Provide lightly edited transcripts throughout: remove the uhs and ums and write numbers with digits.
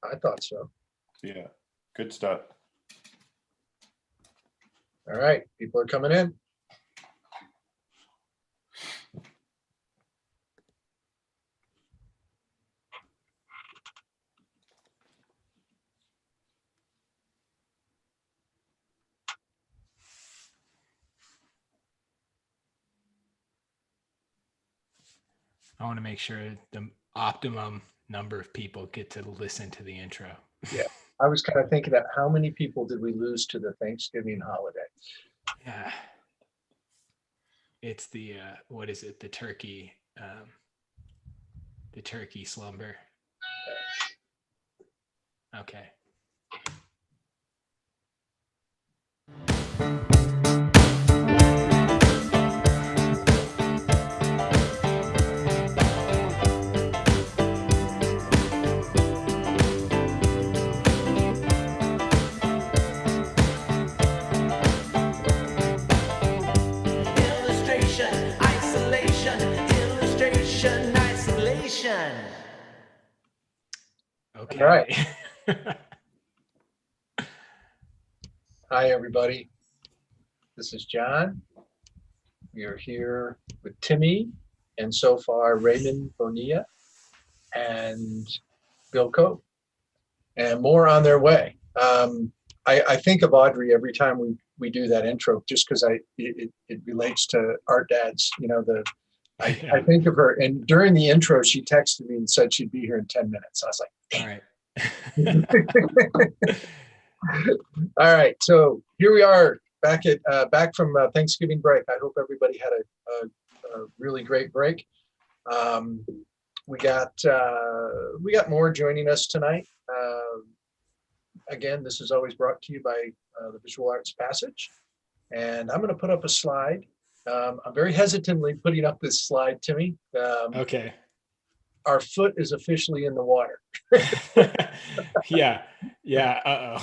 I thought so. Yeah, good stuff. All right, people are coming in. I want to make sure the optimum number of people get to listen to the intro. Yeah, I was kind of thinking that how many people did we lose to the Thanksgiving holiday? Yeah. It's the, what is it? The turkey slumber. Okay. Okay. All right. Hi, everybody. This is John. We are here with Timmy and so far Raymond Bonilla and Bill Coe, and more on their way. I think of Audrey every time we do that intro, just because it relates to Art Dad's, I think of her, and during the intro, she texted me and said she'd be here in 10 minutes. I was like, all right. All right, so here we are back from Thanksgiving break. I hope everybody had a really great break. We got more joining us tonight. Again, this is always brought to you by the Visual Arts Passage, and I'm going to put up a slide. I'm very hesitantly putting up this slide, Timmy. Okay. Our foot is officially in the water. Yeah. Uh-oh.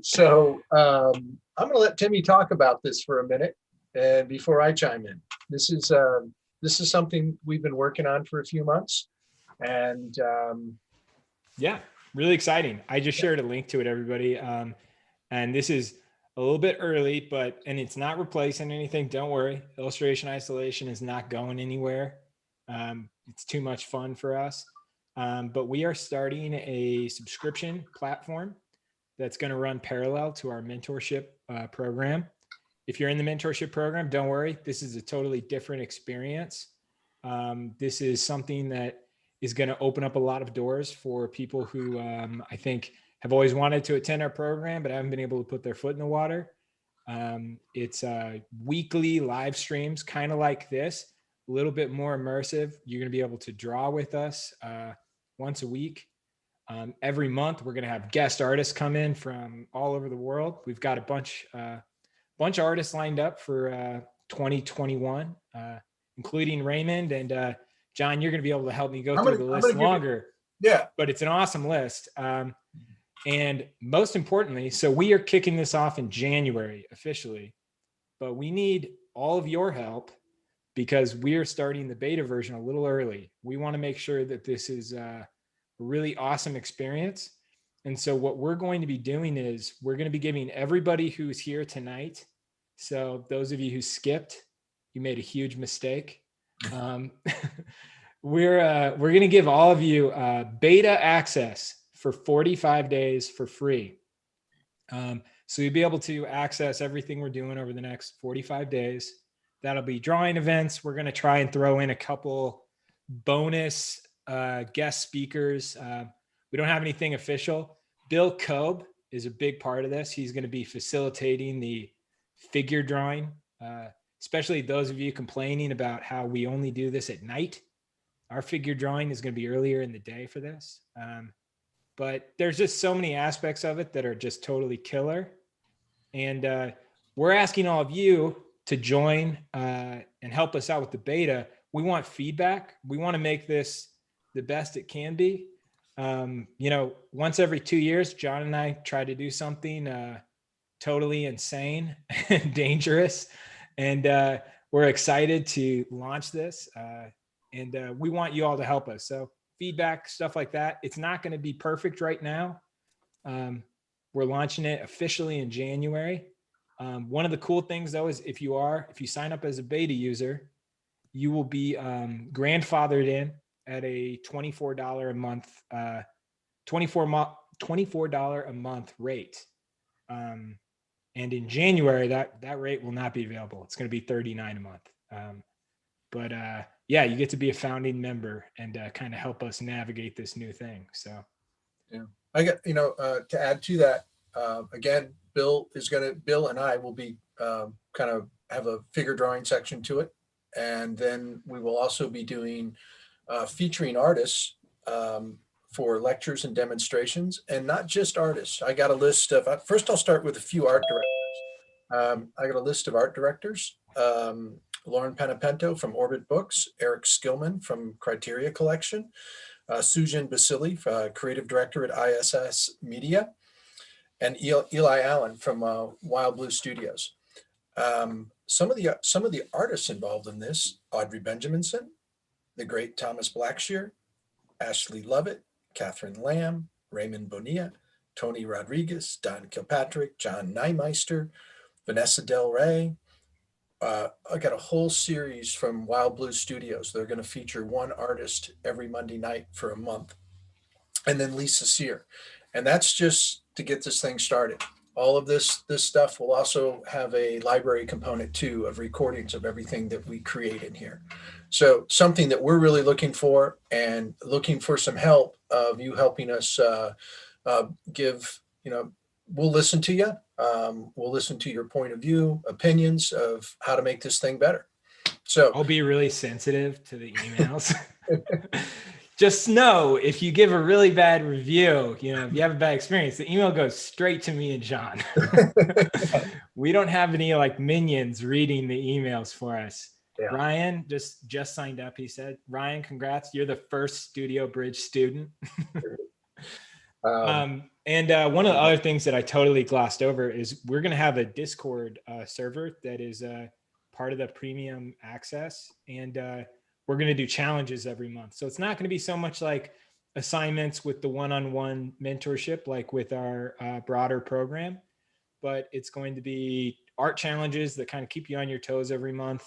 So I'm going to let Timmy talk about this for a minute, and before I chime in. This is something we've been working on for a few months, and yeah, really exciting. I just shared a link to it, everybody. And this is a little bit early, and it's not replacing anything. Don't worry. Illustration Isolation is not going anywhere. It's too much fun for us. But we are starting a subscription platform that's going to run parallel to our mentorship program. If you're in the mentorship program, don't worry. This is a totally different experience. This is something that is going to open up a lot of doors for people who I think have always wanted to attend our program, but haven't been able to put their foot in the water. It's weekly live streams, kind of like this, a little bit more immersive. You're going to be able to draw with us once a week. Every month, we're going to have guest artists come in from all over the world. We've got a bunch of artists lined up for 2021, including Raymond and John. You're going to be able to help me go through the list longer. Yeah, but it's an awesome list. And most importantly, so we are kicking this off in January officially, but we need all of your help because we are starting the beta version a little early. We want to make sure that this is a really awesome experience. And so what we're going to be doing is we're going to be giving everybody who's here tonight. So those of you who skipped, you made a huge mistake. We're going to give all of you beta access for 45 days for free. So you'll be able to access everything we're doing over the next 45 days. That'll be drawing events. We're going to try and throw in a couple bonus guest speakers. We don't have anything official. Bill Coe is a big part of this. He's going to be facilitating the figure drawing, especially those of you complaining about how we only do this at night. Our figure drawing is going to be earlier in the day for this. But there's just so many aspects of it that are just totally killer. And we're asking all of you to join and help us out with the beta. We want feedback. We want to make this the best it can be. Once every 2 years, John and I try to do something totally insane and dangerous. And we're excited to launch this. And we want you all to help us. So feedback, stuff like that. It's not going to be perfect right now. We're launching it officially in January. One of the cool things though is if you sign up as a beta user, you will be grandfathered in at a $24 a month, $24 a month rate. And in January, that rate will not be available. It's going to be $39 a month. But yeah, you get to be a founding member and kind of help us navigate this new thing. So yeah, I got, to add to that, again, Bill and I will be kind of have a figure drawing section to it. And then we will also be doing featuring artists for lectures and demonstrations, and not just artists. I got a list of, first I'll start with a few art directors. I got a list of art directors. Lauren Panapento from Orbit Books, Eric Skillman from Criteria Collection, Sujin Basili, creative director at ISS Media, and Eli Allen from Wild Blue Studios. Some of the artists involved in this: Audrey Benjaminson, the great Thomas Blackshear, Ashley Lovett, Catherine Lamb, Raymond Bonilla, Tony Rodriguez, Don Kilpatrick, John Nymeister, Vanessa Del Rey. I got a whole series from Wild Blue Studios. They're going to feature one artist every Monday night for a month. And then Lisa Sear. And that's just to get this thing started. All of this stuff will also have a library component too, of recordings of everything that we create in here. So something that we're really looking for, and looking for some help of you helping us give, we'll listen to you. We'll listen to your point of view, opinions of how to make this thing better. So I'll be really sensitive to the emails. Just know if you give a really bad review, if you have a bad experience, the email goes straight to me and John. We don't have any like minions reading the emails for us. Yeah. Ryan just signed up. He said, Ryan, congrats. You're the first Studio Bridge student. And one of the other things that I totally glossed over is we're going to have a Discord server that is part of the premium access. And we're going to do challenges every month. So it's not going to be so much like assignments with the one-on-one mentorship, like with our broader program, but it's going to be art challenges that kind of keep you on your toes every month.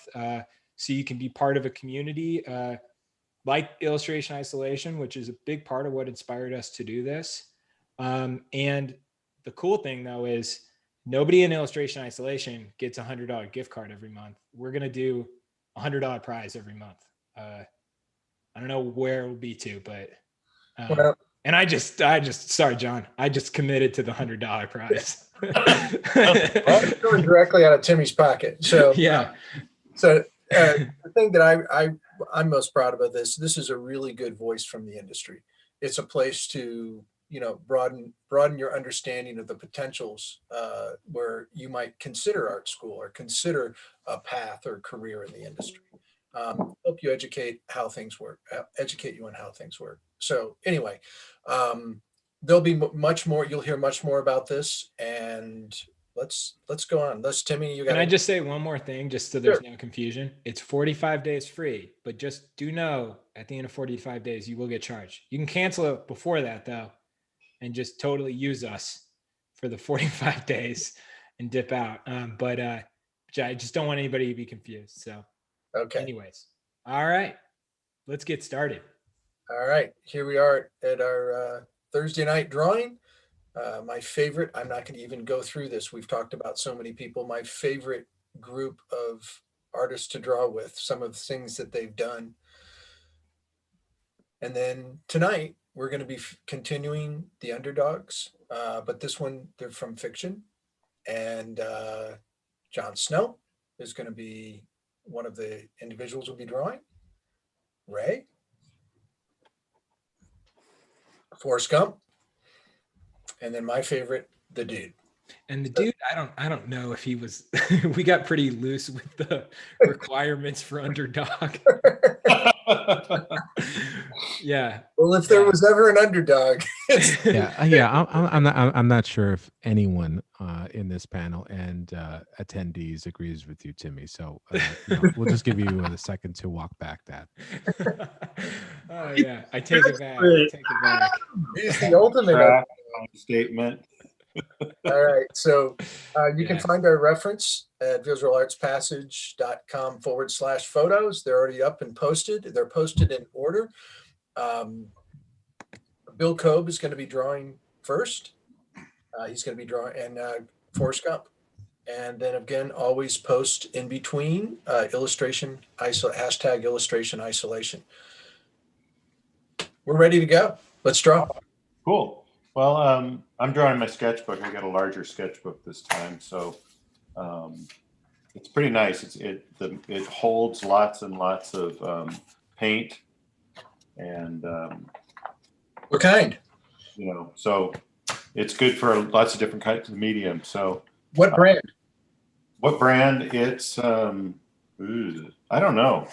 So you can be part of a community like Illustration Isolation, which is a big part of what inspired us to do this. And the cool thing though is nobody in Illustration Isolation gets $100 gift card every month. We're going to do $100 prize every month. I don't know where it will be to, but and I just sorry, John, I just committed to the $100 prize. Well, going directly out of Timmy's pocket. So yeah. So the thing that I'm most proud about this is a really good voice from the industry. It's a place to broaden your understanding of the potentials where you might consider art school or consider a path or career in the industry. Help you educate you on how things work. So anyway, there'll be much more. You'll hear much more about this, and let's go on. Timmy, Can I just say one more thing, just so there's no confusion? It's 45 days free, but just do know at the end of 45 days, you will get charged. You can cancel it before that though, and just totally use us for the 45 days and dip out. But I just don't want anybody to be confused. So. Okay. Anyways, all right, let's get started. All right, here we are at our Thursday night drawing. My favorite, I'm not going to even go through this. We've talked about so many people. My favorite group of artists to draw with, some of the things that they've done. And then tonight, we're going to be continuing the underdogs, but this one, they're from fiction. And Jon Snow is going to be one of the individuals we'll be drawing. Ray, Forrest Gump, and then my favorite, the dude. And the dude, I don't know if he was. We got pretty loose with the requirements for underdog. Yeah. Well, if there was ever an underdog, I'm not sure if anyone in this panel and attendees agrees with you, Timmy. So we'll just give you a second to walk back that. Oh yeah, I take it back. I take it back. he's the ultimate. Track statement. All right. So you can find our reference at visualartspassage.com/photos. They're already up and posted. They're posted in order. Bill Cobb is going to be drawing first. He's going to be drawing, and Forrest Gump. And then again, always post in between illustration, hashtag illustration isolation. We're ready to go. Let's draw. Cool. Well, I'm drawing my sketchbook. I got a larger sketchbook this time, so it's pretty nice. It holds lots and lots of paint, and What kind? So it's good for lots of different kinds of medium. So what brand? What brand? It's I don't know.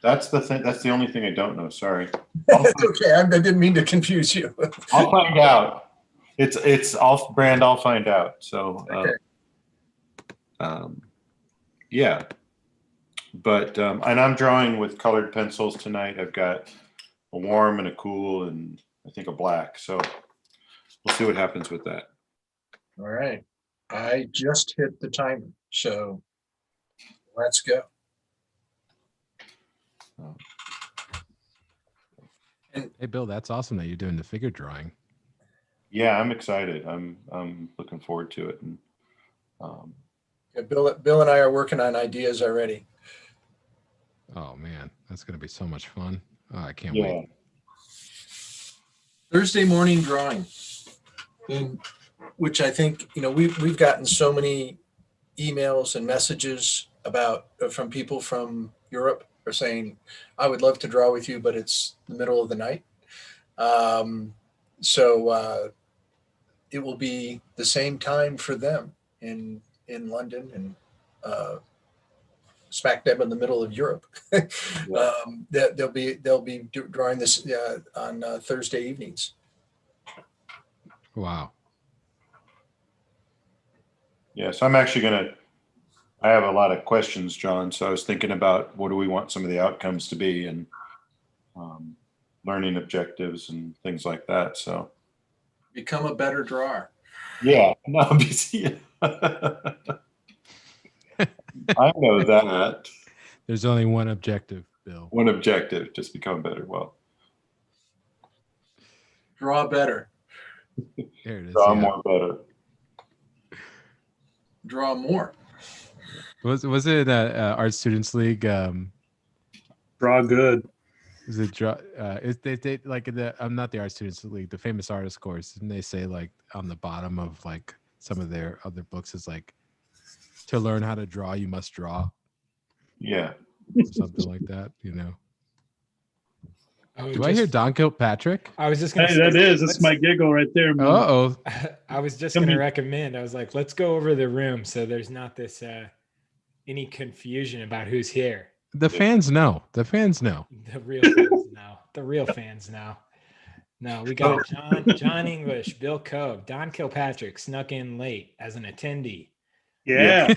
That's the thing. That's the only thing I don't know. Sorry. It's okay. I didn't mean to confuse you. I'll find out. It's off brand. I'll find out. So, okay. Yeah. But and I'm drawing with colored pencils tonight. I've got a warm and a cool and I think a black. So we'll see what happens with that. All right. I just hit the timer. So let's go. Hey, Bill, that's awesome that you're doing the figure drawing. Yeah, I'm excited. I'm looking forward to it. And yeah, Bill and I are working on ideas already. Oh man, that's going to be so much fun. Oh, I can't yeah. wait. Thursday morning drawing, which I think, we've gotten so many emails and messages from people from Europe are saying, I would love to draw with you, but it's the middle of the night. So it will be the same time for them in London and smack dab in the middle of Europe. Yeah. They'll be drawing this on Thursday evenings. Wow. Yeah, so I'm actually I have a lot of questions, John. So I was thinking about what do we want some of the outcomes to be and learning objectives and things like that. So Become a better drawer. yeah, no, I know that. There's only one objective, Bill. One objective, just become better. Well, Draw better. There it is. draw Yeah. more better. Draw more. Was it Art Students League? Draw good. Is it draw? They like I'm not the Art Students League, the famous artist course, and they say like on the bottom of like some of their other books is like, to learn how to draw, you must draw. Yeah. Something like that, Oh, Do I hear Don Kilpatrick? I was just going to Hey, that's my giggle right there, man. Uh-oh. I was just going to recommend, I was like, let's go over the room so there's not this any confusion about who's here. The fans know. The fans know. The real fans know. The real fans know. No, we got John English, Bill Cobb, Don Kilpatrick snuck in late as an attendee. Yeah.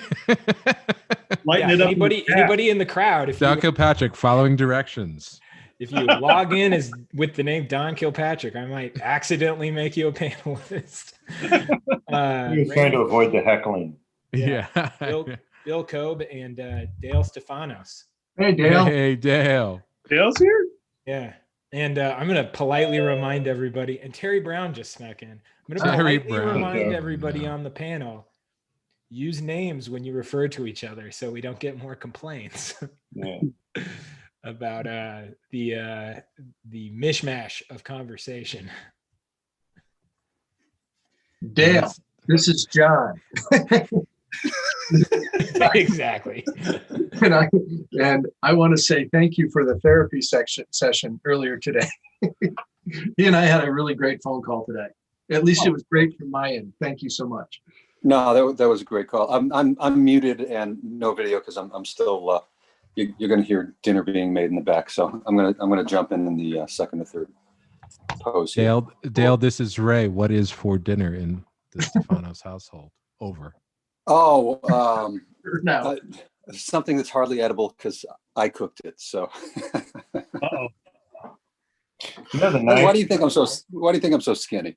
Lighten it up. Anybody in the crowd, if Don you, Kilpatrick following directions. if you log in as with the name Don Kilpatrick, I might accidentally make you a panelist. You're trying to avoid the heckling. Yeah. Bill Cobb and Dale Stefanos. Hey, Dale. Hey, Dale. Dale's here? Yeah. And I'm going to politely remind everybody, and Terry Brown just snuck in. I'm going to Terry politely Brown. remind everybody No. on the panel, use names when you refer to each other so we don't get more complaints Yeah. about the mishmash of conversation. Dale, this is John. Exactly. And I want to say thank you for the therapy session earlier today. He and I had a really great phone call today. At least it was great from my end. Thank you so much. No, that was a great call. I'm muted and no video because I'm still you're going to hear dinner being made in the back. So I'm going to jump in the second or third pose here. Dale, this is Ray. What is for dinner in the Stefanos household? Over. Oh, No. something that's hardly edible because I cooked it. So Uh-oh. You know, the why nice, do you think I'm so skinny?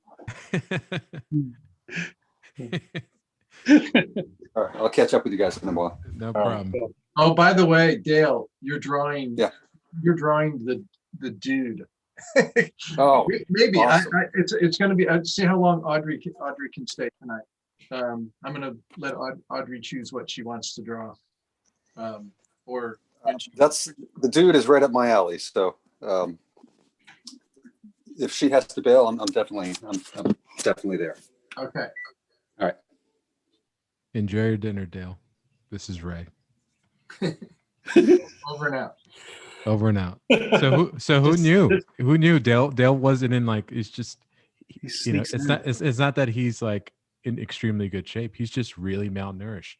All right, I'll catch up with you guys in a while. No right. problem. Oh, by the way, Dale, you're drawing. Yeah. You're drawing the dude. Oh, Maybe awesome. it's going to be. See how long Audrey can stay tonight. I'm going to let Audrey choose what she wants to draw. Or when she, That's the dude is right up my alley. So if she has to bail, I'm definitely there. okay. Enjoy your dinner, Dale. This is Ray. Over and out. Over and out. So who knew? Who knew Dale wasn't in like, it's just, He you know, sneaks it's in. not that he's like in extremely good shape. He's just really malnourished.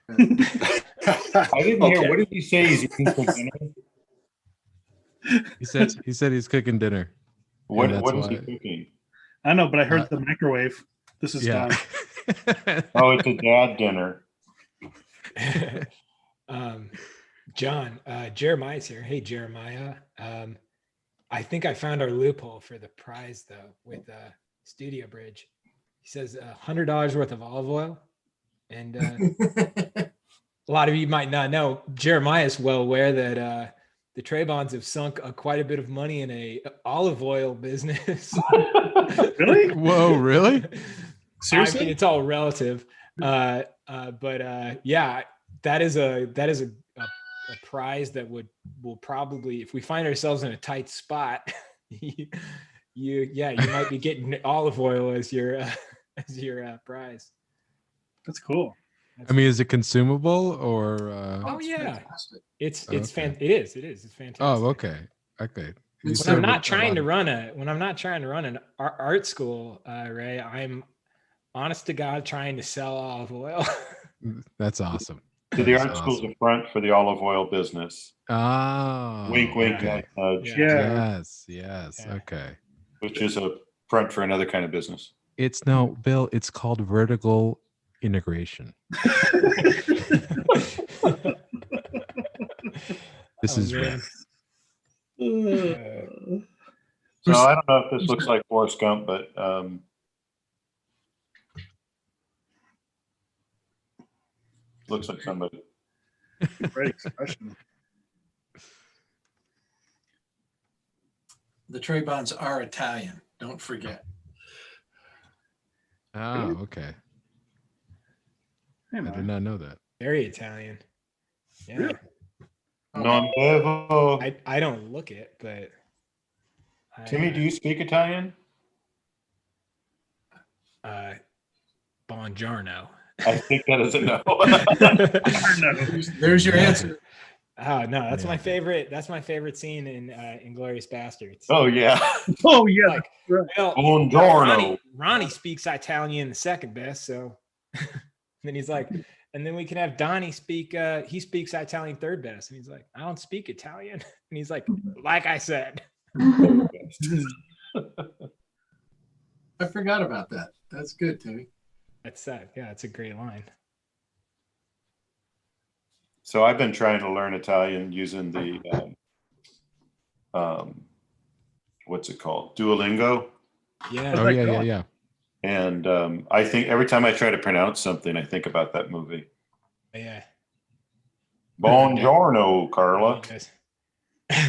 I didn't hear. Okay. What did he say? He's eating for dinner? He said he's cooking dinner. What that's is he why- cooking? I know, but I heard the microwave. This is Yeah. done. Oh, it's a dad dinner. John, Jeremiah's here. Hey, Jeremiah. I think I found our loophole for the prize though with Studio Bridge. He says $100 worth of olive oil, and a lot of you might not know. Jeremiah is well aware that the Trebons have sunk quite a bit of money in a olive oil business. Really? Whoa, really? Seriously? I mean, it's all relative. But yeah, that is a prize that will probably, if we find ourselves in a tight spot, you might be getting olive oil as your prize. That's cool. I mean, is it consumable or? Oh it's yeah, fantastic. it's Okay. it is it's fantastic. Oh, okay. You When said When I'm with not a trying lot to of- run an art school, Ray, I'm honest to God trying to sell olive oil. That's awesome. So the That's art school's awesome. a front for the olive oil business. Oh, Wink, wink, okay. nudge, nudge, Yeah. Yes. Yeah. Okay. which is a front for another kind of business. It's no, Bill. It's called vertical integration. This Oh, is man. Ray. So I don't know if this looks like Forrest Gump, but looks like somebody. Great expression. The Trebons are Italian. Don't forget. Oh, okay. Hey, I man. did not know that. Very Italian. Yeah. Really? Non bevo. I don't look it, but Timmy, do you speak Italian? Buongiorno. I think that is a no. There's your answer. Oh no, that's Yeah. my favorite. That's my favorite scene in Inglourious Bastards. Oh yeah. Oh, yeah. Like, right. well, Buongiorno. Ronnie speaks Italian the second best, so then he's like, and then we can have Donnie speak. He speaks Italian third best, and he's like, I don't speak Italian, and he's like I said. I forgot about that. That's good, Timmy. That's yeah, it's a great line. So I've been trying to learn Italian using the what's it called? Duolingo. Yeah. Oh yeah. And I think every time I try to pronounce something, I think about that movie. Yeah. Buongiorno, Carla. Yes.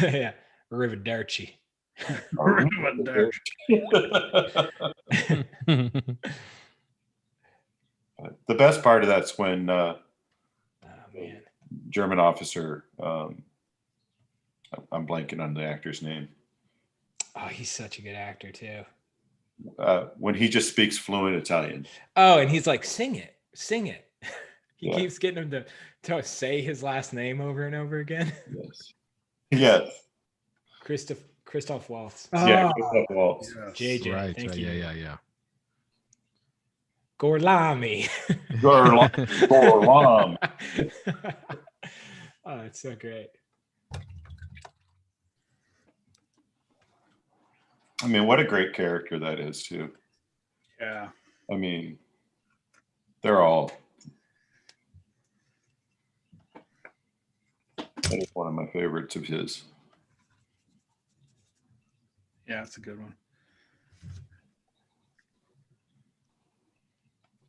Yeah. Arrivederci. The best part of that's when Oh man. German officer, I'm blanking on the actor's name, Oh, he's such a good actor too. when he just speaks fluent Italian. Oh, and he's like, sing it. He Yeah. keeps getting him to say his last name over and over again. Yes. Yes. Christoph Waltz. Yeah. Christoph Waltz. JJ. Right. Thank you. Yeah. Gorlami. Gorlam. Oh, it's so great. I mean, what a great character that is too. Yeah. I mean, they're all. That is one of my favorites of his. Yeah, it's a good one.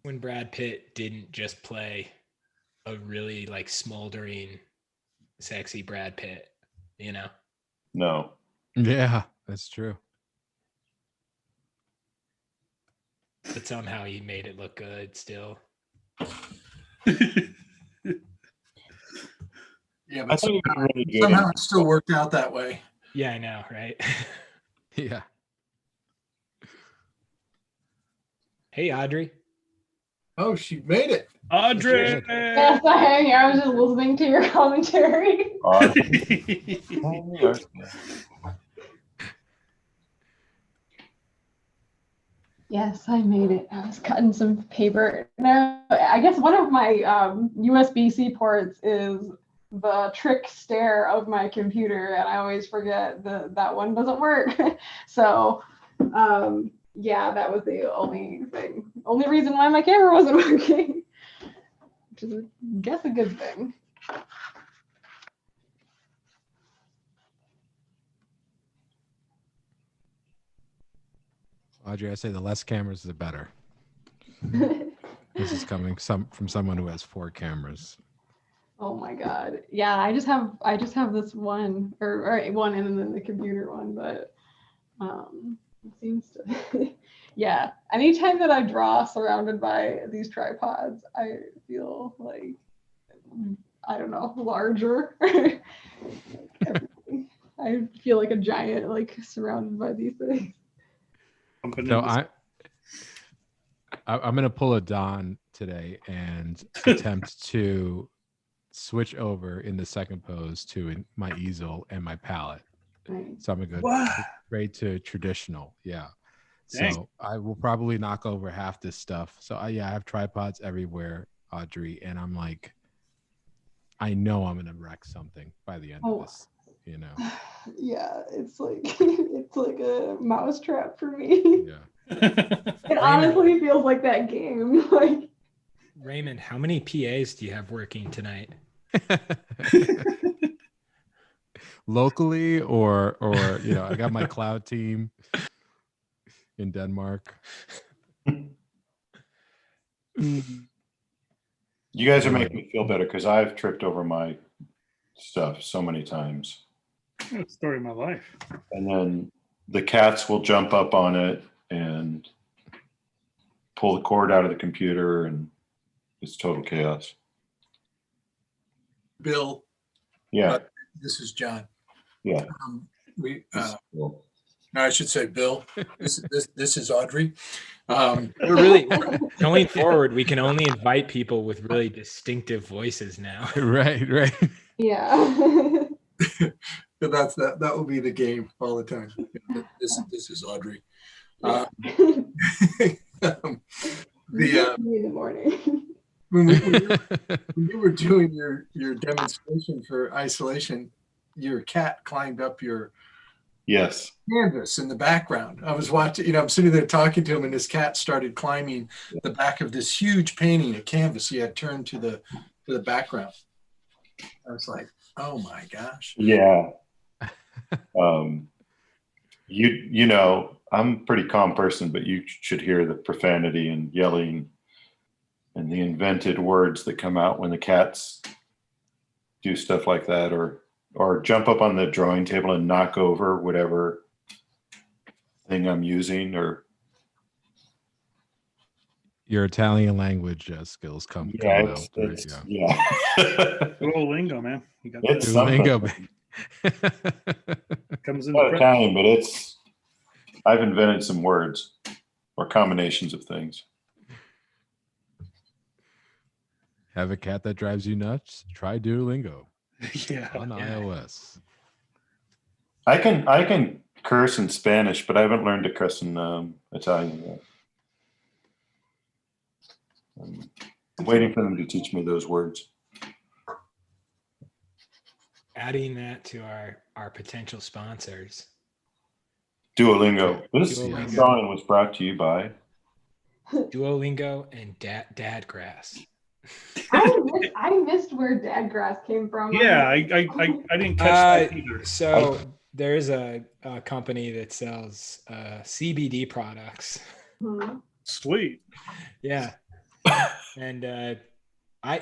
When Brad Pitt didn't just play a really like smoldering, sexy Brad Pitt, you know? No. Yeah, that's true. But somehow he made it look good still. Yeah, I but think he was really good. somehow it still worked out that way. Yeah, I know, right? Yeah. Hey, Audrey. Oh, she made it. Audrey. Yes, I am here. I was just listening to your commentary. Yes, I made it. I was cutting some paper. Now, I guess one of my USB-C ports is the trick stare of my computer, and I always forget that one doesn't work. So, yeah, that was the only reason why my camera wasn't working, which is, I guess, a good thing. Audrey, I say the less cameras, the better. This is coming from someone who has 4 cameras. Oh my God. Yeah, I just have this one or one and then the computer one, but it seems to yeah. Anytime that I draw surrounded by these tripods, I feel like, I don't know, larger. I feel like a giant, like surrounded by these things. So I'm gonna pull a Don today and attempt to switch over in the second pose to my easel and my palette. Right. So I'm gonna go What? straight to traditional. Yeah. Dang. So I will probably knock over half this stuff. So I have tripods everywhere, Audrey, and I'm like, I know I'm gonna wreck something by the end of this. You know. Yeah, it's like it's like a mousetrap for me. Yeah. It honestly feels like that game. Like, Raymond, how many PAs do you have working tonight? Locally or I got my cloud team in Denmark. You guys are making me feel better because I've tripped over my stuff so many times. That's the story of my life. And then the cats will jump up on it and pull the cord out of the computer, and it's total chaos. Bill, Yeah. this is John. Yeah. No, I should say Bill. This is Audrey. We're really going forward. We can only invite people with really distinctive voices now. Right. yeah. That will be the game all the time. This is Audrey. In the morning. When you were doing your demonstration for isolation, your cat climbed up your Yes. canvas in the background. I was watching, I'm sitting there talking to him, and this cat started climbing the back of this huge painting, a canvas he had turned to the background. I was like, oh my gosh. Yeah. I'm a pretty calm person, but you should hear the profanity and yelling and the invented words that come out when the cats do stuff like that, or jump up on the drawing table and knock over whatever thing I'm using, or Your Italian language skills come out. Yeah. Duolingo, man. You got It's Duolingo. comes in not the Italian, but I've invented some words or combinations of things. Have a cat that drives you nuts? Try Duolingo yeah. on iOS. I can curse in Spanish, but I haven't learned to curse in Italian yet. I'm waiting for them to teach me those words. adding that to our potential sponsors. Duolingo. This Duolingo. drawing was brought to you by. Duolingo and Dadgrass. I missed where Dadgrass came from. Yeah, I didn't catch that either. So there's a company that sells CBD products. Sweet. Yeah. And I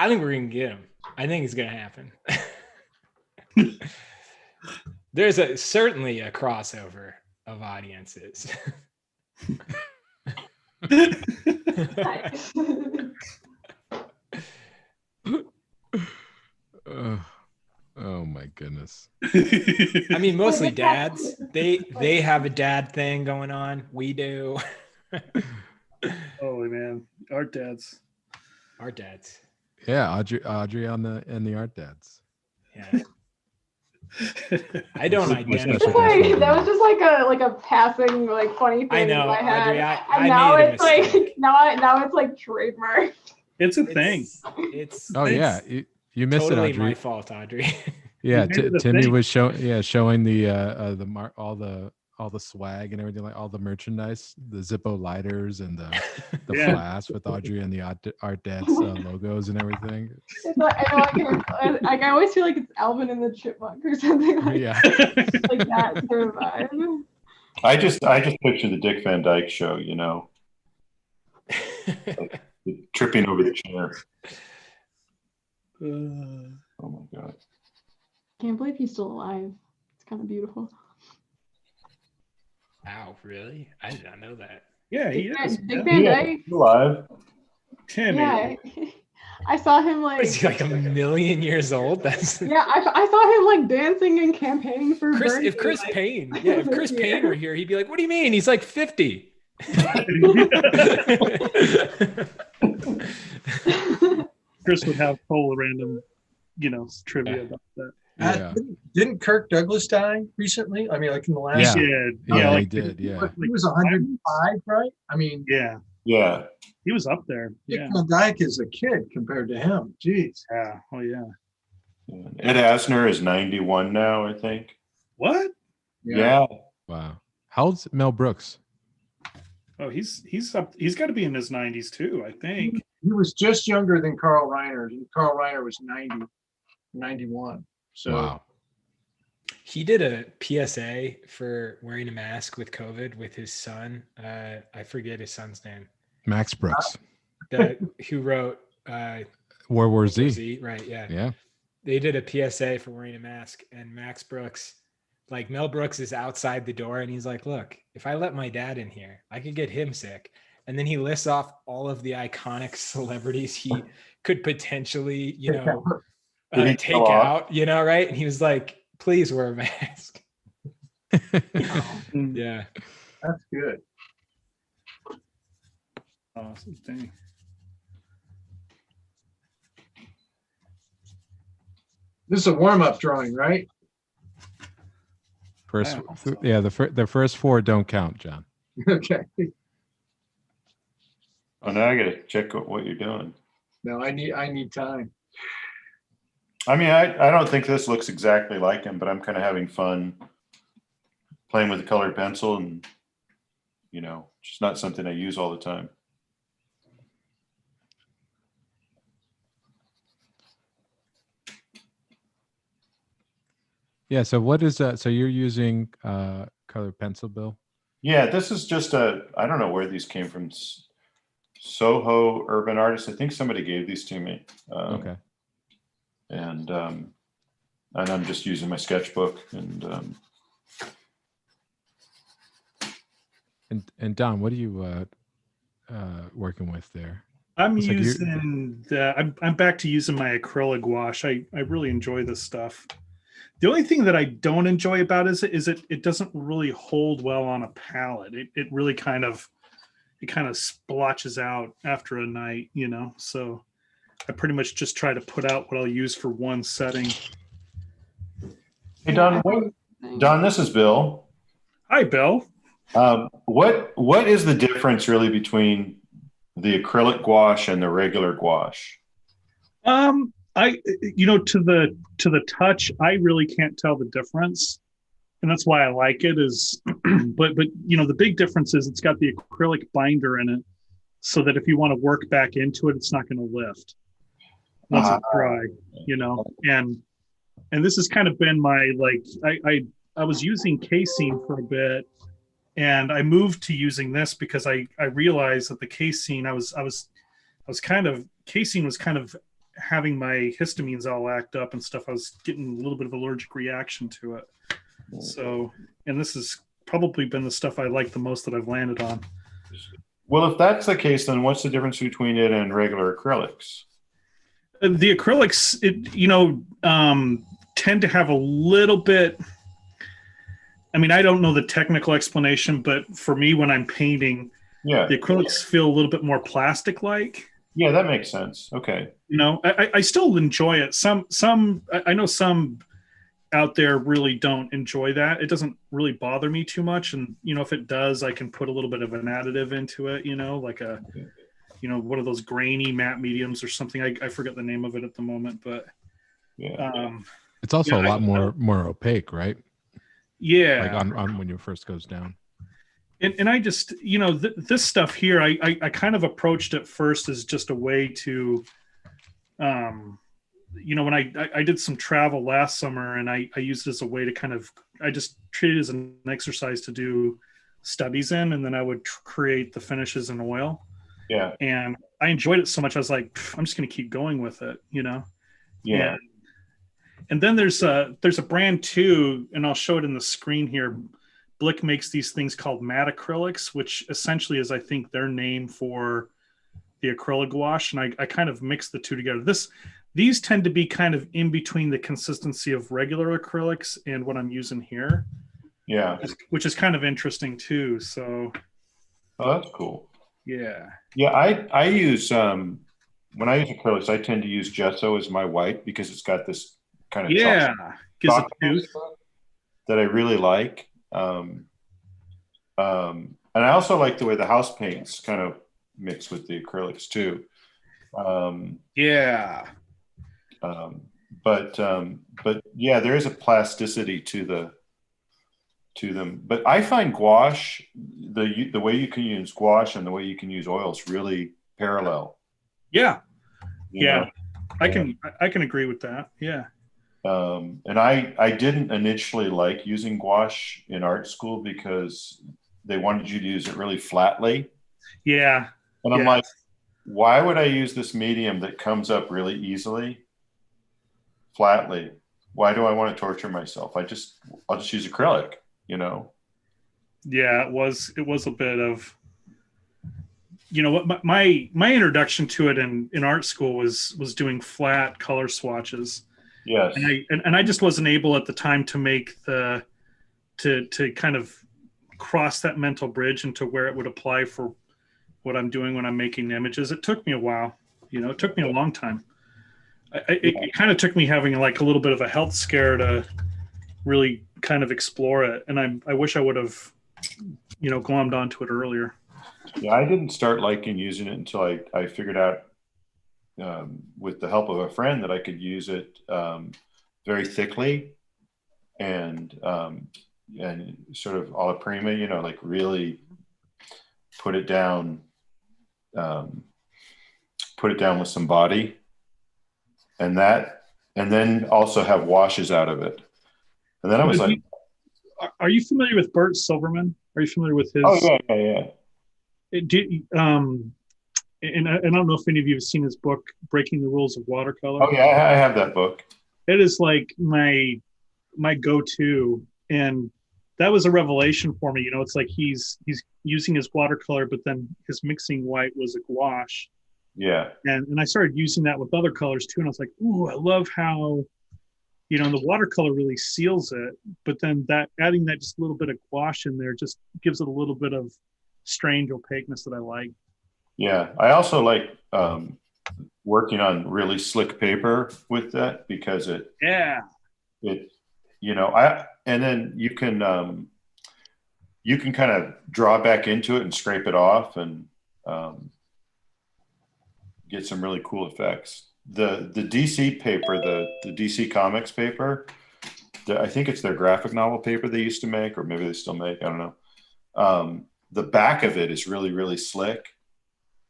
think we're gonna get them. I think it's gonna happen. There's certainly a crossover of audiences. Oh my goodness. I mean, mostly dads. They have a dad thing going on. We do. Holy man, our dads. Our dads. Yeah, Audrey on the art dads. Yeah. I don't identify. That was just like a passing funny thing I know, I had. Audrey. And now made a it's like mistake. now it's like trademark. It's a thing. It's yeah, you missed totally it, Audrey. my fault, Audrey. Yeah, You made it a Timmy thing. was showing the all the swag and everything, like all the merchandise, the Zippo lighters and the Yeah. flask with Audrey and the art dads logos and everything. It's like, I always feel like it's Alvin and the Chipmunk or something like, Yeah. like that sort of vibe. I just picture the Dick Van Dyke Show, tripping over the chair. Oh my God. Can't believe he's still alive. It's kind of beautiful. Wow, really? I did not know that. Yeah, he is. Dick man. Van Yeah, Dyke. he's alive. Timmy. Yeah, I saw him like. Is he like a million years old? That's Yeah, I saw him like dancing and campaigning for Chris. Bernie, If Chris like- Payne, if Chris Payne were here, he'd be like, "What do you mean? He's like 50." Chris would have full random, trivia about that. Yeah. Didn't Kirk Douglas die recently? I mean, like in the last. Yeah. Yeah, He like, did. Yeah. He was 105, right? I mean, yeah, Yeah. he was up there. Dick Yeah, Van Dyke is a kid compared to him. Jeez. yeah. Oh yeah. Ed Asner is 91 now, I think. What? Yeah. Wow. How old's Mel Brooks? Oh, he's up. He's got to be in his 90s too, I think. He was just younger than Carl Reiner. Carl Reiner was 91. So Wow. He did a PSA for wearing a mask with COVID with his son. I forget his son's name. Max Brooks. Who wrote World War Z. Right? Yeah. Yeah. They did a PSA for wearing a mask, and Max Brooks, like Mel Brooks, is outside the door, and he's like, "Look, if I let my dad in here, I could get him sick." And then he lists off all of the iconic celebrities he could potentially, Did he take go off? out, right? And he was like, "Please wear a mask." Yeah. that's good. Awesome thing. This is a warm-up drawing, right? First, I hope so. yeah, the first four don't count, John. Okay. Oh, now I got to check what you're doing. No, I need time. I mean, I don't think this looks exactly like him, but I'm kind of having fun playing with a colored pencil and, just not something I use all the time. Yeah. So what is that? So you're using colored pencil, Bill? Yeah, this is just I don't know where these came from. Soho Urban Artists. I think somebody gave these to me. Okay. And I'm just using my sketchbook and And Don, what are you working with there? I'm Looks like you're- using I'm back to using my acrylic gouache. I really enjoy this stuff. The only thing that I don't enjoy about it is it doesn't really hold well on a palette. It really kind of splotches out after a night, So I pretty much just try to put out what I'll use for one setting. hey Don, this is Bill. Hi, Bill. What is the difference really between the acrylic gouache and the regular gouache? To the touch, I really can't tell the difference, and that's why I like it. Is but the big difference is it's got the acrylic binder in it, so that if you want to work back into it, it's not going to lift once it's dry. And this has kind of been my I was using casein for a bit, and I moved to using this because I realized that the casein casein was kind of having my histamines all act up and stuff. I was getting a little bit of allergic reaction to it. So, and this has probably been the stuff I like the most that I've landed on. Well, if that's the case, then what's the difference between it and regular acrylics? The acrylics, tend to have a little bit. I mean, I don't know the technical explanation, but for me, when I'm painting, the acrylics feel a little bit more plastic-like. Yeah, that makes sense. Okay. I still enjoy it. I know some out there really don't enjoy that. It doesn't really bother me too much. And, if it does, I can put a little bit of an additive into it, like one of those grainy matte mediums or something. I forget the name of it at the moment, but it's also a lot more opaque, right? Yeah. Like on when it first goes down. And I just, this stuff here, I kind of approached it first as just a way to, when I did some travel last summer, and I used it as a way to I just treated it as an exercise to do studies in, and then I would create the finishes in oil. Yeah. And I enjoyed it so much. I was like, I'm just going to keep going with it, Yeah. And then there's a brand too, and I'll show it in the screen here. Blick makes these things called matte acrylics, which essentially is, I think, their name for the acrylic gouache. And I kind of mix the two together. These tend to be kind of in between the consistency of regular acrylics and what I'm using here. Yeah. Which is kind of interesting too. So. Oh, that's cool. Yeah. Yeah. I use, when I use acrylics, I tend to use gesso as my white because it's got this kind of gives a tooth that I really like. And I also like the way the house paints kind of mix with the acrylics too. But yeah, there is a plasticity to them. But I find gouache, the way you can use gouache and the way you can use oils really parallel. Yeah. I can agree with that. Yeah. And I didn't initially like using gouache in art school because they wanted you to use it really flatly. Yeah. And I'm like, why would I use this medium that comes up really easily flatly? Why do I want to torture myself? I'll just use acrylic, Yeah, it was a bit of, what my introduction to it in art school was doing flat color swatches. Yes. And I just wasn't able at the time to make to kind of cross that mental bridge into where it would apply for what I'm doing when I'm making images. It took me a while, it took me a long time. It kind of took me having like a little bit of a health scare to really kind of explore it. And I wish I would have, glommed onto it earlier. Yeah, I didn't start liking using it until I figured out with the help of a friend that I could use it very thickly and sort of a la prima, like really put it down with some body and then also have washes out of it. And then I was like, are you familiar with Bert Silverman? Are you familiar with his? Oh yeah. And I don't know if any of you have seen his book, Breaking the Rules of Watercolor. Oh yeah, I have that book. It is like my go-to, and that was a revelation for me. It's like he's using his watercolor, but then his mixing white was a gouache. Yeah. And I started using that with other colors too, and I was like, ooh, I love how, the watercolor really seals it, but then adding that just a little bit of gouache in there just gives it a little bit of strange opaqueness that I like. Yeah, I also like working on really slick paper with that because and then you can kind of draw back into it and scrape it off and get some really cool effects. the DC paper, the DC Comics paper, I think it's their graphic novel paper they used to make, or maybe they still make, I don't know. The back of it is really, really slick.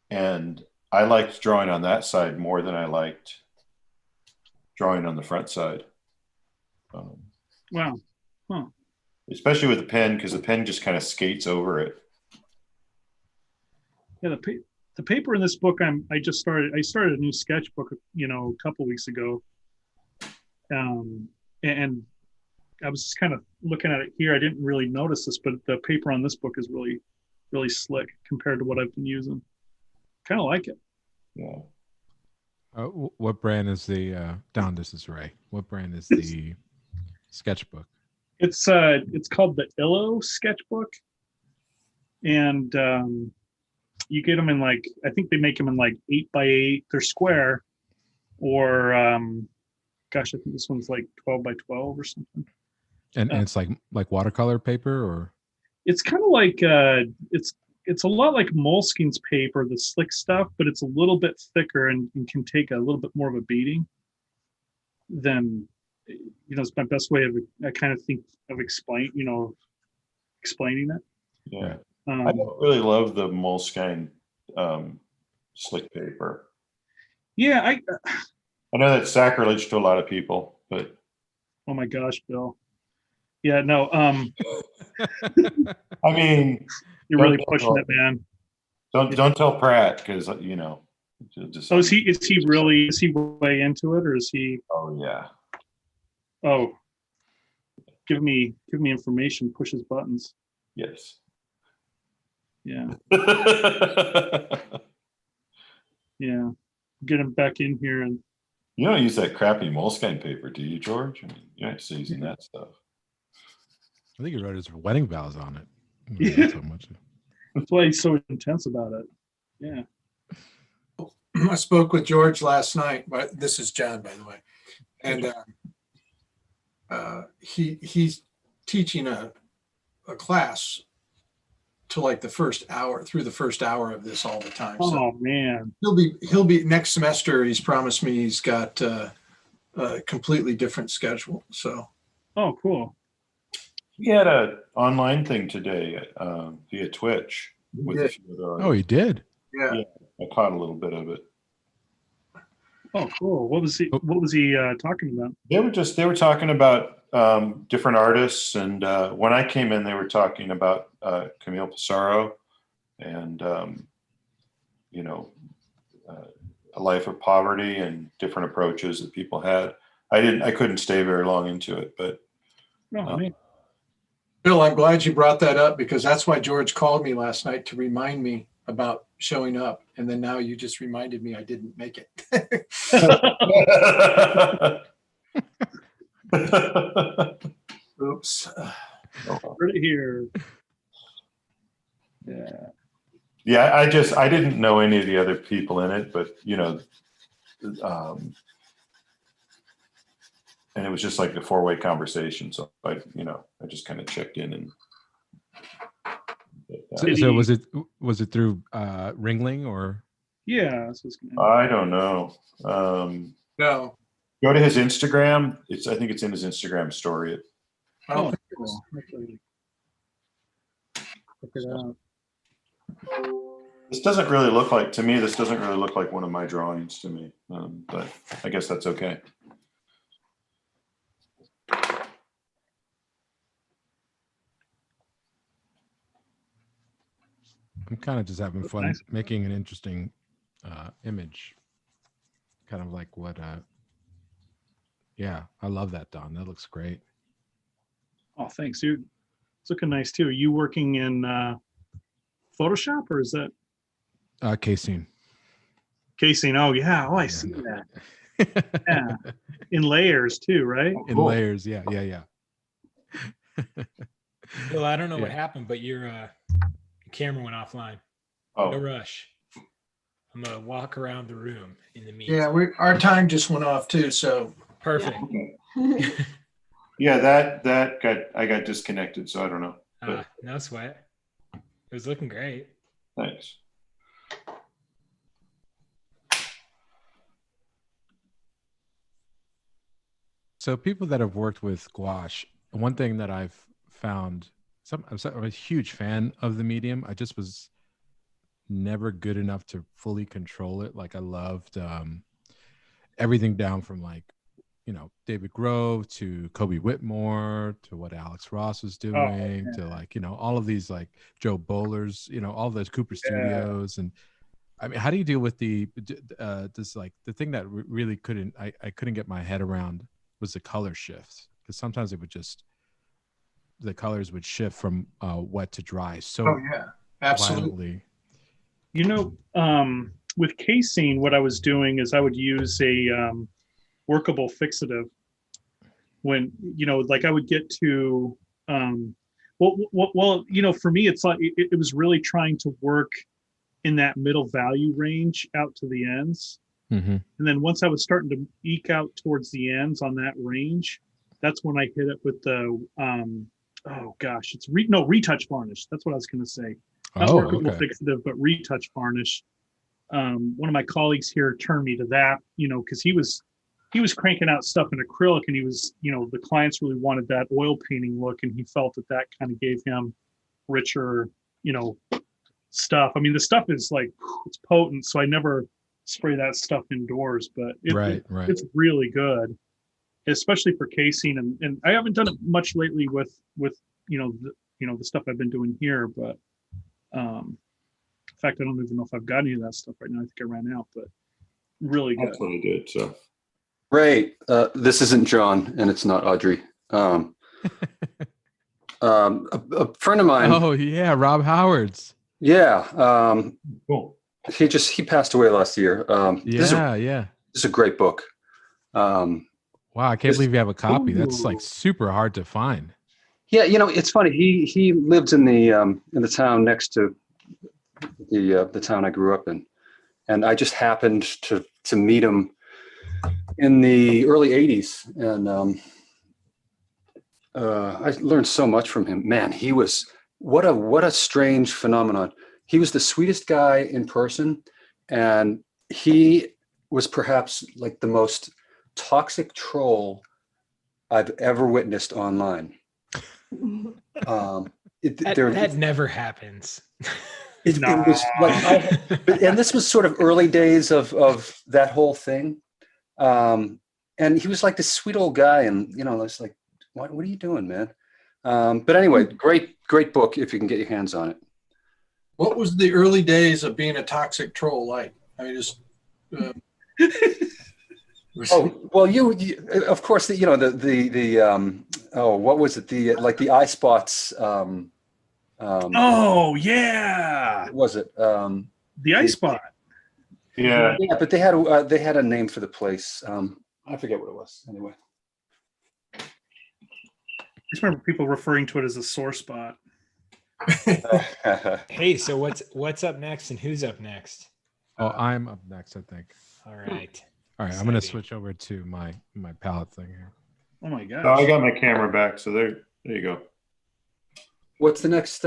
And I liked drawing on that side more than I liked drawing on the front side. Wow. Huh. Especially with the pen, because the pen just kind of skates over it. Yeah, the paper in this book I started a new sketchbook, a couple weeks ago. And I was just kind of looking at it here. I didn't really notice this, but the paper on this book is really, really slick compared to what I've been using. Kind of like it. Yeah. What brand is the Don? This is Ray. What brand is the sketchbook? It's called the Illo sketchbook, and you get them in I think they make them in 8x8. They're square, or gosh, I think this one's 12x12 or something. And it's like watercolor paper, or it's kind of like it's a lot like Moleskin's paper, the slick stuff, but it's a little bit thicker and can take a little bit more of a beating than, it's my best way of, I kind of think of explaining it. Yeah. I don't really love the Moleskine slick paper. Yeah. I know that's sacrilege to a lot of people, but. Oh my gosh, Bill. Yeah, no. I mean, you're really pushing it, man. Don't tell Pratt, because So is he way into it, or is he? Oh yeah. Oh, give me information. Pushes buttons. Yes. Yeah. Yeah. Get him back in here, and you don't use that crappy Moleskine paper, do you, George? I mean, you're not using that stuff. I think he wrote his wedding vows on it. Yeah. So much. That's why he's so intense about it. Yeah. I spoke with George last night, but this is John, by the way. And he's teaching a class to the first hour, through the first hour of this all the time. Oh so man. He'll be next semester. He's promised me he's got a completely different schedule. So. Oh, cool. He had an online thing today via Twitch. Oh, he did? Yeah. I caught a little bit of it. Oh, cool. What was he talking about? They were talking about different artists, and when I came in, they were talking about Camille Pissarro and a life of poverty and different approaches that people had. I couldn't stay very long into it, but Bill, I'm glad you brought that up, because that's why George called me last night to remind me about showing up. And then now you just reminded me I didn't make it. Oops. Heard it here. Yeah. Yeah, I didn't know any of the other people in it, but and it was just like a four-way conversation. So I just kind of checked in and. So was it through Ringling or? Yeah. I don't know. No. Go to his Instagram. I think it's in his Instagram story. I don't think it was. Check it out. This doesn't really look like, to me, this doesn't really look like one of my drawings to me, but I guess that's okay. I'm kind of just having fun making an interesting image. Kind of like what, yeah, I love that, Don. That looks great. Oh, thanks, dude. It's looking nice too. Are you working in Photoshop, or is that? Casing. Casing. Oh, yeah. Oh, I see that. Yeah. In layers too, right? In layers. Yeah. Well, I don't know what happened, but your camera went offline. Oh. No rush. I'm gonna walk around the room in the meantime. Yeah, our time just went off too. So Perfect. Yeah, I got disconnected, so I don't know. No sweat. It was looking great. Thanks. So people that have worked with gouache, one thing that I've found, I'm a huge fan of the medium. I just was never good enough to fully control it. Like I loved everything down from like, David Grove to Kobe Whitmore to what Alex Ross was doing to like, all of these like Joe Bowlers, all those Cooper Studios. And I mean, how do you deal with this, like the thing that really I couldn't get my head around was the color shifts, because sometimes the colors would shift from wet to dry so Absolutely. violently. With casein, what I was doing is I would use a workable fixative when, like I would get to, for me, it's like, it was really trying to work in that middle value range out to the ends. Mm-hmm. And then once I was starting to eke out towards the ends on that range, that's when I hit it with the, retouch varnish. That's what I was going to say. Not workable fixative, but retouch varnish. One of my colleagues here turned me to that, because he was cranking out stuff in acrylic, and he was, the clients really wanted that oil painting look, and he felt that kind of gave him richer, stuff. I mean, the stuff is like, it's potent, so I never spray that stuff indoors, but it's really good, especially for casing. And I haven't done it much lately with the stuff I've been doing here, but in fact, I don't even know if I've got any of that stuff right now. I think I ran out, but really good. That's what I did. So, Ray, this isn't John, and it's not Audrey. A friend of mine. Oh yeah, Rob Howard's. Yeah. Cool. He passed away last year. This is a great book. Wow, I can't believe you have a copy. That's like super hard to find. Yeah, it's funny. He lived in the town next to the town I grew up in, and I just happened to meet him in the early '80s, and I learned so much from him. Man, he was what a strange phenomenon. He was the sweetest guy in person, and he was perhaps like the most toxic troll I've ever witnessed online. That never happens. It was like, and this was sort of early days of that whole thing. And he was like this sweet old guy, and I was like, what are you doing, man? But anyway, great book if you can get your hands on it. What was the early days of being a toxic troll like? I mean, just. You of course, what was it? The eye spots. Oh yeah. What was it? The eye spot. Yeah. Yeah, but they had a name for the place. I forget what it was. Anyway. I just remember people referring to it as a sore spot. Hey, so what's up next, and who's up next? Oh, I'm up next, I think. All right. All right, I'm going to switch over to my palette thing here. Oh my god! Oh, I got my camera back, so there you go. What's the next?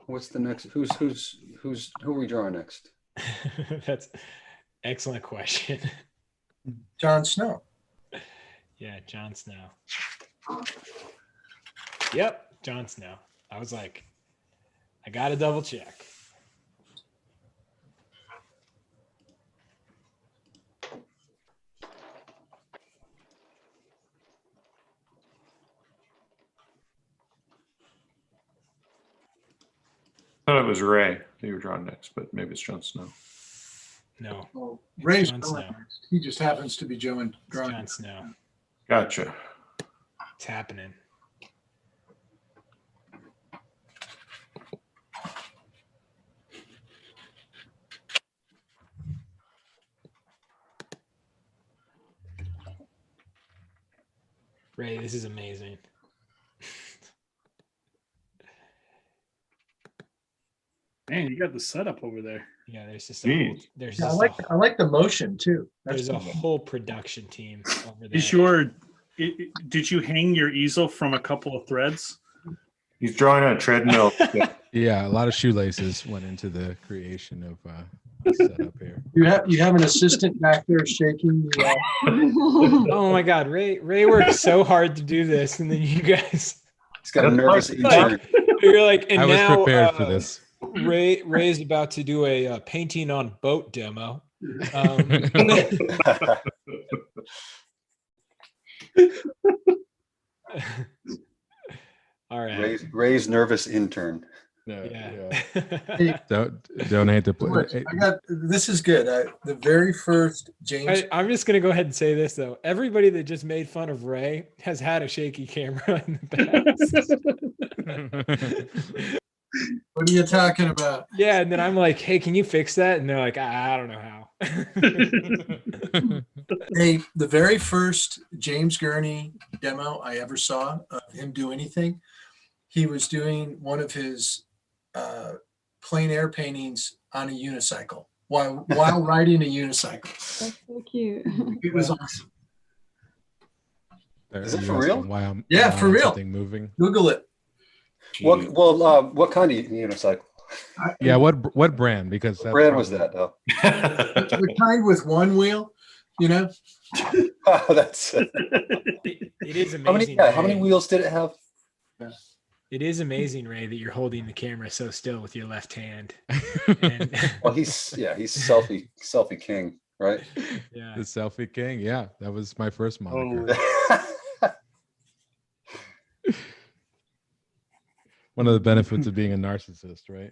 What's the next? Who are we drawing next? That's excellent question. Jon Snow. Yeah, Jon Snow. Yep, Jon Snow. I was like, I got to double check. I thought it was Ray that you were drawing next, but maybe it's Jon Snow. No. Oh, Ray's Jon drawing Snow. next. He just happens to be drawing. Jon Snow. Gotcha. It's happening. Ray, this is amazing. Man, you got the setup over there. Yeah, there's just Jeez. I like the motion too. There's a whole production team over there. Did you hang your easel from a couple of threads? He's drawing on a treadmill. Yeah, a lot of shoelaces went into the creation of set up here. You have an assistant back there shaking. Oh my God, Ray worked so hard to do this, and then you guys. He's got a nervous intern. You're like, and I was now prepared for this. Ray's about to do a painting on boat demo. All right. Ray's nervous intern. Yeah. Don't hate to play. This is good. The very first James. I'm just gonna go ahead and say this though. Everybody that just made fun of Ray has had a shaky camera in the past. What are you talking about? Yeah, and then I'm like, hey, can you fix that? And they're like, I don't know how. Hey, the very first James Gurney demo I ever saw of him do anything, he was doing one of his plein air paintings on a unicycle while riding a unicycle. That's so cute. It was awesome. Is that for real? Yeah, for real. Something moving. Google it. What kind of unicycle? Yeah, what brand? Because What brand was that though? The kind with one wheel, you know. Oh, that's It is amazing. how many wheels did it have? It is amazing, Ray, that you're holding the camera so still with your left hand. And, Well, he's selfie king, right? yeah. The selfie king. Yeah, that was my first moniker. One of the benefits of being a narcissist, right?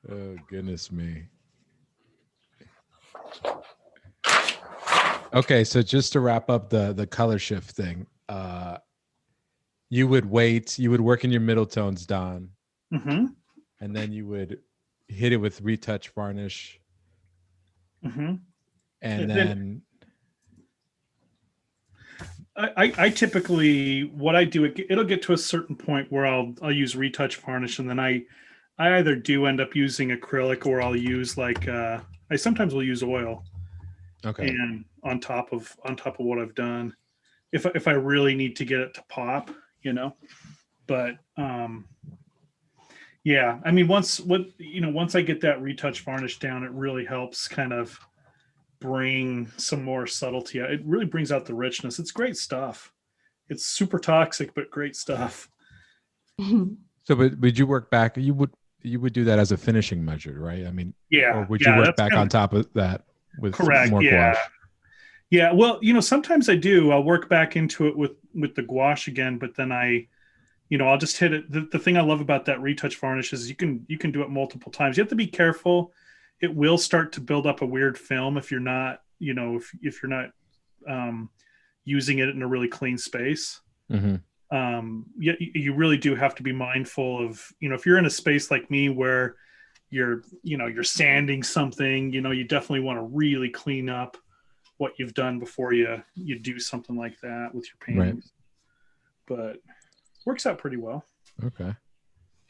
Oh, goodness me. Okay, so just to wrap up the color shift thing, you would work in your middle tones, Don, Mm-hmm. and then you would hit it with retouch varnish, Mm-hmm. and then I typically, what I do, it'll get to a certain point where I'll use retouch varnish, and then I either do end up using acrylic, or I'll use I sometimes will use oil. okay, And on top of what I've done, if I really need to get it to pop, but yeah, I mean, once I get that retouch varnish down, it really helps kind of bring some more subtlety. It really brings out the richness. It's great stuff. It's super toxic, but great stuff. So, but would you work back? You would do that as a finishing measure, right? I mean, Yeah. or would you work back on top of that with Correct. more Yeah. gouache? Yeah. Well, sometimes I do. I'll work back into it with the gouache again, but then I'll just hit it. The thing I love about that retouch varnish is you can do it multiple times. You have to be careful. It will start to build up a weird film if you're not, if you're not using it in a really clean space. Mm-hmm. You really do have to be mindful of, if you're in a space like me where you're sanding something, you definitely want to really clean up what you've done before you do something like that with your paintings. Right. But works out pretty well. Okay.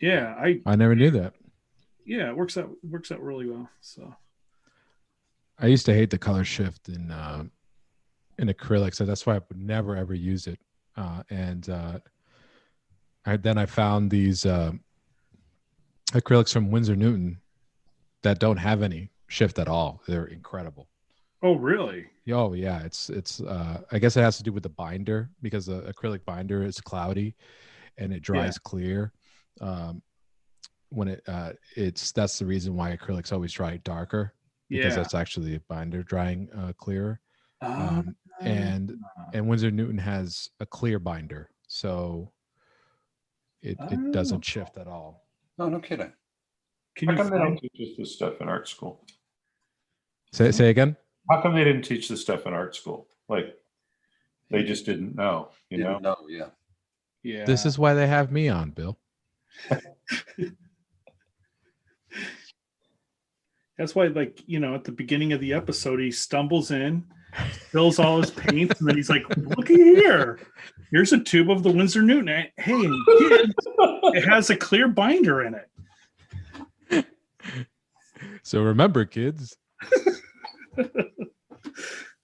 Yeah, I never knew that. Yeah, it works out really well. So I used to hate the color shift in acrylic, so that's why I would never ever use it. Then I found these acrylics from Winsor Newton that don't have any shift at all. They're incredible. Oh, really? Oh yeah, it's I guess it has to do with the binder, because the acrylic binder is cloudy and it dries clear. When that's the reason why acrylics always dry darker, because that's actually a binder drying clearer. And Winsor Newton has a clear binder, so it doesn't shift at all. Oh, no kidding. Can How you come they don't find? teach this stuff in art school? Say again. How come they didn't teach this stuff in art school? Like, they just didn't know, you know? Didn't know, yeah. Yeah. This is why they have me on, Bill. That's why, at the beginning of the episode, he stumbles in, spills all his paints, and then he's like, "Look at here! Here's a tube of the Winsor Newton. Hey, kids, it has a clear binder in it." So remember, kids.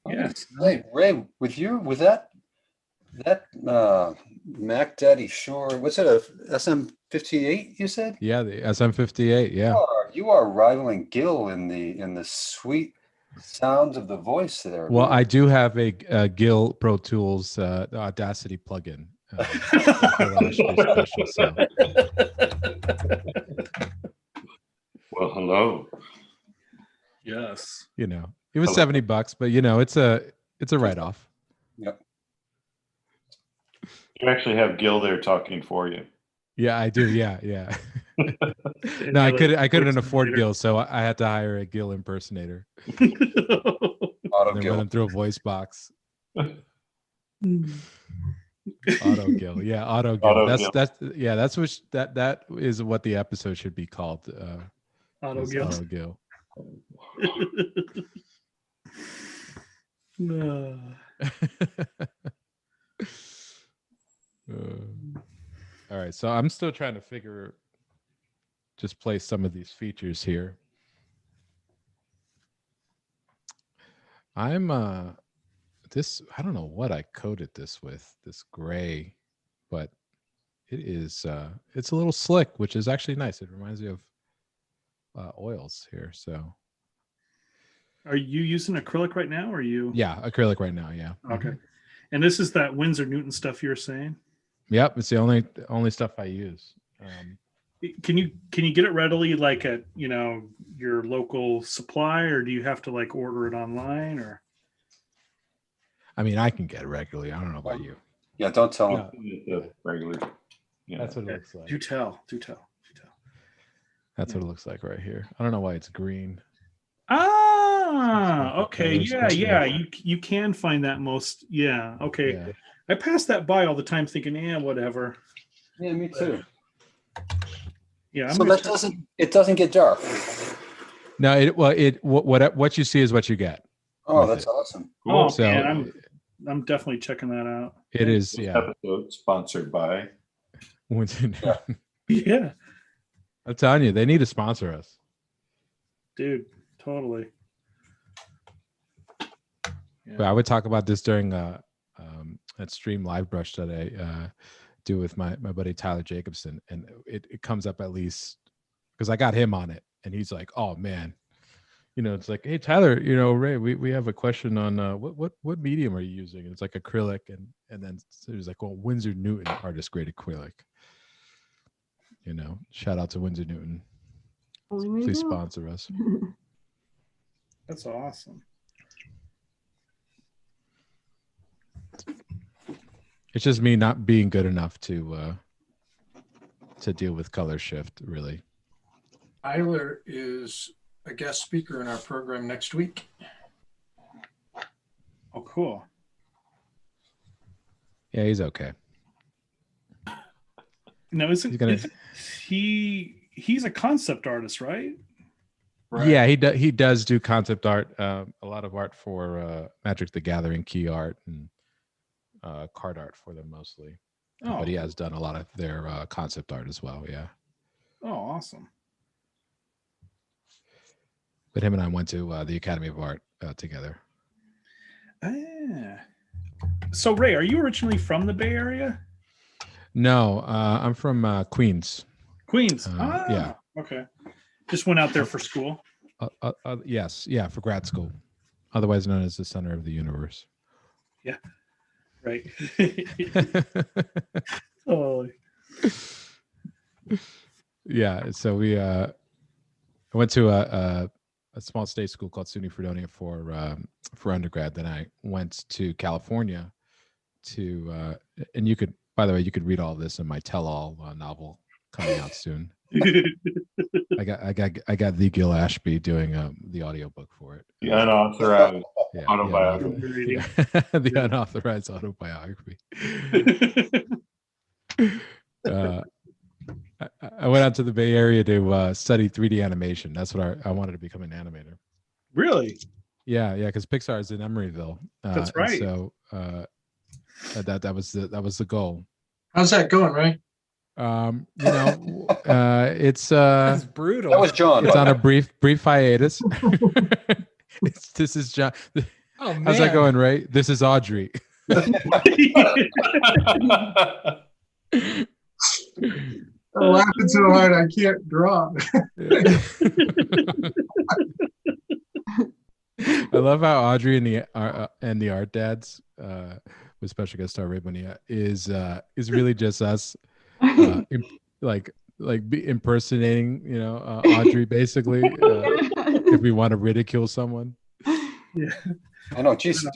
Yes. Hey, Ray, with that Mac Daddy Shore, what's it, a SM 58, you said? Yeah, the SM58. Yeah. You are rivaling Gil in the sweet sounds of the voice there. Well, man. I do have a Gil Pro Tools Audacity plugin. For the Ashby special, so. Well, hello. Yes. You know, it was $70, but you know, it's a write-off. Yep. You actually have Gil there talking for you. Yeah, I do. Yeah. No, I couldn't afford Gil, so I had to hire a Gil impersonator. Auto Then Gil. run him through a voice box. Auto Gil. Yeah, Auto Gil. Auto That is what the episode should be called. Auto is Gil. Auto Gil. No. All right, so I'm still trying to just place some of these features here. I'm I don't know what I coated this with, this gray, but it is it's a little slick, which is actually nice. It reminds me of oils here. So Are you using acrylic right now? Or are you? yeah, acrylic right now. Yeah. Okay. And this is that Winsor Newton stuff you're saying? Yep, it's the only stuff I use. Can you get it readily like at your local supply, or do you have to like order it online? Or I mean, I can get it regularly. I don't know about you. Yeah, don't tell him. Regular. That's what it looks like. Do tell. That's what it looks like right here. I don't know why it's green. Ah, okay. Colors, Yeah. but You can find that most. Yeah. Okay. Yeah. I pass that by all the time thinking, whatever. Yeah, me too. Yeah. So that doesn't get dark. No, what you see is what you get. Oh, with that's it. awesome. Oh, So man, I'm definitely checking that out. it is, This yeah. episode sponsored by. Yeah. Yeah, I'm telling you, they need to sponsor us. dude, totally. But I would talk about this during that stream live brush that I do with my buddy Tyler Jacobson, and it comes up at least because I got him on it, and he's like, "Oh man, it's like, hey Tyler, Ray, we have a question on what medium are you using?" And it's like acrylic, and then so he was like, "Well, Winsor Newton artist grade acrylic." Shout out to Winsor Newton. Please sponsor us. That's awesome. It's just me not being good enough to deal with color shift, really. Tyler is a guest speaker in our program next week. Oh, cool. Yeah, he's okay. No, he's a concept artist, right? Right. Yeah, he does do concept art, a lot of art for Magic the Gathering, key art, and card art for them mostly. Oh. But he has done a lot of their concept art as well. Yeah. Oh, awesome. But him and I went to the Academy of Art together. So Ray, are you originally from the Bay Area? No, I'm from Queens. Queens. Yeah. Okay. Just went out there for school. Yes. Yeah. For grad school, otherwise known as the center of the universe. Yeah. Right. Totally. Yeah. So I went to a small state school called SUNY Fredonia for undergrad. Then I went to California and you could, by the way, you could read all this in my tell-all novel coming out soon. I got the Gil Ashby doing the audiobook for it. The unauthorized Yeah, autobiography. the unauthorized autobiography. I went out to the Bay Area to study 3D animation. That's what I wanted to become an animator. Really? Yeah, because Pixar is in Emeryville. That's right. So that was the goal. How's that going, Ray? It's That's brutal. That was John. it's on a brief hiatus. This is John. Oh man. How's that going, Ray? This is Audrey. I'm laughing so hard I can't draw. I love how Audrey and the art dads, with special guest star Ray Bonilla, is really just us, like impersonating, Audrey basically, if we want to ridicule someone. Yeah. I know. Geez,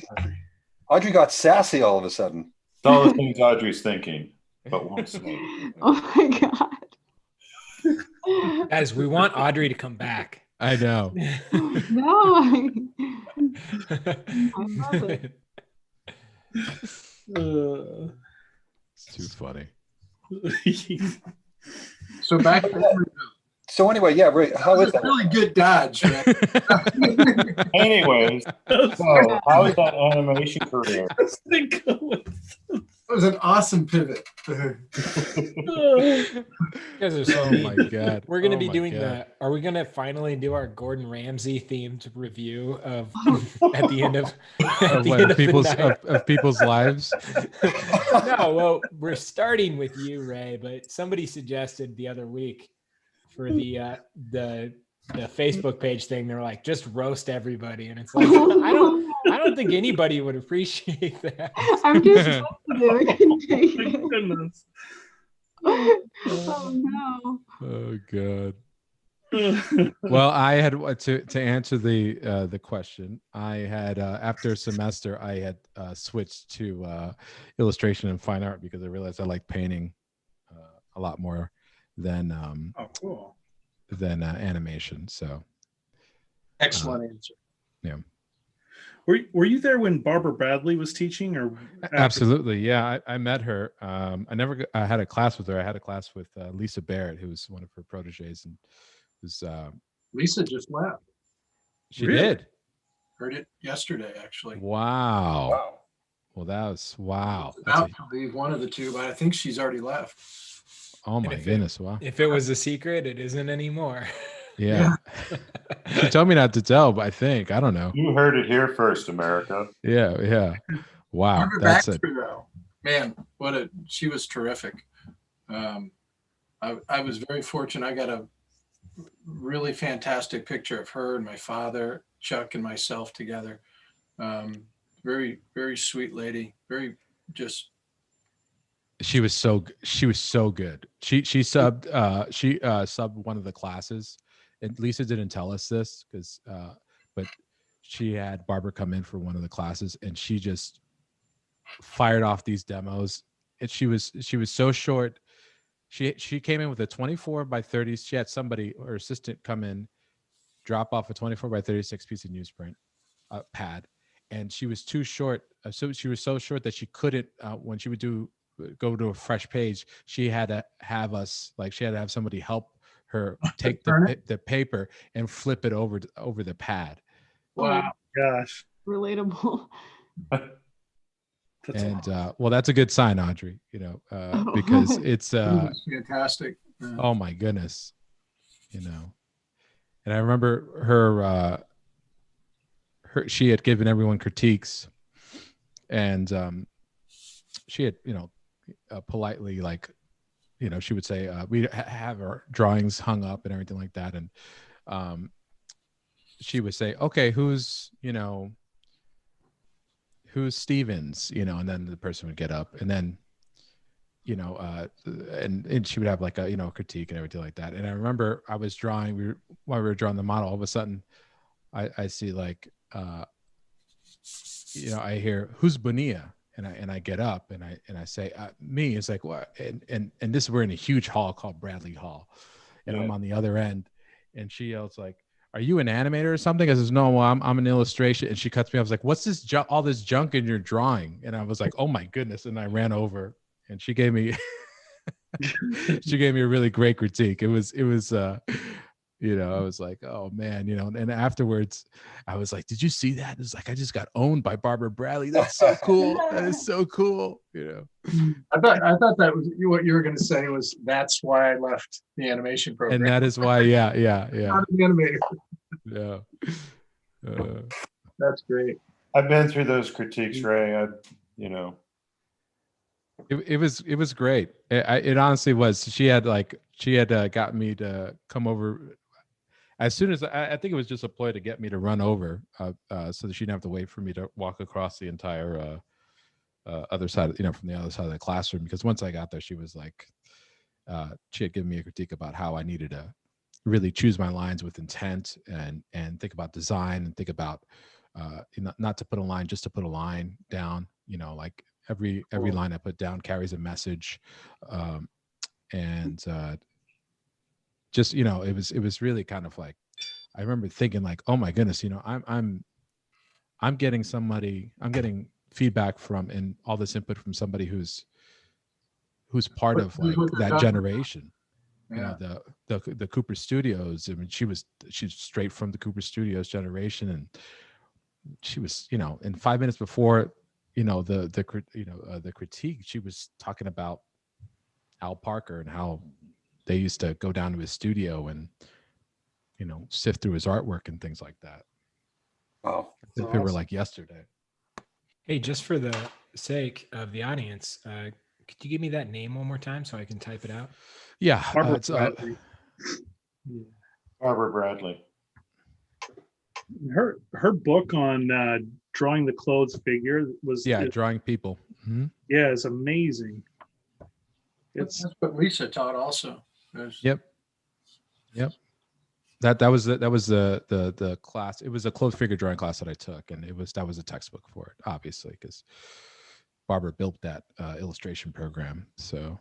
Audrey got sassy all of a sudden. It's all the things Audrey's thinking, but won't say. Oh my god. Guys, we want Audrey to come back. I know. No. I love it. It's too funny. So back So anyway, yeah, Ray, how is that? really good dodge, right? Anyways, so how is that animation career? It was an awesome pivot. You guys are so Oh mean. my god. We're gonna Oh be my doing God. are we gonna finally do our Gordon Ramsay themed review of at the end of Of what, the people's night? of people's lives. No, well, we're starting with you, Ray, but somebody suggested the other week for the Facebook page thing. They're like, just roast everybody, and it's like I don't think anybody would appreciate that. I'm just sensitive. I can take Thank it. goodness. Oh no. Oh god. Well, I had to answer the question. I had after a semester, I had switched to illustration and fine art because I realized I like painting a lot more than Oh, cool. animation. So Excellent answer. Were you there when Barbara Bradley was teaching, or after? absolutely, yeah. I met her. I had a class with her. I had a class with Lisa Barrett, who was one of her proteges, and was Lisa just left. she Really? did. Heard it yesterday, actually. Wow. Wow. Well, that was wow. About to leave one of the two, but I think she's already left. Oh my if it- goodness! Wow. If it was a secret, it isn't anymore. Yeah. She told me not to tell, but I don't know. You heard it here first, America. Yeah, yeah. Wow, Barbara that's Baxter, though, man, she was terrific. I was very fortunate. I got a really fantastic picture of her and my father, Chuck, and myself together. Very, very sweet lady. Very just. she was so good. She subbed subbed one of the classes, and Lisa didn't tell us this because but she had Barbara come in for one of the classes, and she just fired off these demos. And she was so short. She came in with a 24 by 30. She had somebody, her assistant, come in, drop off a 24 by 36 piece of newsprint pad, and she was too short. So she was so short that she couldn't when she would go to a fresh page, she had to have somebody help her take the paper and flip it over the pad. Wow. Gosh. Relatable. That's And awesome. well, that's a good sign, Audrey, because it's It was fantastic. oh my goodness, and I remember she had given everyone critiques, and she had politely, like, she would say we have our drawings hung up and everything like that, and she would say, okay, who's Stevens, and then the person would get up, and then and she would have like a critique and everything like that. And I remember I was drawing, while we were drawing the model, all of a sudden I see, like, I hear, who's Bonilla? And I get up and I say, me. It's like, what? And this, we're in a huge hall called Bradley Hall, and I'm on the other end, and she yells, like, are you an animator or something? I says, no, well, I'm an illustration. And she cuts me off. I was like, what's this all this junk in your drawing? And I was like, oh my goodness. And I ran over, and she gave me a really great critique. It was I was like, oh man, and afterwards I was like, did you see that? It's like, I just got owned by Barbara Bradley. That's so cool. That is so cool. I thought that was what you were going to say, was that's why I left the animation program. And that is why, yeah. Not an animator. Yeah. That's great. I've been through those critiques, Ray. It was great. It honestly was. She had gotten me to come over as soon as I think it was just a ploy to get me to run over, so that she didn't have to wait for me to walk across the entire other side, from the other side of the classroom. Because once I got there, she was like, she had given me a critique about how I needed to really choose my lines with intent and think about design and think about not to put a line just to put a line down. Like every line I put down carries a message, and just it was really kind of like, I remember thinking like, oh my goodness, I'm getting feedback from and all this input from somebody who's part of like that generation. Yeah. The Cooper Studios. I mean, she's straight from the Cooper Studios generation, and she was, and 5 minutes before, the critique, she was talking about Al Parker and how they used to go down to his studio and, sift through his artwork and things like that. Wow. If it were like yesterday. Hey, just for the sake of the audience, could you give me that name one more time so I can type it out? Yeah. Barbara It's, Bradley. Barbara Bradley. Her book on drawing the clothes figure was drawing people. Mhm. Yeah, it's amazing. It's That's what Lisa taught also. Yep. That was the class. It was a clothes figure drawing class that I took, and that was a textbook for it, obviously, because Barbara built that illustration program. So,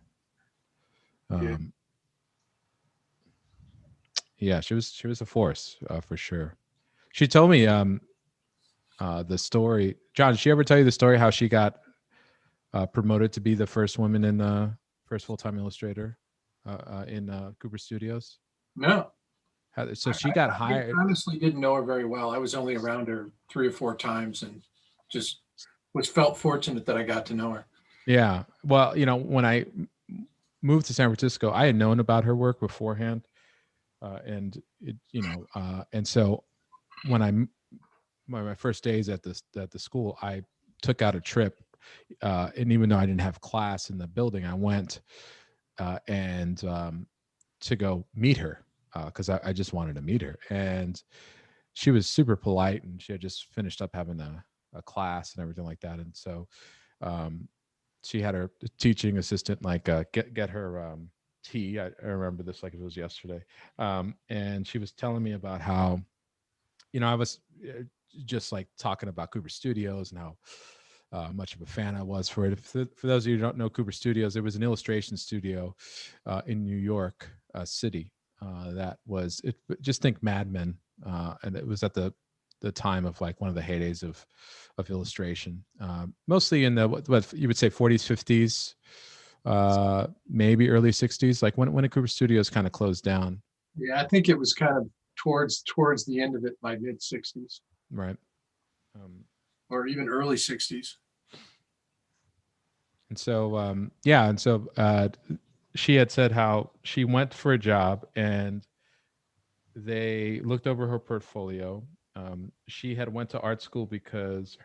yeah, she was a force for sure. She told me the story. John, did she ever tell you the story how she got promoted to be the first woman in first full-time illustrator in Cooper Studios? No. So she got hired. I honestly didn't know her very well. I was only around her 3 or 4 times and just felt fortunate that I got to know her. Yeah. Well, when I moved to San Francisco, I had known about her work beforehand. And so when my first days at the school, I took out a trip. And even though I didn't have class in the building, I went and to go meet her. Because I just wanted to meet her, and she was super polite, and she had just finished up having a class and everything like that, and so she had her teaching assistant get her tea. I remember this like it was yesterday, and she was telling me about how, I was just like talking about Cooper Studios and how much of a fan I was for it. For those of you who don't know Cooper Studios, it was an illustration studio in New York City. That was it. Just think Mad Men, and it was at the time of like one of the heydays of illustration, mostly in the what you would say 40s, 50s, maybe early 60s, like when Cooper Studios kind of closed down. Yeah, I think it was kind of towards the end of it by mid 60s, right, or even early 60s. And so she had said how she went for a job and they looked over her portfolio. She had went to art school because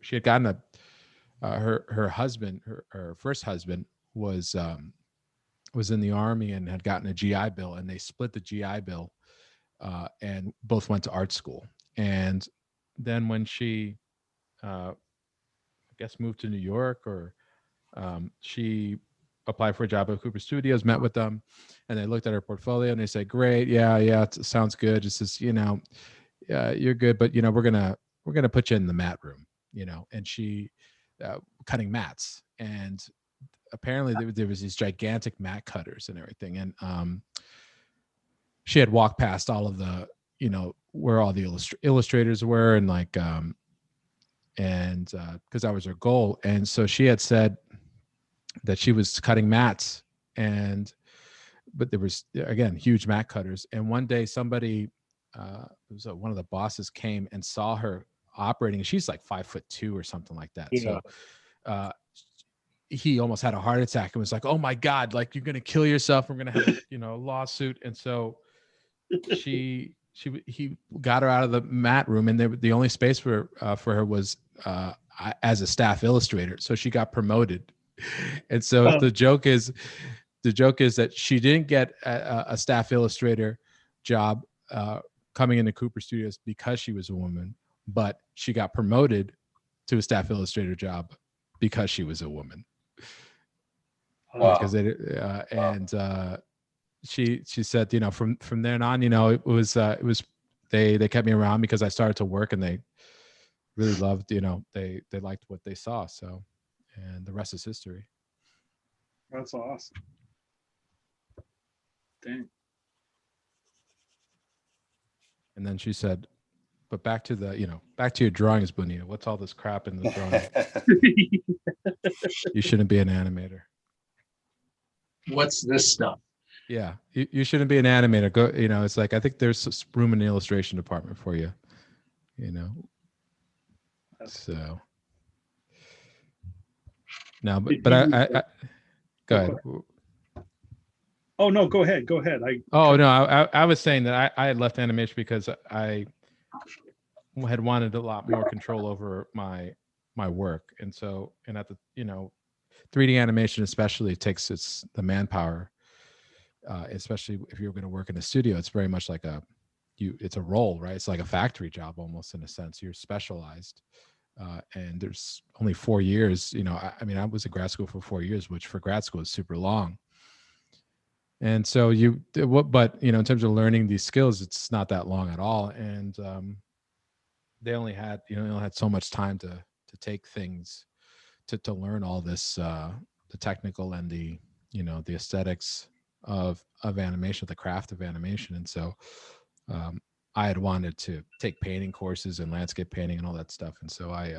she had gotten her husband, her first husband was in the Army and had gotten a GI Bill, and they split the GI Bill and both went to art school. And then when she I guess moved to New York, or she applied for a job at Cooper Studios, met with them, and they looked at her portfolio and they said, great, yeah, it sounds good. It's just, you're good, but we're gonna put you in the mat room, and she cutting mats, and apparently there was these gigantic mat cutters and everything, and she had walked past all of the where all the illustrators were, and like and because that was her goal, and so she had said that she was cutting mats, but there was again huge mat cutters, and one day somebody one of the bosses came and saw her operating, and she's like 5'2" or something like that. Yeah. So he almost had a heart attack and was like, oh my God, like you're gonna kill yourself, we're gonna have a lawsuit. And so he got her out of the mat room, and the only space for her was as a staff illustrator. So she got promoted And so Oh. the joke is that she didn't get a staff illustrator job coming into Cooper Studios because she was a woman, but she got promoted to a staff illustrator job because she was a woman. Wow. Because they and she said, you know, from then on, you know, it was they kept me around because I started to work, and they really loved, you know, they liked what they saw. So, and the rest is history. That's awesome. Dang. And then she said, but back to your drawings, Bonita. What's all this crap in the drawing? You shouldn't be an animator. What's this stuff? Yeah, you shouldn't be an animator. Go, you know, it's like, I think there's room in the illustration department for you, you know. So no, but I go ahead. Oh no, go ahead. I was saying that I had left animation because I had wanted a lot more control over my work, and at the, you know, 3D animation especially takes the manpower, especially if you're going to work in a studio. It's very much like it's a role, right? It's like a factory job almost, in a sense. You're specialized, and there's only 4 years. You know, I mean, I was in grad school for 4 years, which for grad school is super long. And so but you know, in terms of learning these skills, it's not that long at all. And they only had so much time to take things, to learn all this, the technical and the, you know, the aesthetics of animation, the craft of animation. And so I had wanted to take painting courses and landscape painting and all that stuff. And so I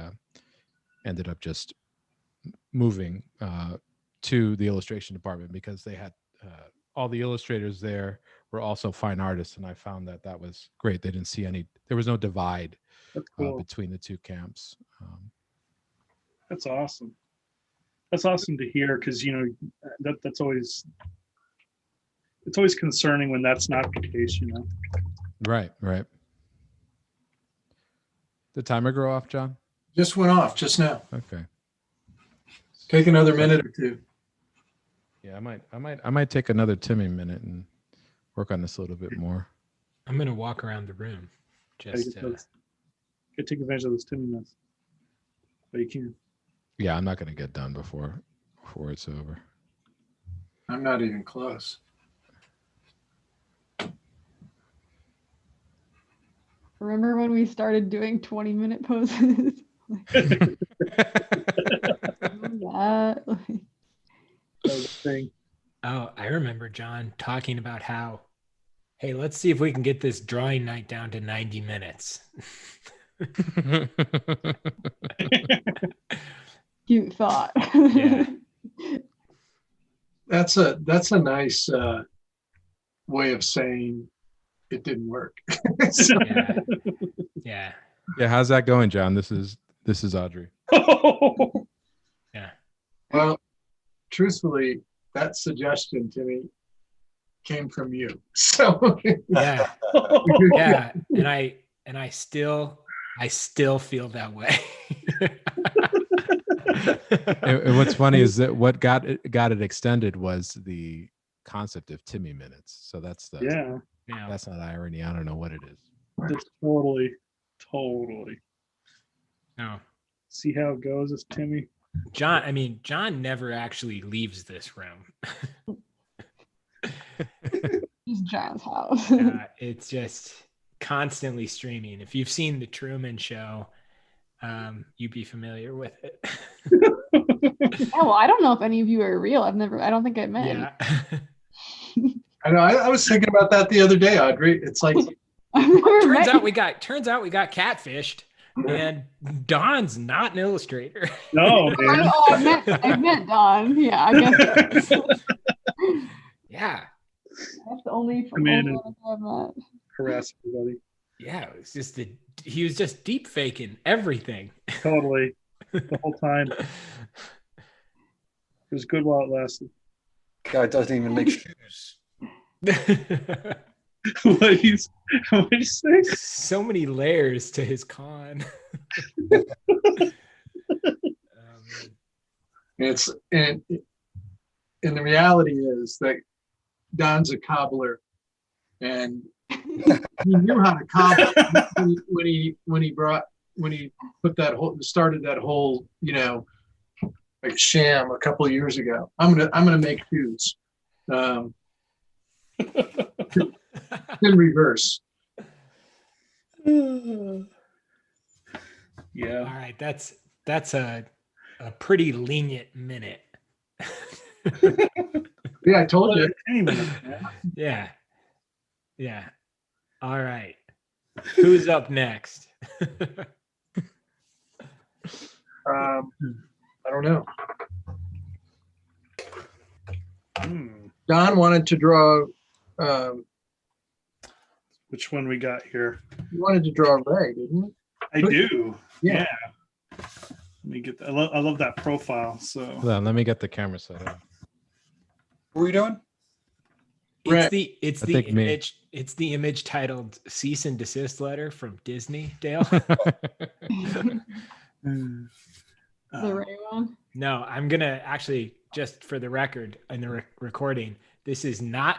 ended up just moving to the illustration department because they had all the illustrators there were also fine artists, and I found that was great. They didn't see there was no divide That's cool. between the two camps. That's awesome. That's awesome to hear, because, you know, that's always, it's always concerning when that's not the case, you know. Right. The timer go off, John? Just went off just now. Okay. Take another minute or two. Yeah, I might take another Timmy minute and work on this a little bit more. I'm gonna walk around the room. Just Take advantage of this 10 minutes. But you can. Yeah, I'm not gonna get done before it's over. I'm not even close. Remember when we started doing 20-minute poses? Thing. Oh, I remember John talking about how, hey, let's see if we can get this drawing night down to 90 minutes. Cute thought. Yeah. That's a nice way of saying it didn't work. Yeah. Yeah, how's that going, John? This is Audrey. Yeah. Well, truthfully, that suggestion to me came from you. So Yeah. Yeah. And I still feel that way. And what's funny is that what got it extended was the concept of Timmy minutes. So that's that's not irony. I don't know what it is. It's totally. No. See how it goes, it's Timmy. John never actually leaves this room. It's John's house. It's just constantly streaming. If you've seen The Truman Show, you'd be familiar with it. Yeah, well, I don't know if any of you are real. I don't think I've met. Yeah. I know. I was thinking about that the other day, Audrey. It's like turns out we got catfished, and Don's not an illustrator. No, man. I've met Don. Yeah, I guess. Yeah. That's the only Come in and I've met. harass everybody. Yeah, it was just he was just deep faking everything. Totally. The whole time. It was good while it lasted. Guy doesn't even make shoes. What did you say? So many layers to his con. And the reality is that Don's a cobbler, and he knew how to cobble when he started that whole, like sham a couple of years ago. I'm gonna make shoes. In reverse. Yeah. All right, that's a pretty lenient minute. Yeah, I told you. Any minute, Yeah. Yeah. All right. Who's up next? I don't know. Don wanted to draw. Which one we got here? You wanted to draw Ray, didn't you? I do. Yeah. Let me get that. I love that profile. So Hold on, let me get the camera set up. What were you doing? Right. It's I the think me. image. It's the image titled "Cease and Desist Letter from Disney." Dale. The uh, Ray one. No, I'm gonna actually, just for the record in the recording, this is not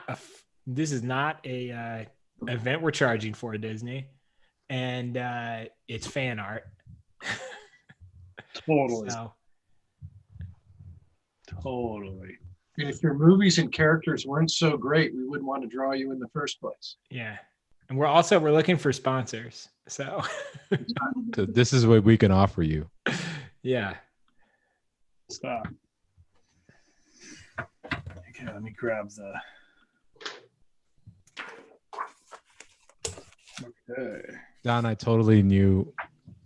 a event we're charging for, Disney, and it's fan art. totally, So, totally. And if your movies and characters weren't so great, we wouldn't want to draw you in the first place. yeah, and we're looking for sponsors. So So this is what we can offer you. yeah. Stop. Okay, let me grab the. Okay. Don, I totally knew.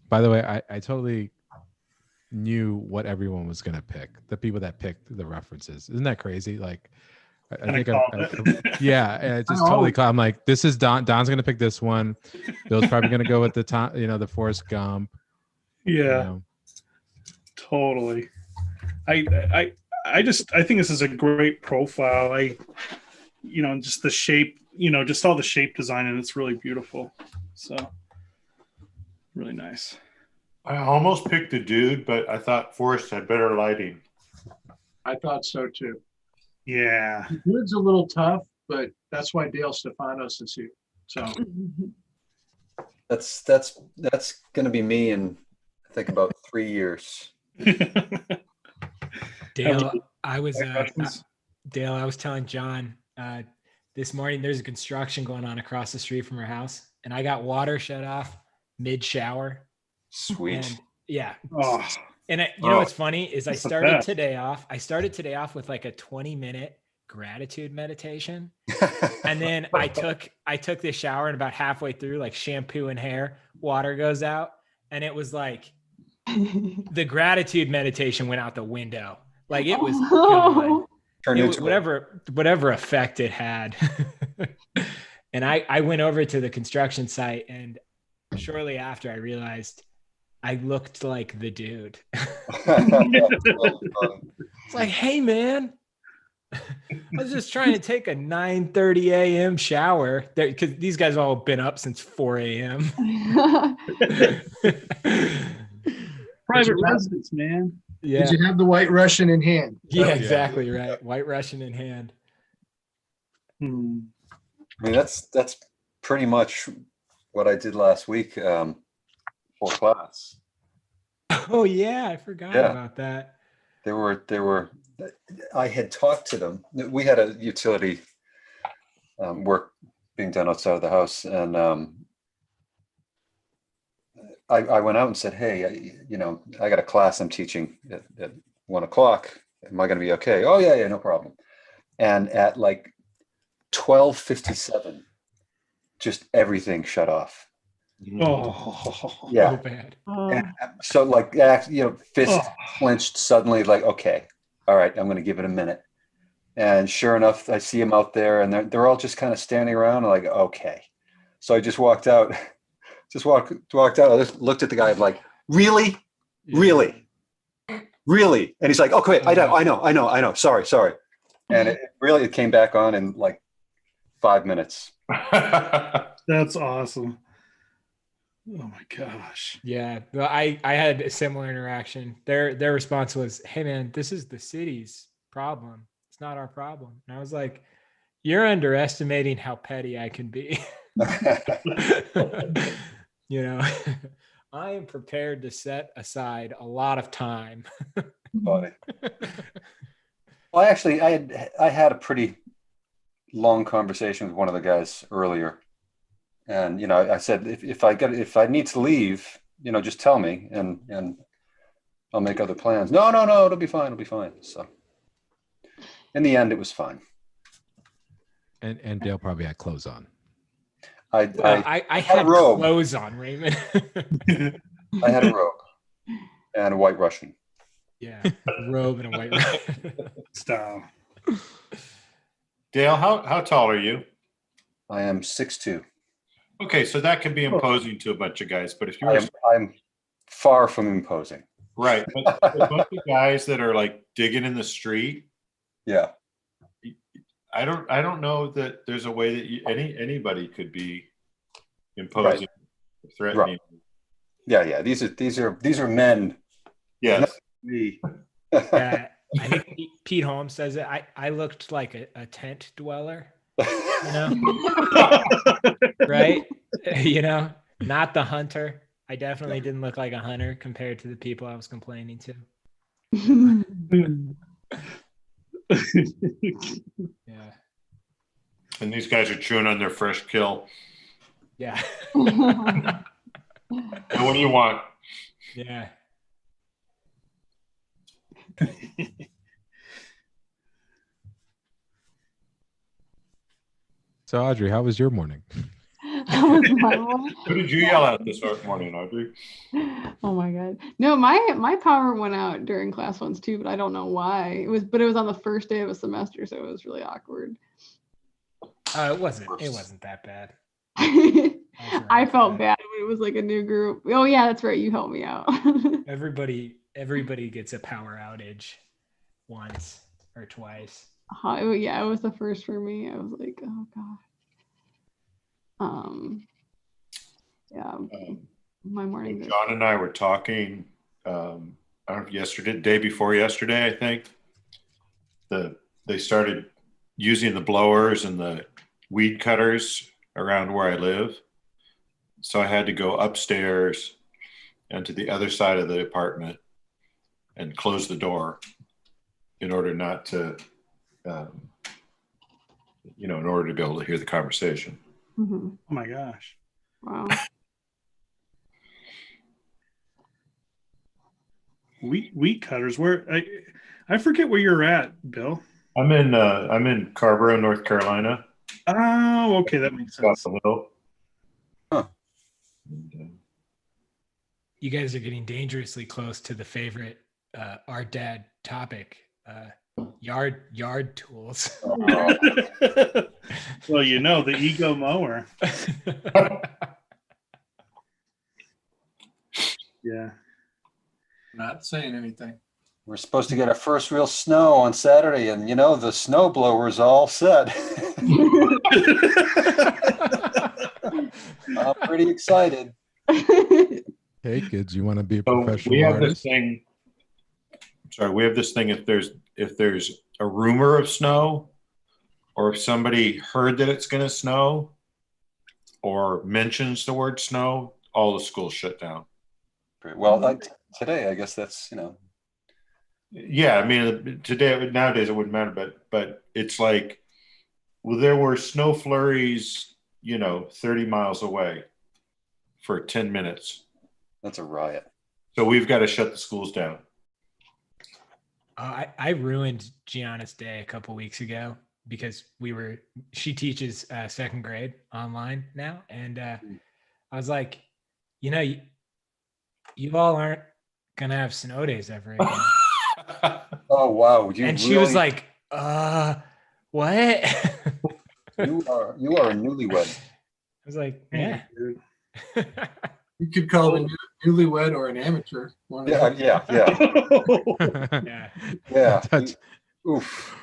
By the way, I totally knew what everyone was gonna pick. The people that picked the references. Isn't that crazy? Like, I And think I called it. yeah, and it just I totally. always- I'm like, this is Don. Don's gonna pick this one. Bill's probably gonna go with the top. The Forrest Gump. Yeah, totally. I think this is a great profile. Just the shape, just all the shape design, and it's really beautiful. So really nice. I almost picked a dude, but I thought Forrest had better lighting. I thought so too. Yeah. The dude's a little tough, but that's why Dale Stefanos is here. So That's going to be me in, I think, about 3 years. Dale, I was Questions? Dale, I was telling John this morning there's a construction going on across the street from our house, and I got water shut off mid shower. Sweet. And yeah. Oh, And what's funny is I That's the started best. today off with like a 20-minute gratitude meditation. And then I took this shower, and about halfway through, like shampoo and hair, water goes out. And it was like the gratitude meditation went out the window. Like it was gone. Turn It into was whatever effect it had. And I went over to the construction site, and shortly after I realized I looked like the dude. It's like, hey man, I was just trying to take a 9:30 a.m. shower because these guys all been up since 4 a.m. private residence, man. Yeah. did you have the White Russian in hand? Yeah, yeah. exactly right. White Russian in hand. Hmm. I mean, that's pretty much what I did last week for class. Oh yeah, I forgot Yeah. about that. They were. I had talked to them. We had a utility work being done outside of the house, and I went out and said, "Hey, I got a class I'm teaching at 1 o'clock. Am I going to be okay?" "Oh yeah, no problem." And at like 12:57, just everything shut off. Oh, Yeah. So bad. And so like, fist Oh. clenched suddenly, like, okay, all right, I'm going to give it a minute. And sure enough, I see them out there, and they're all just kind of standing around, like, okay. So I just walked out, walked out. I just looked at the guy like, really? And he's like, okay, I know. Sorry. And it came back on in like 5 minutes. that's awesome. Oh my gosh. Yeah, but I had a similar interaction. Their response was, "Hey man, this is the city's problem. It's not our problem." And I was like, "You're underestimating how petty I can be." You know, I am prepared to set aside a lot of time. Funny. Well, actually, I had a pretty long conversation with one of the guys earlier, and I said if I need to leave, just tell me, and I'll make other plans. No, no, no, it'll be fine. It'll be fine. So in the end, it was fine. And Dale probably had clothes on. I had had a robe. clothes on, Raymond. I had a robe and a white Russian. Yeah, a robe and a white Russian. Style. Dale, how tall are you? I am 6'2". Okay, so that can be imposing to a bunch of guys, but if you're I'm far from imposing. right, but a bunch of guys that are like digging in the street, Yeah. I don't know that there's a way that anybody could be imposing, or threatening. Right. Yeah. These are men. Yes. Me. Yeah, I think Pete Holmes says it. I looked like a tent dweller, right? Not the hunter. I definitely didn't look like a hunter compared to the people I was complaining to. Yeah. And these guys are chewing on their fresh kill. Yeah. And what do you want? Yeah. So Audrey, how was your morning? That was my one. Who did you yell at this morning, Audrey? Oh my god. No, my power went out during class once too, but I don't know why. It was on the first day of a semester, so it was really awkward. It wasn't that bad. I felt bad when it was like a new group. Oh yeah, that's right. You helped me out. Everybody gets a power outage once or twice. Yeah, it was the first for me. I was like, oh god. Yeah. My morning. John and I were talking. I don't know if yesterday, day before yesterday, I think. They started using the blowers and the weed cutters around where I live. So I had to go upstairs and to the other side of the apartment and close the door in order not to, in order to be able to hear the conversation. Mm-hmm. Oh my gosh. Wow. Wheat cutters. Where I forget where you're at, Bill. I'm in Carborough, North Carolina. Oh, okay, that makes sense. Huh. You guys are getting dangerously close to the favorite our dad topic, yard tools. Well, the ego mower. Yeah. Not saying anything. We're supposed to get our first real snow on Saturday, and the snow blower's all set. I'm pretty excited. Hey kids, you want to be a professional we have artist? this thing. Sorry, we have this thing. If there's a rumor of snow, or if somebody heard that it's going to snow, or mentions the word snow, all the schools shut down. Great. Well, today I guess that's Yeah, I mean, nowadays it wouldn't matter, but it's like, well, there were snow flurries, 30 miles away for 10 minutes. That's a riot. So we've got to shut the schools down. I ruined Gianna's day a couple weeks ago because she teaches second grade online now. And I was like, you all aren't going to have snow days ever again. Oh, wow. She was like, what? You are a newlywed. I was like, yeah. You could call it a newlywed or an amateur. Yeah. Oof.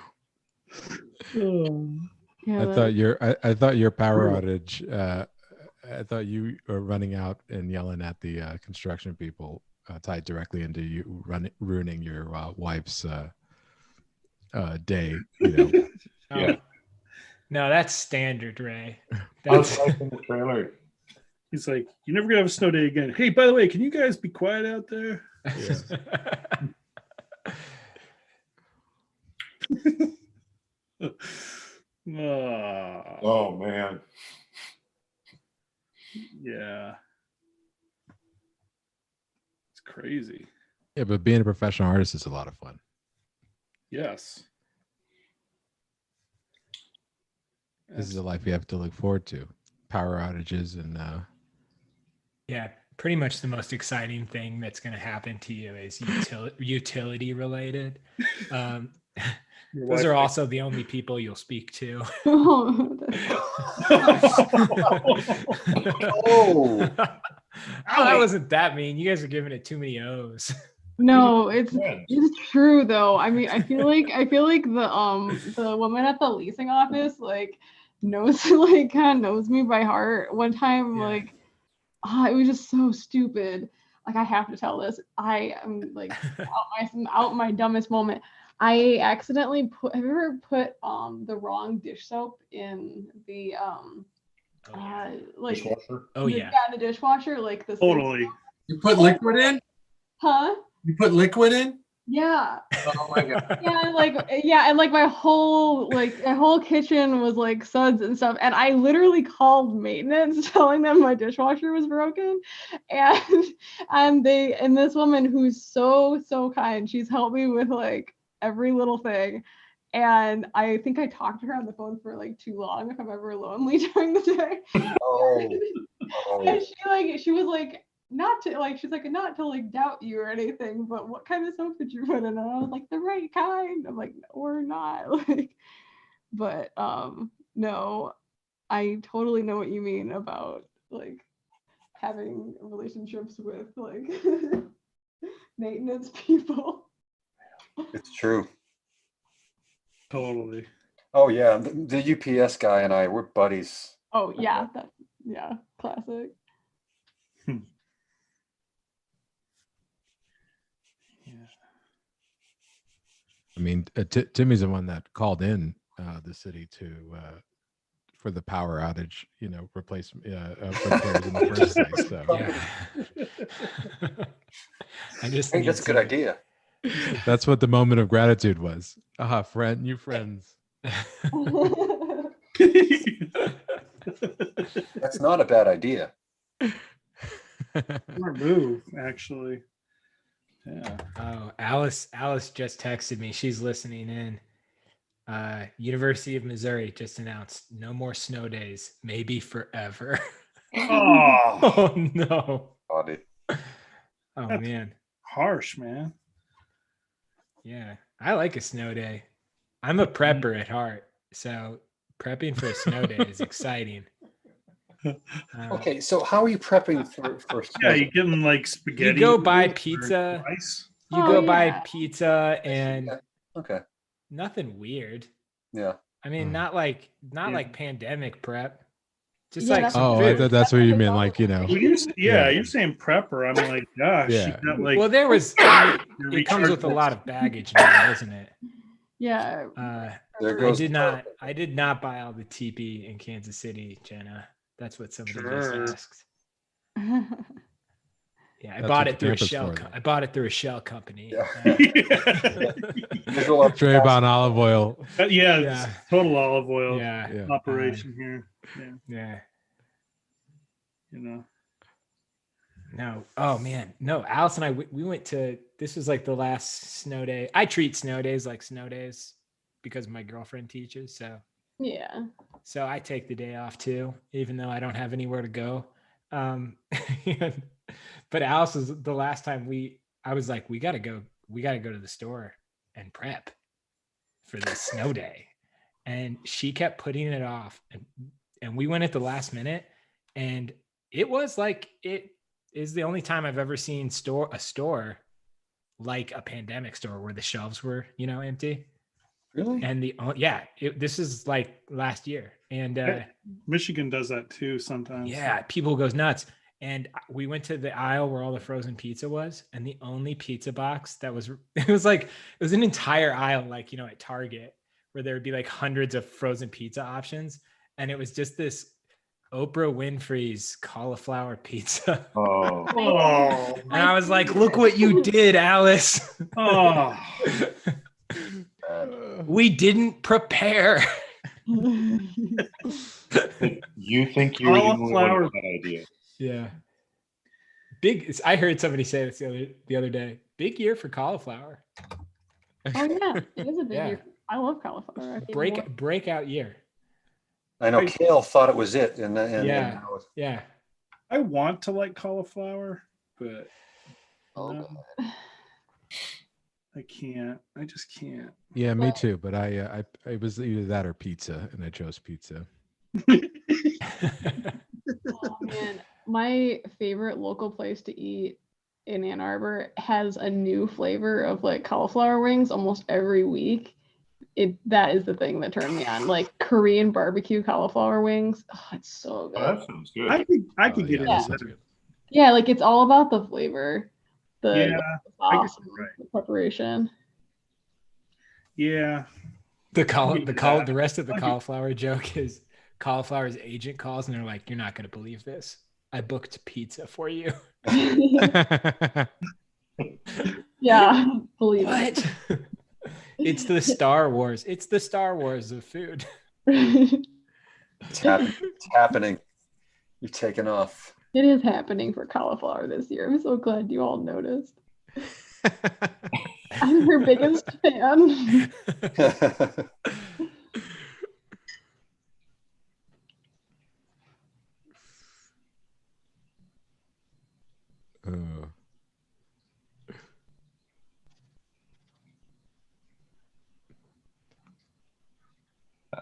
Yeah, I thought your power outage I thought you were running out and yelling at the construction people tied directly into you ruining your wife's day. You know, Oh, Yeah. no, that's standard, Ray. How's That's life in the trailer? He's like, "You're never gonna have a snow day again." Hey, by the way, can you guys be quiet out there? Ah, Oh man. yeah, it's crazy. yeah, but being a professional artist is a lot of fun. Yes. This is a life you have to look forward to. Power outages and yeah, pretty much the most exciting thing that's going to happen to you is utility related. Your Those wife- are also the only people you'll speak to. Oh, Oh, Oh, that wasn't that mean. You guys are giving it too many O's. no, it's Friends. true though. I mean, I feel like the woman at the leasing office like knows like kind of knows me by heart. One time, Yeah. like, it was just so stupid. Like, I have to tell this. I am like out my dumbest moment. I accidentally put. Have you ever put the wrong dish soap in the like Dishwasher? Oh yeah. the dishwasher, like the Totally. You put liquid in? Huh? You put liquid in? Yeah. Oh my god. And like my whole kitchen was like suds and stuff, and I literally called maintenance telling them my dishwasher was broken, and this woman who's so kind, she's helped me with like every little thing, and I think I talked to her on the phone for like too long if I'm ever lonely during the day. oh, And she was like, not to like doubt you or anything, but what kind of soap did you put in? And I was like, the right kind. I'm like, no, we're not. Like, but no, I totally know what you mean about like having relationships with like maintenance people. it's true. Totally. Oh yeah, the UPS guy and I, we're buddies. Oh yeah, classic. I mean, Timmy's the one that called in the city to for the power outage, you know, repairs in the first place. So Yeah. I just I think that's a good idea. that's what the moment of gratitude was. New friends. That's not a bad idea. Smart move, actually. Yeah. Oh, Alice just texted me. She's listening in. University of Missouri just announced no more snow days, maybe forever. Oh, Oh no. Buddy. Oh That's- man. harsh, man. Yeah. I like a snow day. I'm a prepper at heart. So prepping for a snow day is exciting. Okay, so how are you prepping for Yeah, you getting like spaghetti. You go buy noodles or pizza. rice? You Oh, go buy yeah. pizza and Yeah. Okay. nothing weird. Yeah. I mean, not like pandemic prep. Just Yeah, like that's some Oh, I food. thought that's what you meant, like, you know. Well, you're saying prepper. I'm like, gosh, Yeah. you got like Well, there was. your It comes with a rechargeable- lot of baggage now, doesn't it? Yeah. There I goes. did not buy all the TP in Kansas City, Jenna. That's what somebody Sure. just asked. Yeah, I That's bought what it through a campus shell. for, though. I bought it through a shell company. Yeah. Visual Trayvon olive oil. Yeah, Yeah. it's total olive oil Yeah, Yeah. operation here. Yeah, yeah. you know. No. Oh man. No. Alice and I we went to. This was like the last snow day. I treat snow days like snow days because my girlfriend teaches. Yeah. So I take the day off too, even though I don't have anywhere to go. But Alice was the last time I was like, we gotta go to the store and prep for this snow day. And she kept putting it off. And we went at the last minute. And it was like, it is the only time I've ever seen a store like a pandemic store where the shelves were, empty. Really? And this is like last year. And Michigan does that too sometimes. yeah, people goes nuts. And we went to the aisle where all the frozen pizza was, and the only pizza box that was it was an entire aisle, like, you know, at Target, where there would be like hundreds of frozen pizza options, and it was just this Oprah Winfrey's cauliflower pizza. Oh, Oh, And I was like, look what you did, Alice. oh. We didn't prepare. you think you're the only one Cauliflower. with that idea? Yeah. I heard somebody say this the other day. Big year for cauliflower. Oh yeah, it is a big Yeah. year. I love cauliflower. I think more. Breakout year. I know Kale thought it was it, and Yeah. now it's- Yeah. I want to like cauliflower, but Oh, no, God. I can't. I just can't. Yeah, me too. But I was either that or pizza, and I chose pizza. Oh man, my favorite local place to eat in Ann Arbor has a new flavor of like cauliflower wings almost every week. That is the thing that turned me on. Like Korean barbecue cauliflower wings. Oh, it's so good. Oh, that sounds good. I could get yeah, into that Yeah. sounds that. good. Yeah, like it's all about the flavor, the Yeah, sauce, I guess you're right. the preparation. Yeah. The rest of the cauliflower joke is cauliflower's agent calls and they're like, "You're not going to believe this. I booked pizza for you." Yeah, believe it. What? It's the Star Wars. It's the Star Wars of food. It's happening. It's happening. You've taken off. It is happening for cauliflower this year. I'm so glad you all noticed. I'm your biggest fan. Uh,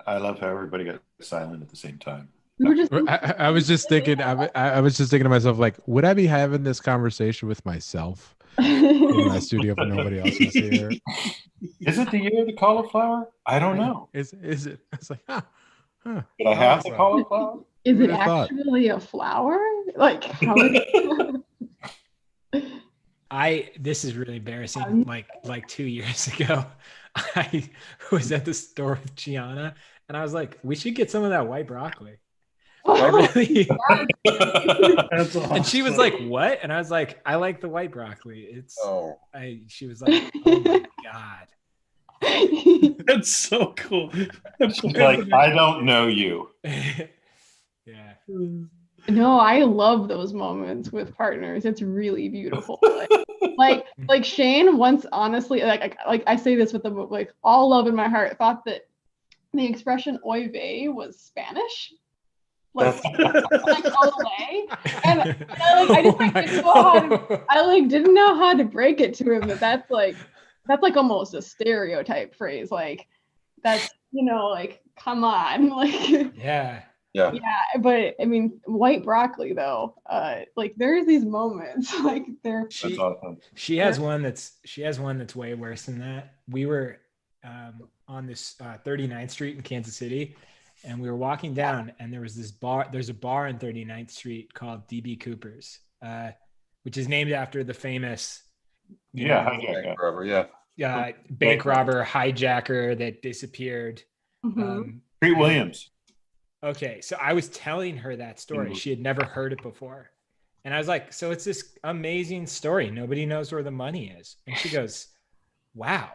I love how everybody got silent at the same time. We were just I was just thinking. I was just thinking to myself, like, would I be having this conversation with myself in my studio if nobody else was here? Is it the year of the cauliflower? I don't know. Is it? It's like, huh. Did I have the cauliflower? Is it Who'd have thought? actually a flower? Like how is This is really embarrassing. Like 2 years ago, I was at the store with Gianna and I was like, we should get some of that white broccoli. I really That's awesome. And she was like, what? And I was like, I like the white broccoli. She was like, oh my God. That's so cool. She's like, I don't know you. Yeah. No, I love those moments with partners. It's really beautiful. Like Shane once, honestly, like I say this with the like all love in my heart, thought that the expression "oy vey" was Spanish. Like Olay. And I just like didn't know how to, didn't know how to break it to him that's like almost a stereotype phrase. Like that's, like, come on. Like Yeah. Yeah. yeah, but I mean, white broccoli though, like there's these moments like there. That's awesome. She has one that's way worse than that. We were on this 39th Street in Kansas City, and we were walking down, and there's a bar in 39th Street called DB Cooper's, which is named after the famous Hijacker. Forever, yeah. bank robber hijacker that disappeared. Mhm. Treat Williams. Okay, so I was telling her that story. She had never heard it before. And I was like, so it's this amazing story. Nobody knows where the money is. And she goes, wow.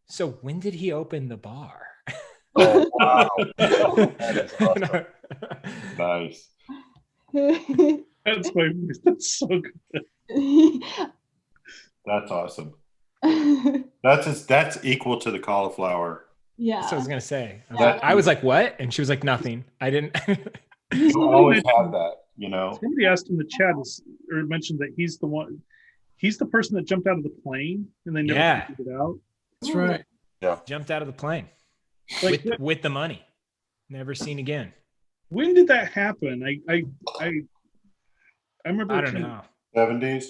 So when did he open the bar? Oh, wow. That is awesome. Nice. That's so good. That's awesome. That's equal to the cauliflower. Yeah. So I was going to say, Yeah. I was like, what? And she was like, nothing. I didn't. You always have that, Somebody asked in the chat or mentioned that he's the person that jumped out of the plane and they never figured it out. That's right. Jumped out of the plane Like, with the money. Never seen again. when did that happen? I remember. I don't know. 70s.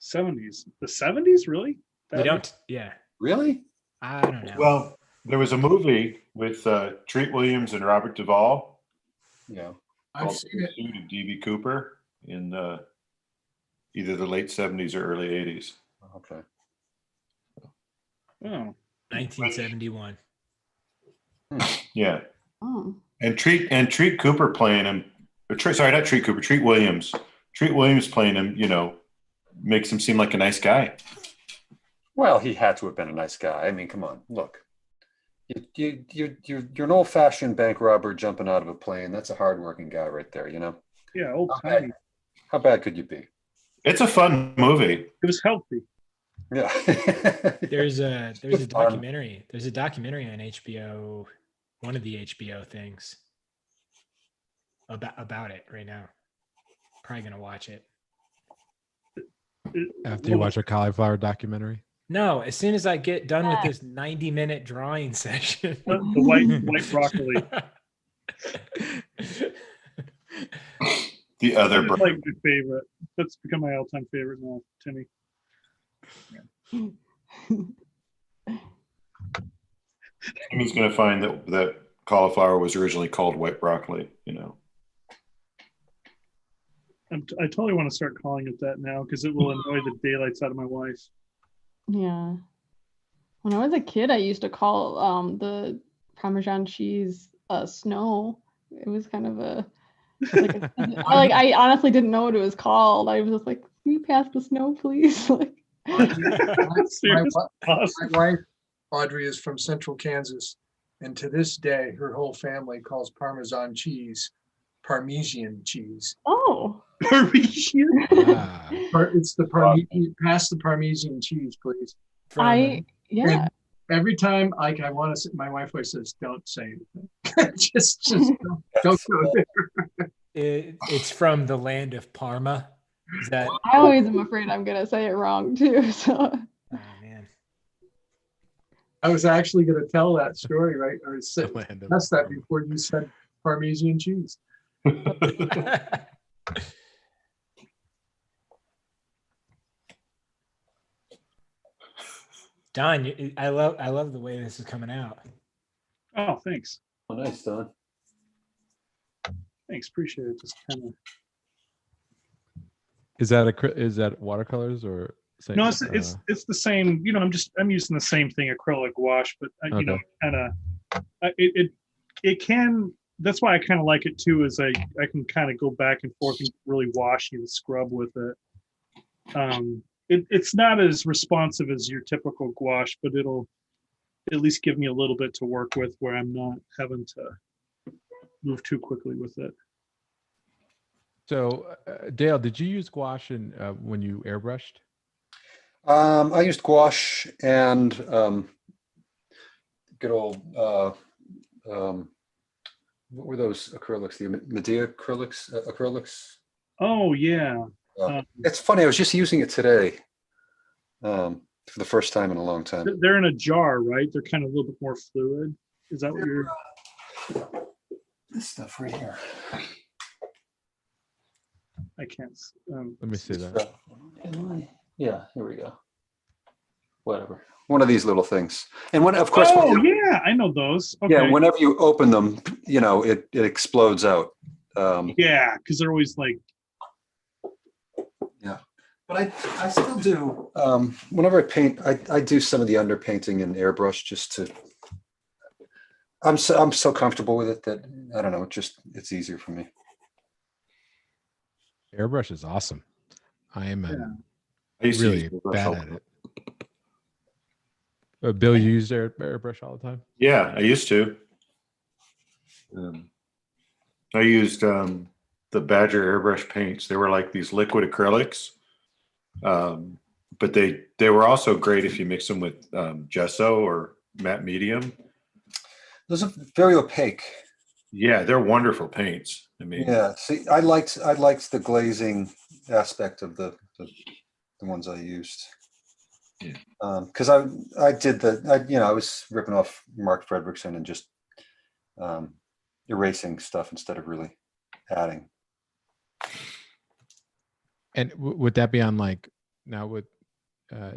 70s. The 70s, really? We don't. Yeah. Really? I don't know. Well, There was a movie with Treat Williams and Robert Duvall Yeah. I've called seen it. Pursuit of D.B. Cooper in either the late 70s or early 80s. Okay. Oh, 1971. Yeah. Oh. And Treat Cooper playing him. Sorry, not Treat Cooper. Treat Williams. Treat Williams playing him. Makes him seem like a nice guy. Well, he had to have been a nice guy. I mean, come on, look. You're an old-fashioned bank robber jumping out of a plane. That's a hard-working guy right there, you know? yeah, old Okay. timey. How bad could you be? It's a fun movie. It was healthy. Yeah. There's a Fun. documentary. There's a documentary on HBO, one of the HBO things about it right now. Probably gonna watch it. After you watch a cauliflower documentary. No, as soon as I get done with this 90-minute drawing session. The white broccoli. The other That's like my favorite. That's become my all-time favorite now, Timmy. He's going to find that cauliflower was originally called white broccoli. I totally want to start calling it that now because it will annoy the daylights out of my wife. Yeah. When I was a kid, I used to call the Parmesan cheese snow. It was kind of like I honestly didn't know what it was called. I was just like, "Can you pass the snow, please?" Like, My wife, Audrey, is from Central Kansas, and to this day, her whole family calls Parmesan cheese Parmesan cheese. oh, Parmesan. Ah. It's the Parmesan. Pass the Parmesan cheese, please. yeah. And every time I want to say, my wife always says, "Don't say anything. just don't go there." It's from the land of Parma. Is that? I always am afraid I'm gonna say it wrong too. So Oh man. I was actually going to tell that story, right? Or say, The land of test that Parma. before you said Parmesan cheese. Don, I love the way this is coming out. Oh, thanks. Oh, nice, Don. Thanks. Appreciate it. Just kind of. Is that watercolors or? Same, No, it's the same. I'm using the same thing, acrylic gouache, but Okay. kind of it can. That's why I kind of like it too. Is I can kind of go back and forth and really wash and scrub with it. It's not as responsive as your typical gouache, but it'll at least give me a little bit to work with where I'm not having to move too quickly with it. So, Dale, did you use gouache when you airbrushed? I used gouache and good old what were those acrylics? The Medea acrylics. Oh yeah. It's funny. I was just using it today for the first time in a long time. They're in a jar, right? They're kind of a little bit more fluid. Is that what you're? This stuff right here. I can't. Let me see that. Yeah, here we go. Whatever. One of these little things. And when, of course, Oh yeah, I know those. Okay. yeah, whenever you open them, it explodes out. Yeah, because they're always like. Yeah, but I still do. Whenever I paint, I do some of the underpainting in airbrush just to. I'm so comfortable with it that I don't know. It's easier for me. Airbrush is awesome. I am I used to really use airbrush bad all at the it. Bill, you use airbrush all the time? Yeah, I used to. I used the Badger airbrush paints. They were like these liquid acrylics, but they were also great if you mix them with gesso or matte medium. Those are very opaque. Yeah, they're wonderful paints. I mean, Yeah. See, I liked the glazing aspect of the ones I used. Yeah. Because I was ripping off Mark Fredrickson and just erasing stuff instead of really adding. And would that be on now would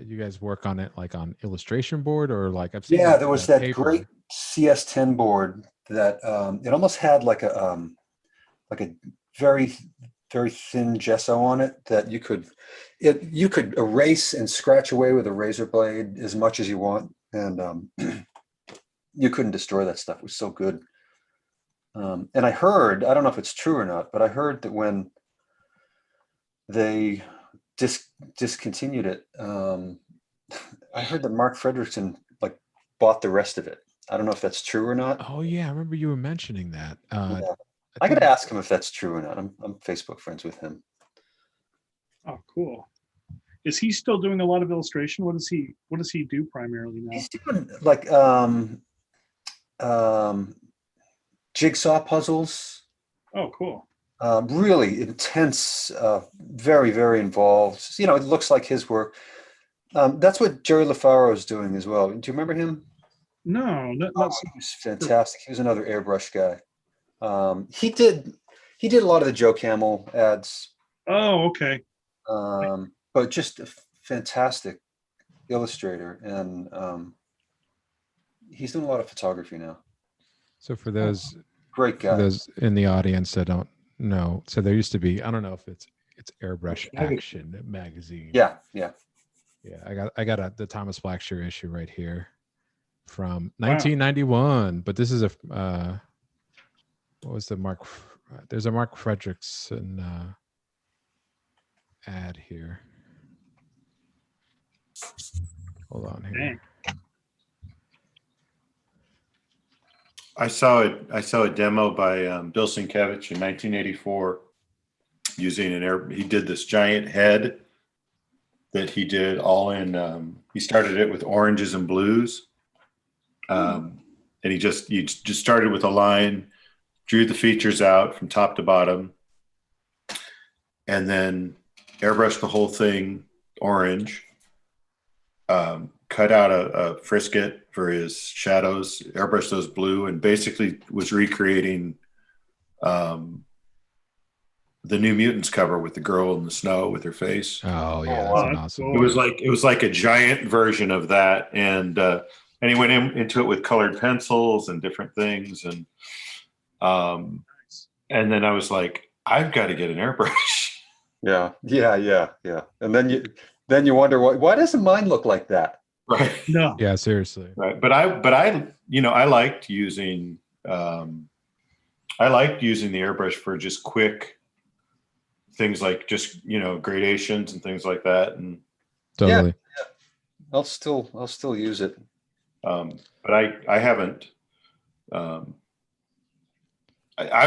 you guys work on it like on illustration board or like I've seen Yeah, there was that paper. great CS10 board that it almost had like a very very thin gesso on it that you could erase and scratch away with a razor blade as much as you want, and you couldn't destroy that stuff. It was so good. And I heard, I don't know if it's true or not, but I heard that when they discontinued it, I heard that Mark Fredrickson like bought the rest of it. I don't know if that's true or not. Oh yeah, I remember you were mentioning that. Yeah. I got to ask him if that's true or not. I'm Facebook friends with him. Oh, cool. Is he still doing a lot of illustration? What does he do primarily now? He's doing like jigsaw puzzles. Oh, cool. Really intense, very, very involved. You know, it looks like his work. That's what Jerry LaFaro is doing as well. Do you remember him? No, He was fantastic. He was another airbrush guy. He did a lot of the Joe Camel ads. Oh, okay. But just a fantastic illustrator, and he's doing a lot of photography now. So for those Great guy. For those in the audience that don't know, so there used to be, I don't know if it's Airbrush Action magazine. Yeah. I got the Thomas Blackshear issue right here from 1991. But this is a what was the Mark? There's a Mark Fredrickson ad here. Hold on here. Dang. I saw a demo by Bill Sienkiewicz in 1984 using he did this giant head that he did all in, he started it with oranges and blues. And he just started with a line, drew the features out from top to bottom, and then airbrushed the whole thing orange, cut out a frisket for his shadows, airbrushed those blue, and basically was recreating the New Mutants cover with the girl in the snow with her face. Oh yeah, wow. that's awesome. It was like a giant version of that, and he went into it with colored pencils and different things, and then I was like, I've got to get an airbrush. Yeah. And then you wonder why doesn't mine look like that? Right. No. Yeah, seriously. Right. But I liked using the airbrush for just quick things like just, gradations and things like that. And Totally. Yeah. I'll still use it. But I haven't, I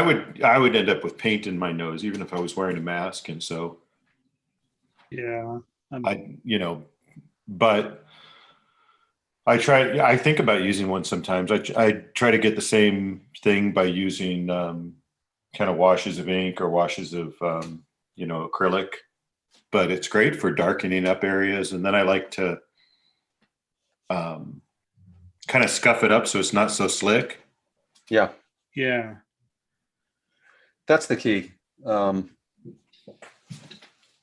would end up with paint in my nose, even if I was wearing a mask. And so, Yeah. But I think about using one sometimes. I try to get the same thing by using kind of washes of ink or washes of, acrylic, but it's great for darkening up areas. And then I like to kind of scuff it up so it's not so slick. Yeah. Yeah. That's the key.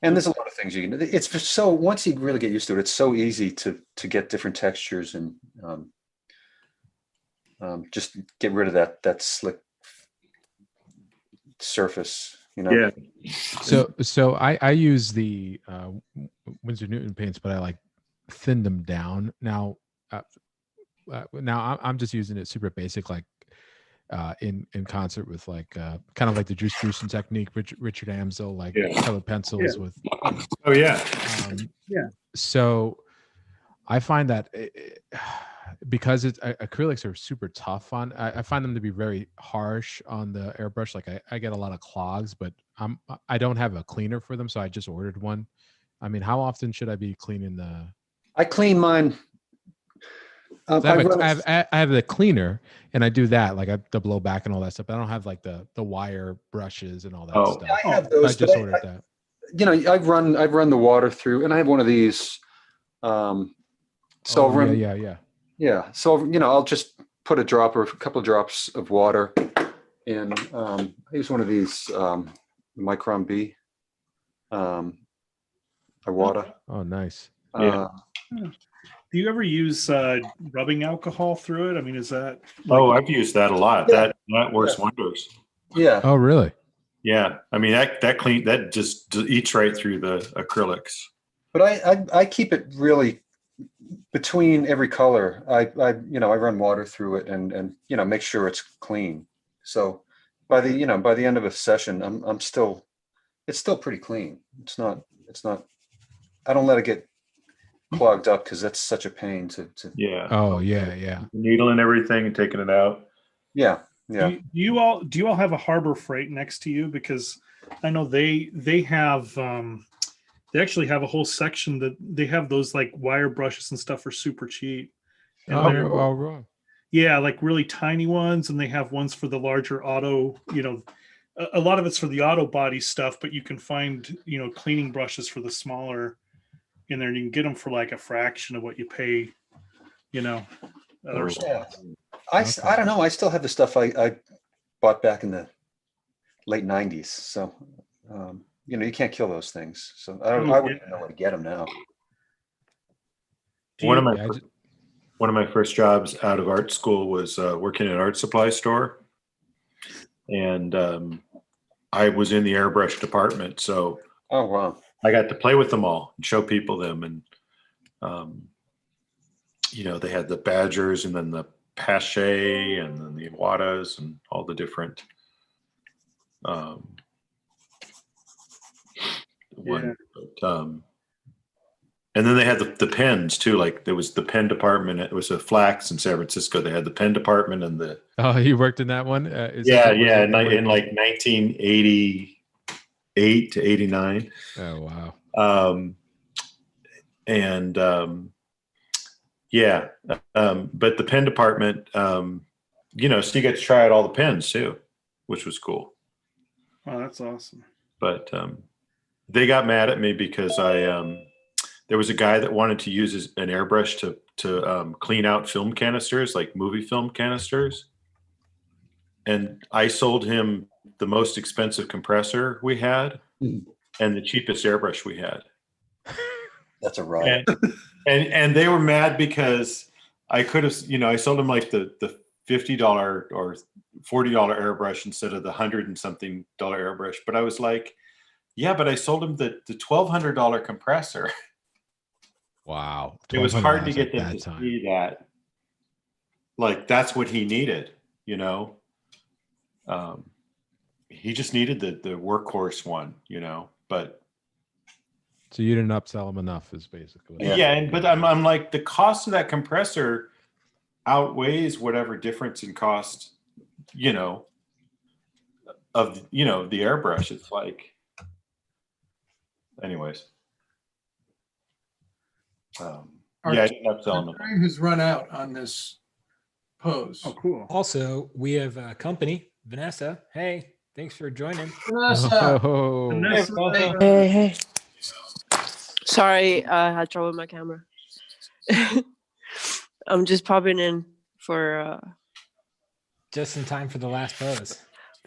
And there's a lot of things you can do. It's so, once you really get used to it, it's so easy to get different textures and just get rid of that slick surface, Yeah. So I use the Winsor Newton paints, but I like thinned them down. Now I'm just using it super basic, like in concert with like kind of like the juice juicing technique, Richard Amsel, like colored pencils with. Oh yeah. So I find that because acrylics are super tough on, I find them to be very harsh on the airbrush. Like I get a lot of clogs, but I don't have a cleaner for them, so I just ordered one. I mean, how often should I be cleaning the? I clean mine. I have the cleaner, and I do that. Like I have to blow back and all that stuff. But I don't have like the wire brushes and all that stuff. Yeah, I have those. I just ordered that. I've run the water through, and I have one of these. So yeah. So I'll just put a drop or a couple of drops of water in. I use one of these Micron B. Iwata. Oh, nice. Do you ever use rubbing alcohol through it? I mean, is that Oh, I've used that a lot. Yeah. That works wonders. Yeah. Oh, really? Yeah, I mean that just eats right through the acrylics. But I keep it really between every color. I run water through it and make sure it's clean. So by the end of a session, it's still pretty clean. It's not I don't let it get clogged up because that's such a pain to Yeah. Oh, yeah. Needle and everything and taking it out. yeah. do you all have a Harbor Freight next to you? Because I know they have they actually have a whole section that they have those like wire brushes and stuff for super cheap. And they're Wrong. yeah, like really tiny ones, and they have ones for the larger auto, a lot of it's for the auto body stuff, but you can find, cleaning brushes for the smaller in there, and you can get them for like a fraction of what you pay, other stuff. I don't know. I still have the stuff I bought back in the late 90s. So, you can't kill those things. So I wouldn't know where to get them now. One of my first jobs out of art school was working in an art supply store, and I was in the airbrush department. So Oh, wow. I got to play with them all and show people them, and they had the Badgers and then the Pache and then the Iwatas and all the different one. But, and then they had the pens too. Like there was the pen department. It was a Flax in San Francisco. They had the pen department and the. Oh, you worked in that one? In like 1988 to 89. Oh, wow. But the pen department, so you got to try out all the pens too, which was cool. Wow, that's awesome. But they got mad at me because there was a guy that wanted to use an airbrush to clean out film canisters, like movie film canisters. And I sold him the most expensive compressor we had and the cheapest airbrush we had. That's a riot. And they were mad because I could have, I sold them like the $50 or $40 airbrush instead of the $100 and something airbrush. But I was like, yeah, but I sold him the $1,200 compressor. Wow. It was hard to get them to see that. Like that's what he needed, he just needed the workhorse one, but. So you didn't upsell him enough is basically. But I'm like, the cost of that compressor outweighs whatever difference in cost, of, the airbrush. It's like, anyways. I didn't upsell him. Time has run out on this pose. Oh, cool. Also, we have a company, Vanessa. Hey, thanks for joining. Vanessa. Oh. Vanessa. Hey. Sorry, I had trouble with my camera. I'm just popping in for Just in time for the last pose.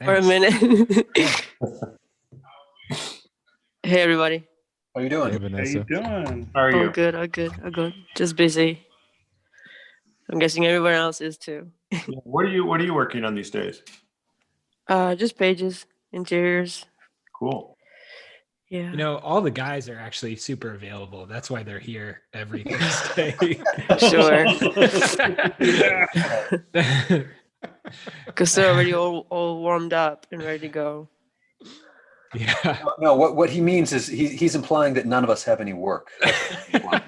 for a Thanks. minute. Hey, everybody. How you doing? Hey, How Vanessa. you doing? How are Oh, you? good. Oh, good. Oh, good. Just busy. I'm guessing everyone else is too. What are you working on these days? Just pages, interiors. Cool. Yeah. All the guys are actually super available. That's why they're here every Thursday. Sure. Because they're already all warmed up and ready to go. Yeah. No, what he means is he's implying that none of us have any work.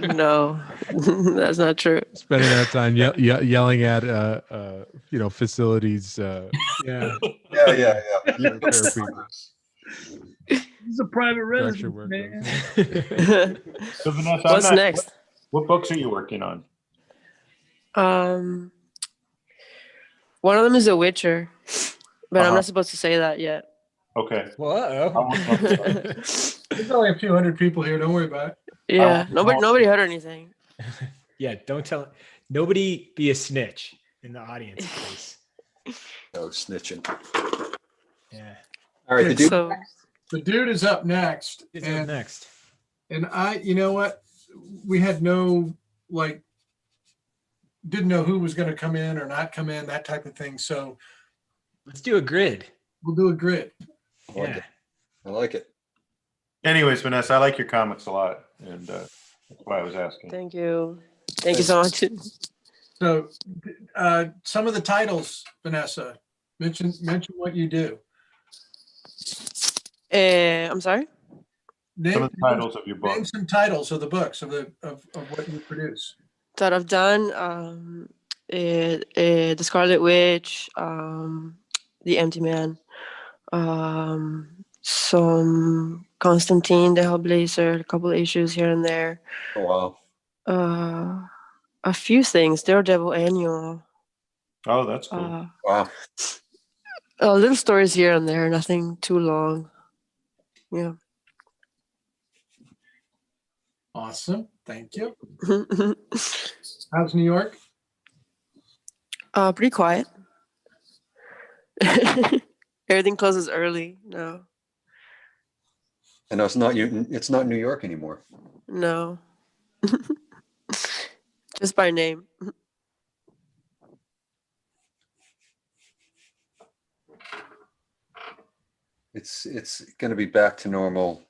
No, that's not true. Spending our time yelling at facilities. Yeah. Yeah. He's a private Structure resident, work. man. So Vanessa, What's next? What books are you working on? One of them is The Witcher, but I'm Uh-huh. not supposed to say that yet. Okay. Well, There's only a few hundred people here. Don't worry about it. Yeah, nobody heard anything. yeah, don't tell. Nobody be a snitch in the audience, please. No snitching. Yeah. All right, the dude. So The dude is up next. Who's up next? And you know what? We had no didn't know who was going to come in or not come in, that type of thing. So Let's do a grid. we'll do a grid. I like Yeah. it. I like it. Anyways, Vanessa, I like your comics a lot, and that's why I was asking. Thank you. Thank you so much. So some of the titles, Vanessa, mention what you do. I'm sorry. Some of the titles of your book. Name some titles of the books of what you produce. That I've done. The Scarlet Witch, The Empty Man, some Constantine, the Hellblazer, a couple of issues here and there. Oh, wow. A few things, Daredevil Annual. Oh, that's cool. Wow. Little stories here and there, nothing too long. Yeah. Awesome. Thank you. How's New York? Pretty quiet. Everything closes early. No. I know it's not you. It's not New York anymore. No. Just by name. It's going to be back to normal,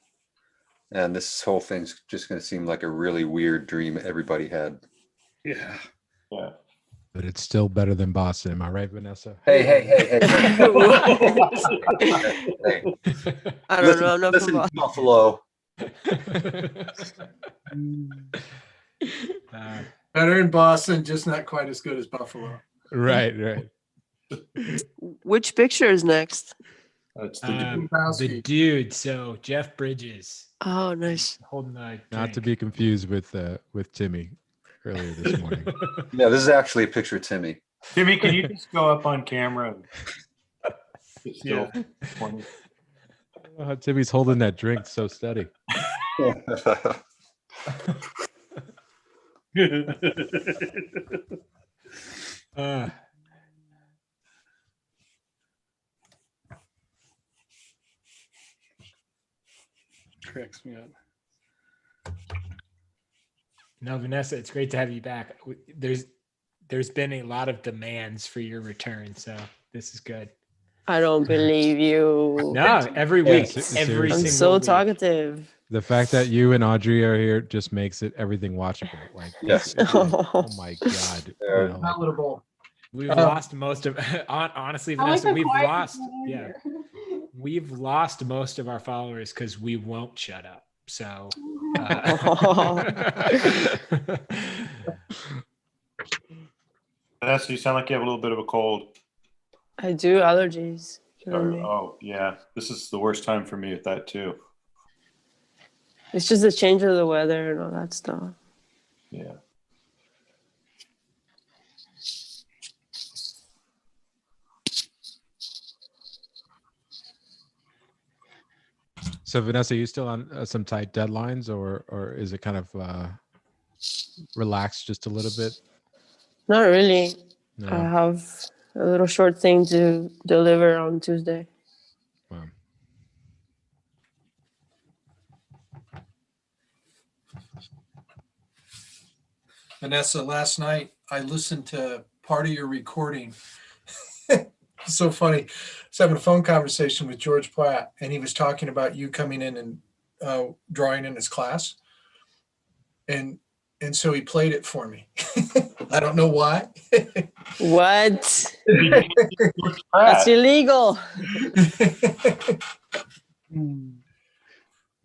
and this whole thing's just going to seem like a really weird dream everybody had. Yeah. Yeah. But it's still better than Boston. Am I right, Vanessa? Hey. I don't know. I'm not Listen, from Boston. Buffalo. Better in Boston, just not quite as good as Buffalo. Right. Which picture is next? That's the The dude. So Jeff Bridges Oh, nice. holding the Not to drink. be confused with Timmy earlier this morning. Yeah, this is actually a picture of Timmy. Timmy, can you just go up on camera? It's still Yeah. pointing. I don't know how Timmy's holding that drink so steady. Uh, Cracks me up. no, Vanessa, it's great to have you back. There's been a lot of demands for your return, so this is good. I don't believe you. No, every week, Yes, every I'm single so week. talkative. The fact that you and Audrey are here just makes it everything watchable. Like, Yes. oh my god, you know, like, Palatable. We've Um, lost most of. Honestly, I like Vanessa, the we've quiet lost. people Yeah, here. we've lost most of our followers because we won't shut up. So. Vanessa, you sound like you have a little bit of a cold. I do allergies. killing me. Oh, yeah. This is the worst time for me with that, too. It's just the change of the weather and all that stuff. Yeah. so Vanessa, are you still on some tight deadlines, or is it kind of relaxed just a little bit? Not really. No. I have a little short thing to deliver on Tuesday. Wow. Vanessa, last night I listened to part of your recording. So funny. I was having a phone conversation with George Platt, and he was talking about you coming in and drawing in his class. And so he played it for me. I don't know why. What? That's illegal.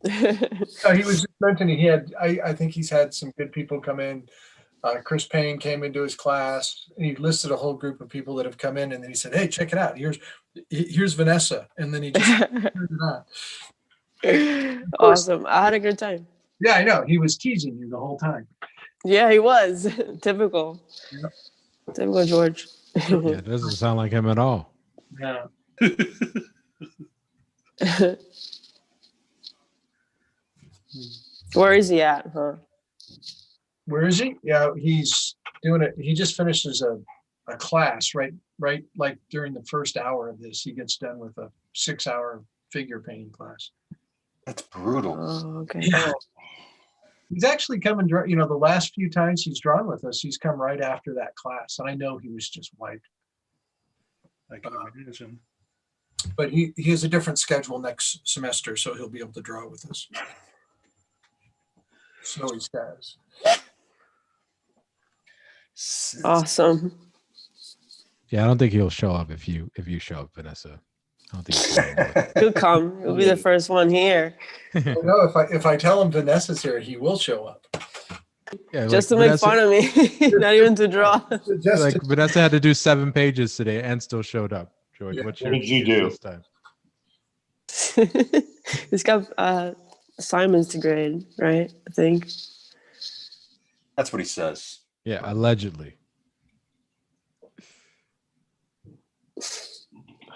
He was just mentioning he had, I think he's had some good people come in. Chris Payne came into his class. And he listed a whole group of people that have come in, and then he said, "Hey, check it out. Here's Vanessa." And then he just turned it on. Awesome. I had a good time. Yeah, I know. He was teasing you the whole time. Yeah, he was. Typical. Yep. Typical George. Yeah, it doesn't sound like him at all. Yeah. Where is he at, huh? Where is he? Yeah, he's doing it. He just finishes a class, right? Like during the first hour of this, he gets done with a 6-hour figure painting class. That's brutal. Oh, okay. Yeah. He's actually come and you know, the last few times he's drawn with us, he's come right after that class, and I know he was just wiped. I can imagine. But he has a different schedule next semester, so he'll be able to draw with us. So he says. Awesome. Yeah, I don't think he'll show up if you show up, Vanessa. I don't think he'll show up. He'll come. He'll be the first one here. No, if I tell him Vanessa's here, he will show up. Yeah, Just like to make Vanessa, fun of me, not even to draw. Just like Vanessa had to do 7 pages today and still showed up. George, Yeah. what's What your did you do? this time? He's got assignments to grade, right? I think. That's what he says. Yeah, allegedly.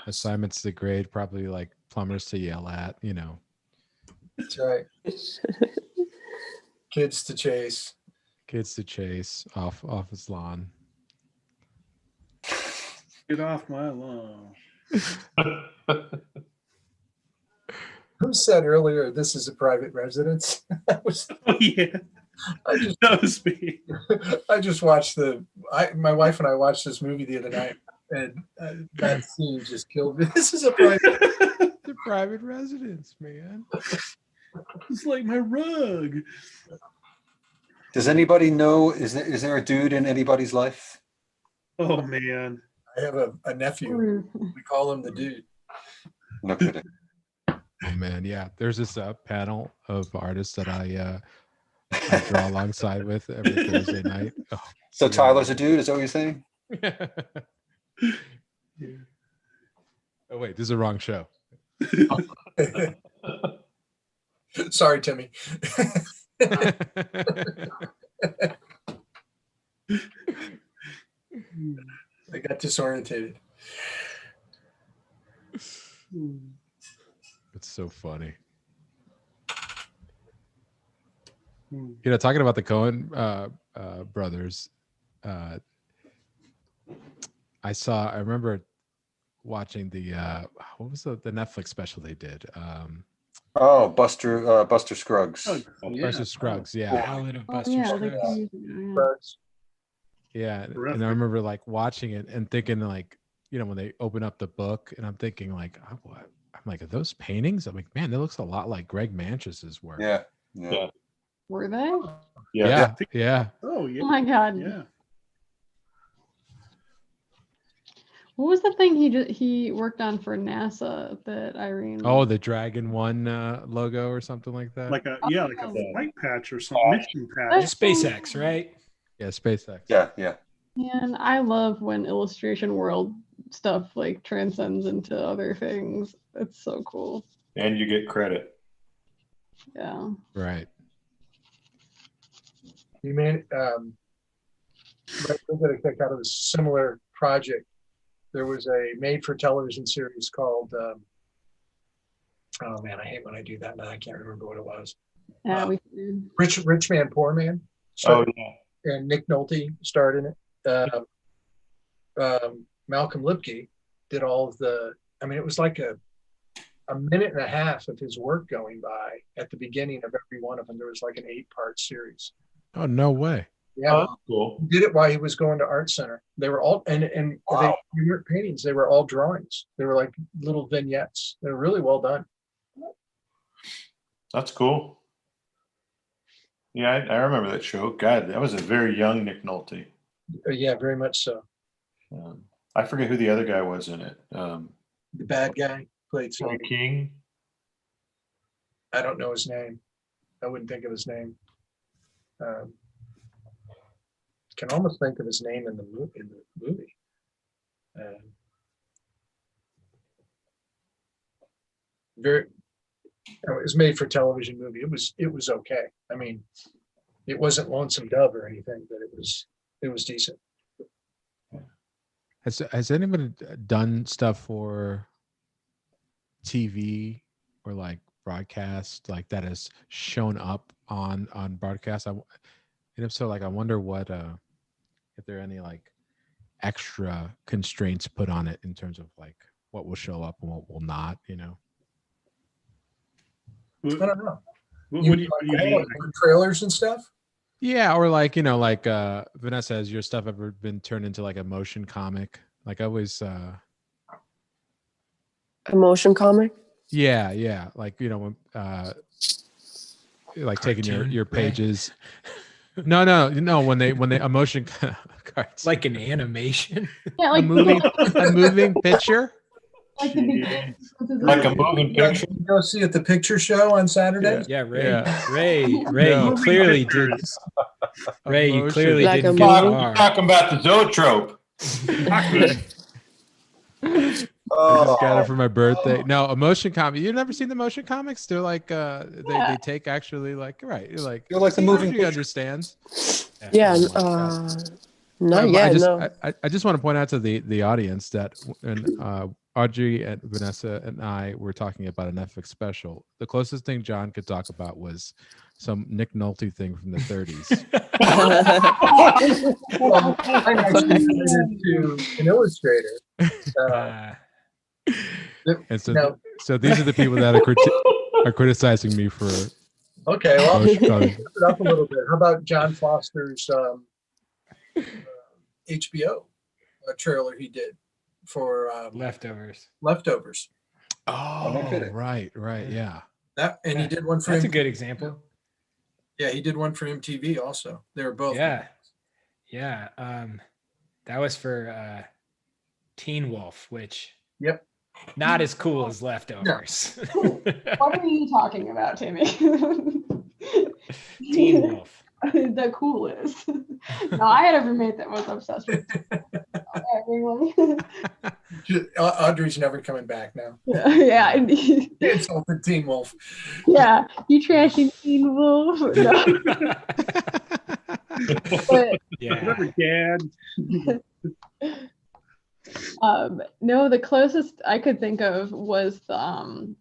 Assignments to grade, probably like plumbers to yell at, you know. That's right. Kids to chase. Kids to chase off his lawn. Get off my lawn. Who said earlier this is a private residence? Oh yeah, that was me. I just watched my wife and I watched this movie the other night, and that scene just killed me. This is a private. It's a private residence, man. It's like my rug. Does anybody know, is there a dude in anybody's life? Oh man. I have a nephew. We call him the dude. No kidding. Oh man, yeah. There's this panel of artists that I draw alongside with every Thursday night. Oh, So yeah. Tyler's a dude, is that what you're saying? Yeah. Oh wait, this is the wrong show. Sorry, Timmy. I got disorientated. It's so funny. You know, talking about the Coen brothers, I remember watching the what was the Netflix special they did? Oh, Buster Scruggs. Oh, yeah. Versus Scruggs, yeah. Ballad of Oh, Buster yeah, Scruggs. like 2 years ago, yeah. Birds. Yeah, and Terrific. I remember like watching it and thinking like, you know, when they open up the book, and I'm thinking like, oh, what? I'm like, are those paintings? I'm like, man, that looks a lot like Greg Manches's work. Yeah. Were they? Yeah, yeah. Oh yeah. Oh my god. Yeah. What was the thing he worked on for NASA that Irene? Oh, the Dragon One logo or something like that. Like a Oh. flight patch or something. Mission patch. SpaceX, right? Yeah, SpaceX. Yeah. Man, I love when illustration world stuff like transcends into other things. It's so cool. And you get credit. Yeah. Right. You made we got a kick out of a similar project. There was a made-for-television series called. Oh man, I hate when I do that. Now I can't remember what it was. Yeah, we did. Rich Man, Poor Man. Oh yeah. And Nick Nolte starred in it. Malcolm Lipke did all of the. I mean, it was like a minute and a half of his work going by at the beginning of every one of them. There was like an 8-part series. Oh, no way. Yeah, Oh, that's cool. he did it while he was going to art center. They were all and Wow. they weren't paintings. They were all drawings. They were like little vignettes. They're really well done. That's cool. Yeah, I remember that show. God, that was a very young Nick Nolte. Yeah, very much so. I forget who the other guy was in it. The bad guy played. Joey King. I don't know his name. I wouldn't think of his name. Can almost think of his name in the movie. Very. It was made for television movie. It was okay. I mean, it wasn't Lonesome Dove or anything, but it was decent. Has anybody done stuff for TV or like broadcast like that has shown up on broadcast? And if so, like I wonder what if there are any like extra constraints put on it in terms of like what will show up and what will not, you know? I don't know. What do you mean? Like trailers and stuff? Yeah, or like, like Vanessa, has your stuff ever been turned into like a motion comic? Like I always A motion comic? yeah. Like, when like taking Cartoon, your Ray? pages. No, when they emotion cards. Like an animation. Yeah, a like moving picture. like the beginning. Like a moving picture. Go see at the picture show on Saturday? Yeah, Ray. Yeah. Ray, No. you clearly did. Ray, you Emotion. clearly Like didn't a get movie? far. Talking about the zoetrope. I just got it for my birthday. No, emotion comic. You've never seen the motion comics? They're like they take actually like you're like You're like the moving Audrey picture. understands. Yeah. Oh my God. Not yet. No. I just want to point out to the audience that when Audrey and Vanessa and I were talking about an Netflix special, the closest thing John could talk about was some Nick Nolte thing from the 30s. Well, I'm actually related to an illustrator. And so, No. so these are the people that are criticizing me for Okay, well, motion comic. step it up a little bit. How about John Foster's HBO trailer he did for Leftovers. Leftovers? Oh, no kidding. right, yeah. That and he did one for That's a MTV. good example. Yeah, he did one for MTV also. They were both. Yeah. That was for Teen Wolf, which Yep. not as cool as Leftovers. What are you talking about, Timmy? Teen Wolf. The coolest. No, I had a roommate that was obsessed with everyone. Audrey's never coming back now. Yeah, indeed. Insulted Teen Wolf. Yeah, you trashy Teen Wolf. No. But Yeah. Remember, Dad? no, the closest I could think of was the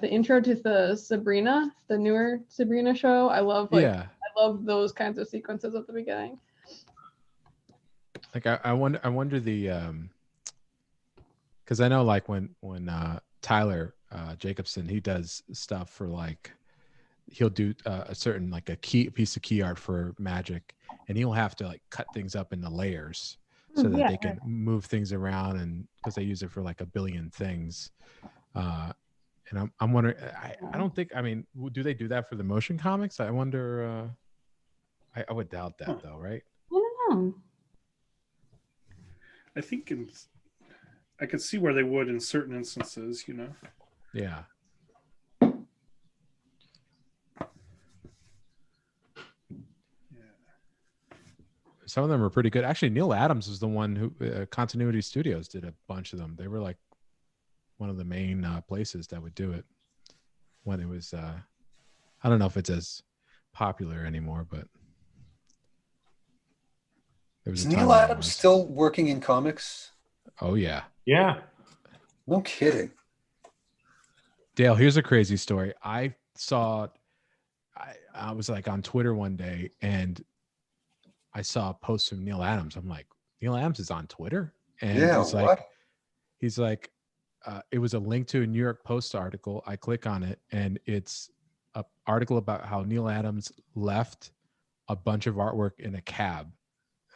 intro to the Sabrina, the newer Sabrina show. I love I love those kinds of sequences at the beginning. Like I wonder the because I know like when Tyler Jacobson, he does stuff for like he'll do a certain like a piece of key art for Magic, and he'll have to like cut things up into layers so that they can move things around, and because they use it for like a billion things. And I'm wondering, I don't think, I mean, do they do that for the motion comics? I wonder, I would doubt that though, right? I don't know. I think I could see where they would in certain instances, Yeah. Some of them are pretty good. Actually, Neil Adams was the one who Continuity Studios did a bunch of them. They were like one of the main places that would do it when it was I don't know if it's as popular anymore, but there was Is a time Neil when it Adams was. still working in comics? Oh yeah. Yeah. No kidding. Dale, here's a crazy story. I was like on Twitter one day and I saw a post from Neil Adams. I'm like, Neil Adams is on Twitter? And Yeah, he's like, it was a link to a New York Post article. I click on it and it's an article about how Neil Adams left a bunch of artwork in a cab.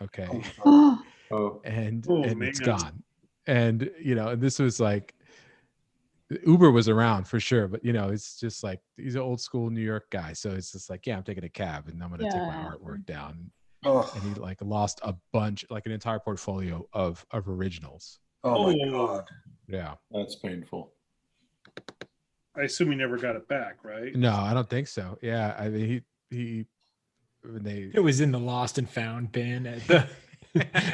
Okay. Oh. And man. it's gone. And, and this was like, Uber was around for sure, but it's just like, he's an old school New York guy. So it's just like, yeah, I'm taking a cab and I'm going to take my artwork down. Oh, And he like lost a bunch, like an entire portfolio of originals. oh my God. Yeah. That's painful. I assume he never got it back, right? No, I don't think so. Yeah. I mean, It was in the lost and found bin at the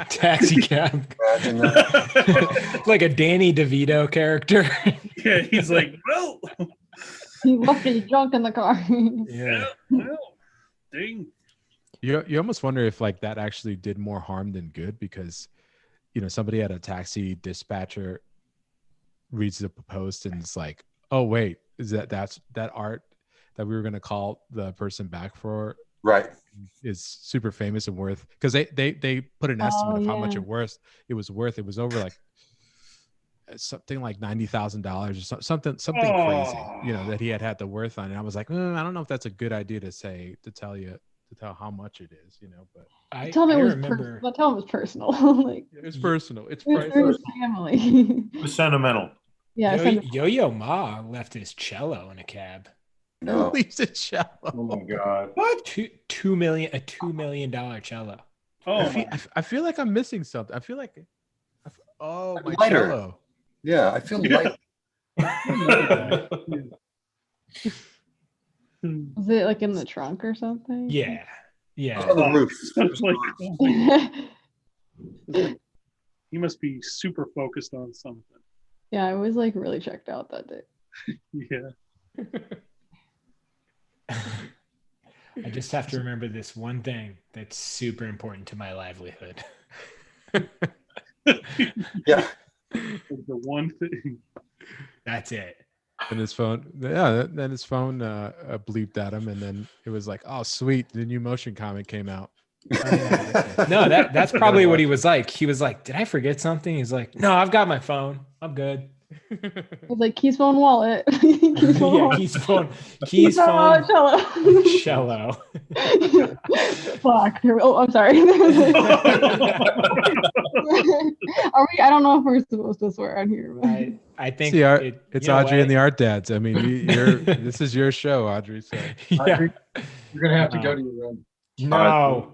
taxi cab. Imagine that. Like a Danny DeVito character. Yeah, he's like, well, He left his junk in the car. Yeah. well, dang. You almost wonder if like that actually did more harm than good, because somebody at a taxi dispatcher reads the post and it's like, oh wait, that's that art that we were going to call the person back for Right. is super famous and worth, because they put an estimate of how much yeah. it was worth. It was over like something like $90,000 or something crazy, you know, that he had the worth on. And I was like, I don't know if that's a good idea to tell how much it is, you know. But Tell him I it was remember. tell him it was personal. Like it's personal. It's it was for his family. It was sentimental. Yeah. Yo-Yo Ma left his cello in a cab. No. Leaves a cello. Oh my God. What? $2 million cello. Oh, I feel like I'm missing something. I feel like, my Lighter. cello. Yeah, I feel like Was it like in the trunk or something? Yeah. on the roof. Sounds like he must be super focused on something. Yeah, I was like really checked out that day. Yeah. I just have to remember this one thing that's super important to my livelihood. Yeah. The one thing. That's it. And his phone, then his phone bleeped at him, and then it was like, oh sweet, the new motion comic came out. No, that's probably what he was like. He was like, did I forget something? He's like, no, I've got my phone. I'm good. I was like keys, phone, wallet. Keys, phone, Yeah, wallet. keys, phone, cello. cello. Fuck. Oh, I'm sorry. Are we? I don't know if we're supposed to swear on here. But... I think it's Audrey and the Art Dads. I mean, this is your show, Audrey. So Yeah. Audrey, you're gonna have to go to your room. No,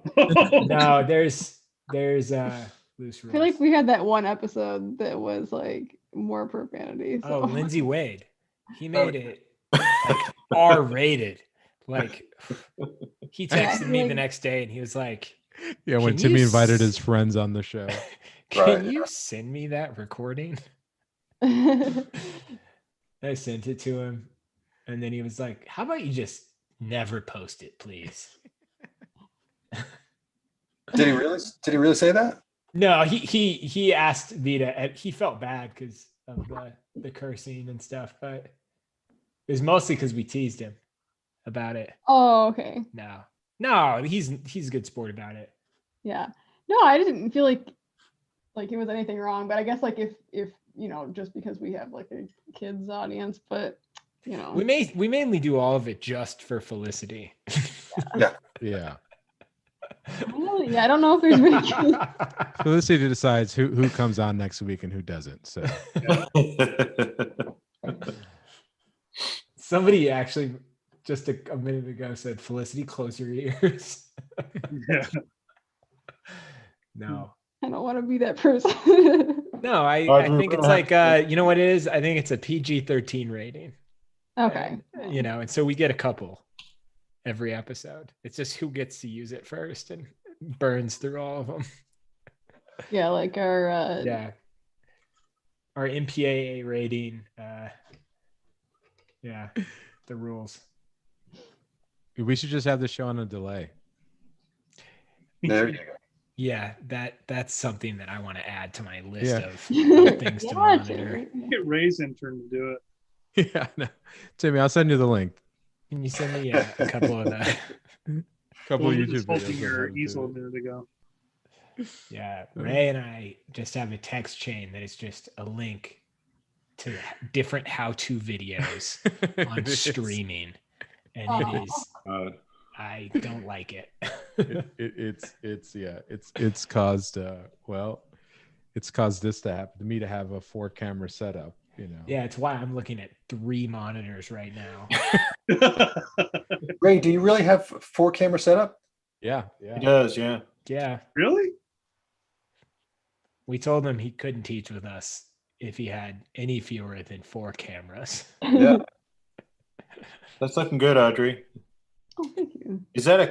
there's loose rules. I feel like we had that one episode that was like more profanity. So. Oh, Lindsay Wade. He made it like R-rated. Like he texted me the next day and he was like, yeah, when Timmy invited his friends on the show. Can you send me that recording? I sent it to him. And then he was like, how about you just never post it, please? Did he really say that? No, he asked Vita, and he felt bad because of the cursing and stuff, but it was mostly because we teased him about it. Oh, okay. No, he's a good sport about it. Yeah. No, I didn't feel like it was anything wrong, but I guess like if you know, just because we have like a kids audience, but you know, we mainly do all of it just for Felicity. Yeah. Yeah, I don't know if there's many kids. Felicity decides who comes on next week and who doesn't. So somebody actually just a minute ago said, Felicity, close your ears. Yeah. No. I don't want to be that person. No, I think it's like you know what it is? I think it's a PG-13 rating. Okay. And, you know, and so we get a couple every episode. It's just who gets to use it first and burns through all of them. Yeah, like our our MPAA rating. The rules. we should just have the show on a delay. There you go. Yeah, that's something that I want to add to my list Yeah. of things to monitor. Get Ray's intern to do it. Yeah, no. Timmy, I'll send you the link. Can you send me a couple of the Couple of Well, YouTube just holding videos. your on how to easel a do minute ago. Yeah, Ray and I just have a text chain that is just a link to different how-to videos on It is. streaming, and it is I don't like it. It's caused it's caused this to happen to me, to have a 4-camera setup, you know. Yeah, it's why I'm looking at 3 monitors right now. Ray, do you really have 4-camera setup? Yeah. He does, yeah. Yeah, Really? we told him he couldn't teach with us if he had any fewer than 4 cameras. Yeah. That's looking good, Audrey. Oh, thank you. Is that a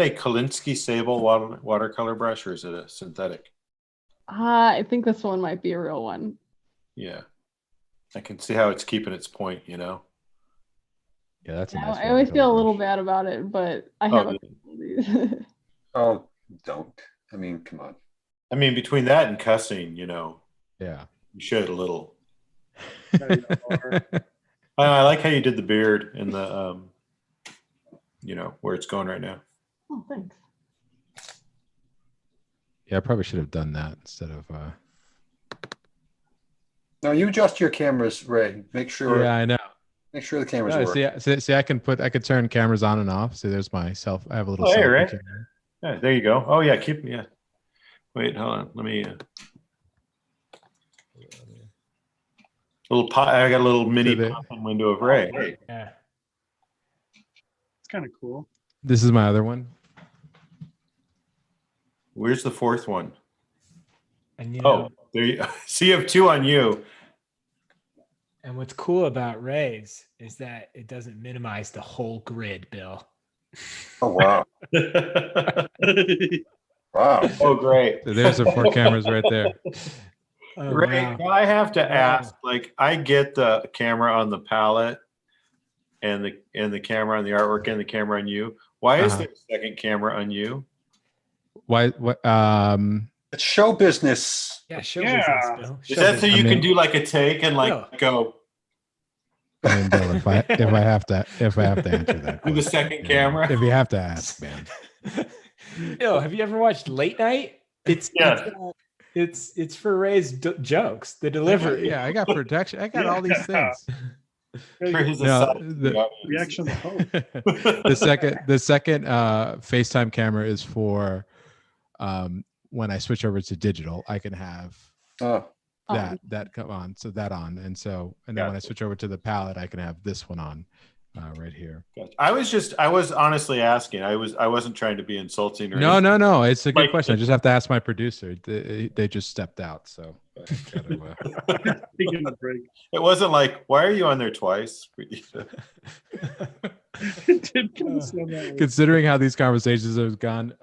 Kolinsky Sable watercolor brush, or is it a synthetic? I think this one might be a real one. Yeah. I can see how it's keeping its point, you know. Yeah, that's a I nice always feel a little brush. bad about it, but I have a couple of these. Oh, don't. I mean, come on. I mean, between that and cussing, you know, Yeah. you should a little. I like how you did the beard and the, you know, where it's going right now. Oh, thanks. Yeah, I probably should have done that instead of No, you adjust your cameras, Ray. Make sure Yeah, I know. the cameras No, work. see, I could turn cameras on and off. See, there's my I have a little Oh, hey, selfie Ray. camera. Yeah, there you go. Oh yeah, yeah. Wait, hold on. Let me. I got a little mini pop-in window of Ray. Yeah. It's kind of cool. This is my other one. Where's the fourth one? And you know, there you so you have two on you. and what's cool about Ray's is that it doesn't minimize the whole grid, Bill. Oh wow! Wow! Oh great! So there's the 4 cameras right there. Oh, Ray, wow. I have to ask. Like, I get the camera on the palette, and the camera on the artwork, and the camera on you. Why is there a second camera on you? Why? What? It's show business. Yeah, show Yeah. business, Bill. Is Show that so business. you I can mean- do like a take and like No. go I mean, Bill, if I have to answer that, do the question, second you know, camera? if you have to ask, man. Yo, have you ever watched Late Night? It's Yes. it's for Ray's jokes. The delivery. Yeah, I got protection. I got all these things. For his No, aside to the audience. Reaction of hope. the second FaceTime camera is for when I switch over to digital. I can have Oh, that come on, so that on, and then when I switch over to the palette, I can have this one on right here. Gotcha. I was honestly asking. I wasn't trying to be insulting or anything. No, it's a good Like- question. I just have to ask my producer. They just stepped out, so I gotta, Taking a break. It wasn't like, why are you on there twice? It did kind of sound that way. considering how these conversations have gone,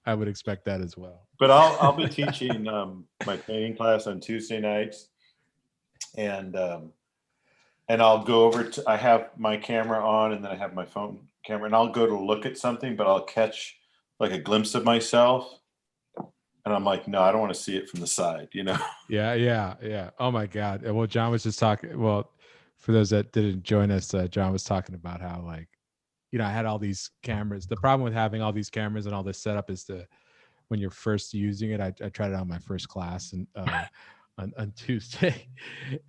I would expect that as well. But I'll be teaching my painting class on Tuesday nights, and I'll go over to. I have my camera on, and then I have my phone camera, and I'll go to look at something, but I'll catch like a glimpse of myself, and I'm like, no, I don't want to see it from the side, you know. Yeah. Oh my God. Well, John was just talking. Well, for those that didn't join us, John was talking about how, like, I had all these cameras. The problem with having all these cameras and all this setup is when you're first using it. I tried it on my first class and on Tuesday,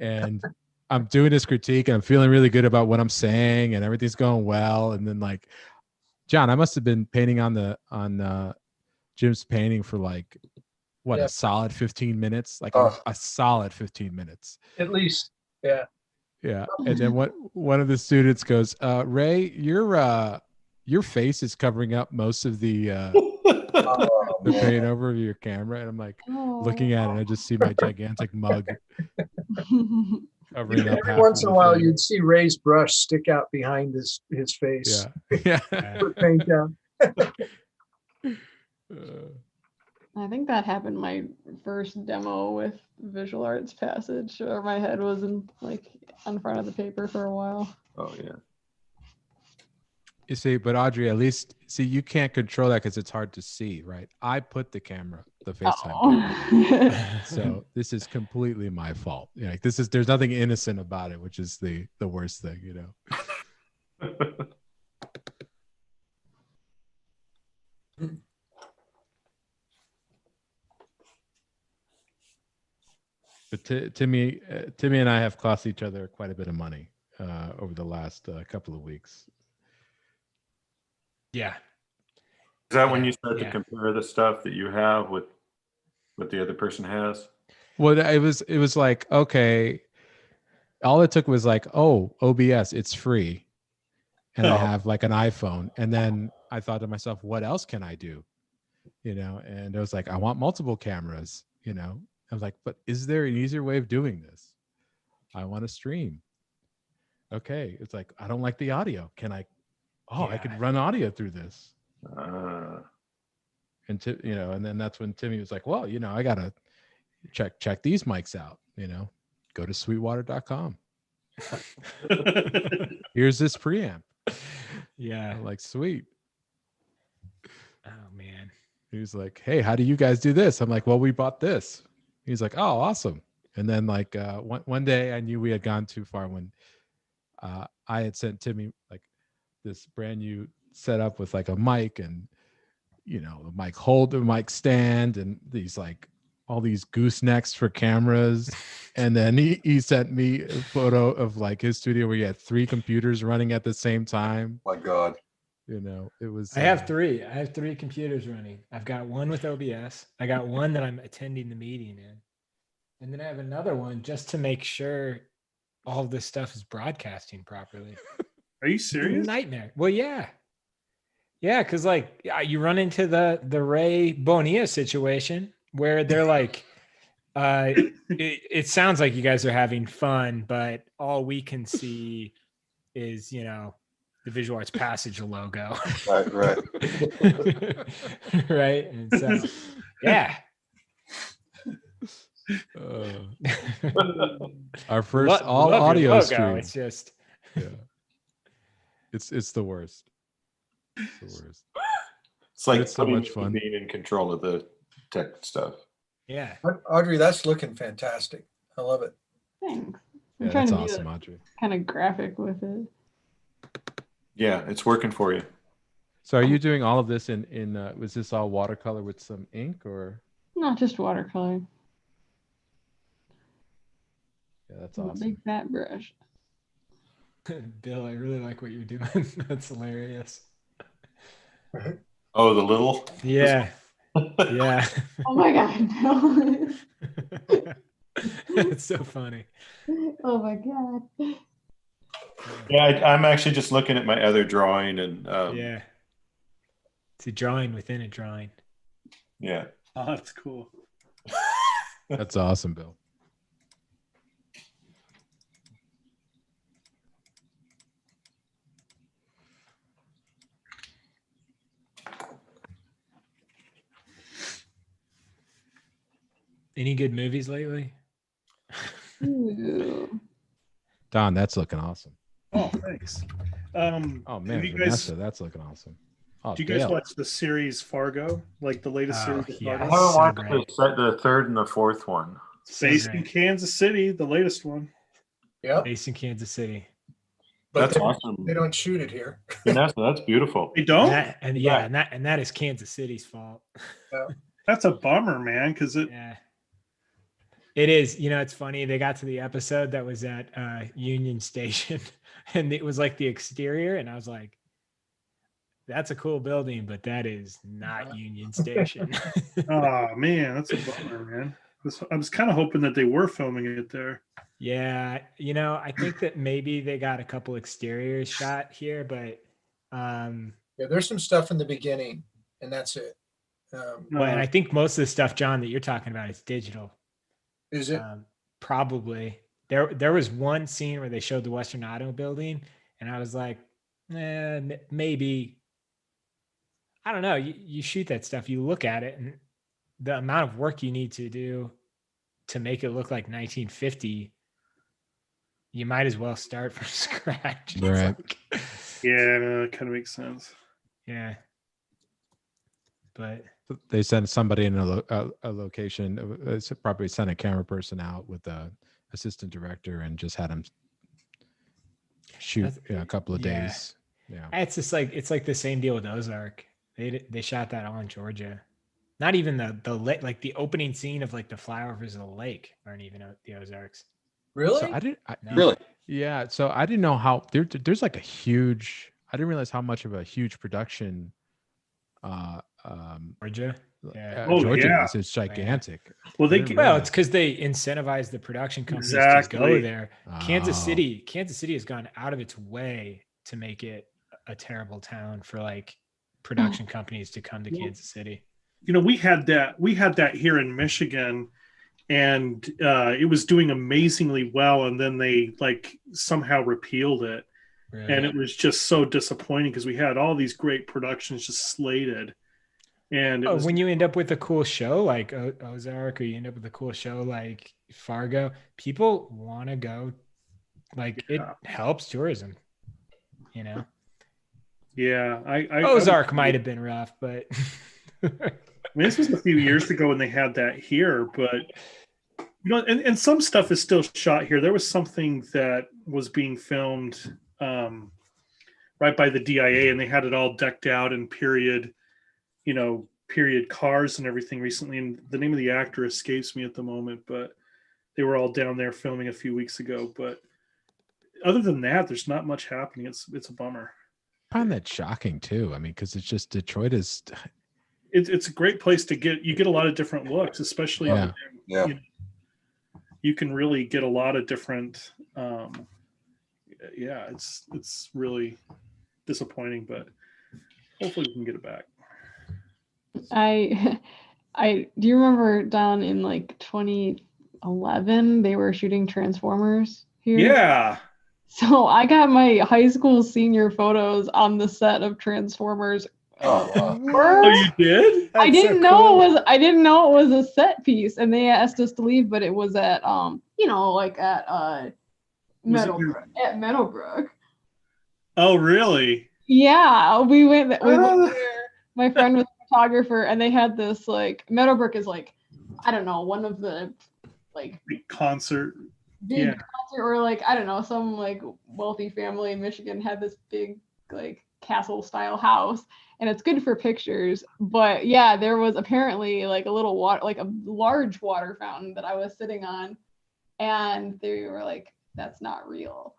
and I'm doing this critique and I'm feeling really good about what I'm saying and everything's going well. And then, like, John, I must have been painting on Jim's painting for like Yeah. a solid 15 minutes, like Oh. a solid 15 minutes. At least, yeah. Yeah. And then one of the students goes, Ray, your face is covering up most of the Oh, man. paint over your camera. And I'm like looking at it, and I just see my gigantic mug covering up. Every once in a while, you'd see Ray's brush stick out behind his face. Yeah. Put paint down. I think that happened my first demo with Visual Arts Passage, or my head was in front of the paper for a while. Oh yeah. You see, but Audrey, at least you can't control that because it's hard to see, right? I put the FaceTime camera. So this is completely my fault. There's nothing innocent about it, which is the worst thing, But Timmy and I have cost each other quite a bit of money over the last couple of weeks. Yeah. Is that when you start to Yeah. compare the stuff that you have with what the other person has? Well, it was like, okay, all it took was like, oh, OBS, it's free. And I Oh. have like an iPhone. And then I thought to myself, what else can I do? And it was like, I want multiple cameras, I was like, but is there an easier way of doing this? I want to stream. Okay. It's like, I don't like the audio. Can I? Oh, I could run audio through this. And and then that's when Timmy was like, well, I got to check these mics out, go to sweetwater.com. Here's this preamp. Yeah. I'm like, sweet. Oh man. He was like, hey, how do you guys do this? I'm like, well, we bought this. He's like, oh, awesome. And then like one day I knew we had gone too far when I had sent Timmy like this brand new setup with like a mic and, the mic holder, mic stand, and these like all these goosenecks for cameras. And then he sent me a photo of like his studio where he had 3 computers running at the same time. My God. You know, it was. I have 3. I have 3 computers running. I've got one with OBS. I got one that I'm attending the meeting in. And then I have another one just to make sure all of this stuff is broadcasting properly. Are you It's a serious? nightmare. Well, yeah. Yeah, because like you run into the Ray Bonilla situation where they're like, it sounds like you guys are having fun, but all we can see is, you know, the Visual Arts Passage logo. Right. Right. And so, yeah. Our first all Love your audio logo. stream. It's just, Yeah. It's the worst. It's the worst. It's like It's so much fun. being in control of the tech stuff. yeah. Audrey, that's looking fantastic. I love it. Thanks. I'm Yeah, trying that's to awesome, be Audrey. kind of graphic with it. Yeah, it's working for you. So are you doing all of this in was this all watercolor with some ink or? Not just watercolor. Yeah, that's A awesome. big fat brush. Bill, I really like what you're doing. That's hilarious. Oh, the little. Yeah. Yeah. Oh my god, no. It's so funny. Oh my god. Yeah, I'm actually just looking at my other drawing and Yeah. It's a drawing within a drawing. yeah. Oh, that's cool. That's awesome, Bill. Any good movies lately? Ooh. Don, that's looking awesome. Oh, thanks. Oh have man, you Vanessa, guys, that's looking awesome. Oh, do you guys Dale. watch the series Fargo? Like the latest Oh, series of yeah. I Fargo? haven't So watched great. the third and the fourth one. So Based in great. Kansas City, the latest one. Yep. Based in Kansas City. But That's they, awesome. they don't shoot it here. Vanessa, that's beautiful. They don't? And that is Kansas City's fault. That's a bummer, man, because it Yeah. It is. You know, it's funny. They got to the episode that was at Union Station and it was like the exterior. And I was like, that's a cool building, but that is not Union Station. oh man, that's a bummer, man. I was kind of hoping that they were filming it there. Yeah. You know, I think that maybe they got a couple exteriors shot here, but Yeah, there's some stuff in the beginning, and that's it. well, and I think most of the stuff, John, that you're talking about is digital. Is it? Probably. There was one scene where they showed the Western Auto building, and I was like, maybe. I don't know. You shoot that stuff, you look at it, and the amount of work you need to do to make it look like 1950, you might as well start from scratch. It's Right. like- Yeah, no, that kind of makes sense. yeah. But They sent somebody in a location. Probably sent a camera person out with the assistant director and just had him shoot a couple of yeah. days. Yeah. it's just like the same deal with Ozark. They shot that all in Georgia. Not even the like the opening scene of like the flyovers of the lake aren't even the Ozarks. Really? So I didn't. No. Really? Yeah. So I didn't know how there's like a huge. I didn't realize how much of a huge production. Georgia. Yeah. Oh, Georgia yeah. is. It's gigantic. Well, they Yeah. can, Well, it's because they incentivize the production companies to Exactly. go there. Kansas Oh. City has gone out of its way to make it a terrible town for like production companies to come to Kansas City. you know, we had that here in Michigan, and it was doing amazingly well, and then they like somehow repealed it. Really. And it was just so disappointing because we had all these great productions just slated. And it was, when you end up with a cool show like Ozark, or you end up with a cool show like Fargo, people want to go. Like it helps tourism, you know. yeah, Ozark might have been rough, but I mean, this was a few years ago when they had that here, but you know, and some stuff is still shot here. There was something that was being filmed right by the DIA, and they had it all decked out in period period cars and everything recently, and the name of the actor escapes me at the moment, but they were all down there filming a few weeks ago. But other than that, there's not much happening. It's a bummer. I find that shocking too. I mean, because it's just Detroit is. It's a great place to get a lot of different looks, especially Yeah. Yeah. you can really get a lot of different. Yeah, it's really disappointing, but hopefully we can get it back. I do you remember down in like 2011 they were shooting Transformers here? Yeah. So I got my high school senior photos on the set of Transformers. Oh, Oh, you did? I didn't know it was a set piece, and they asked us to leave, but it was at like at Meadowbrook. Oh, really? Yeah, we went there. My friend was a photographer, and they had this like Meadowbrook is like, I don't know, one of the like Big concert. big Yeah. concert, or like I don't know, some like wealthy family in Michigan had this big like castle style house, and it's good for pictures. But yeah, there was apparently like a little water, like a large water fountain that I was sitting on, and they were like, "That's not real."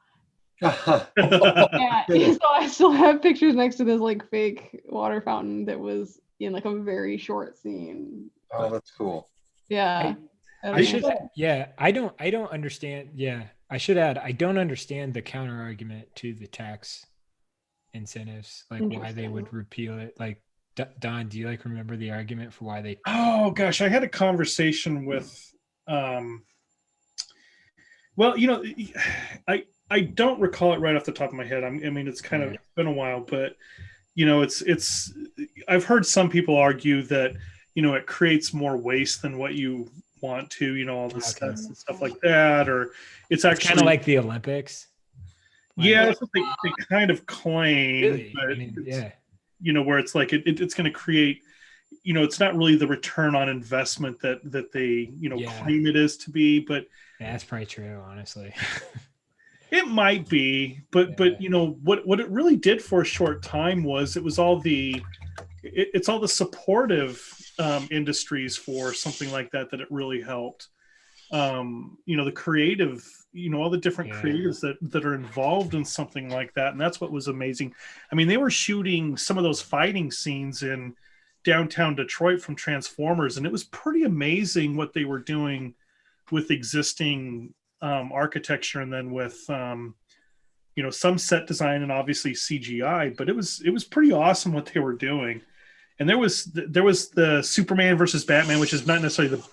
Yeah, so I still have pictures next to this like fake water fountain that was in like a very short scene. oh, that's cool. Yeah. I should, yeah, I don't understand. Yeah, I should add, I don't understand the counter argument to the tax incentives, like why they would repeal it. Like, Don, do you like remember the argument for why they? Oh gosh, I had a conversation with, well, I don't recall it right off the top of my head. I mean, it's kind of been a while, but it's. I've heard some people argue that it creates more waste than what you want to. All the sets and stuff like that, or it's actually kind of like the Olympics. Yeah, that's what they kind of claim. Really? But I mean, yeah. Where it's like it's going to create. It's not really the return on investment that they claim it is to be, but yeah, that's probably true, honestly. It might be, but what it really did for a short time was it was all it's all the supportive industries for something like that it really helped. The creative, all the different creatives that are involved in something like that, and that's what was amazing. I mean, they were shooting some of those fighting scenes in downtown Detroit from Transformers, and it was pretty amazing what they were doing with existing architecture, and then with some set design and obviously CGI, but it was pretty awesome what they were doing. And there was the Superman versus Batman, which is not necessarily the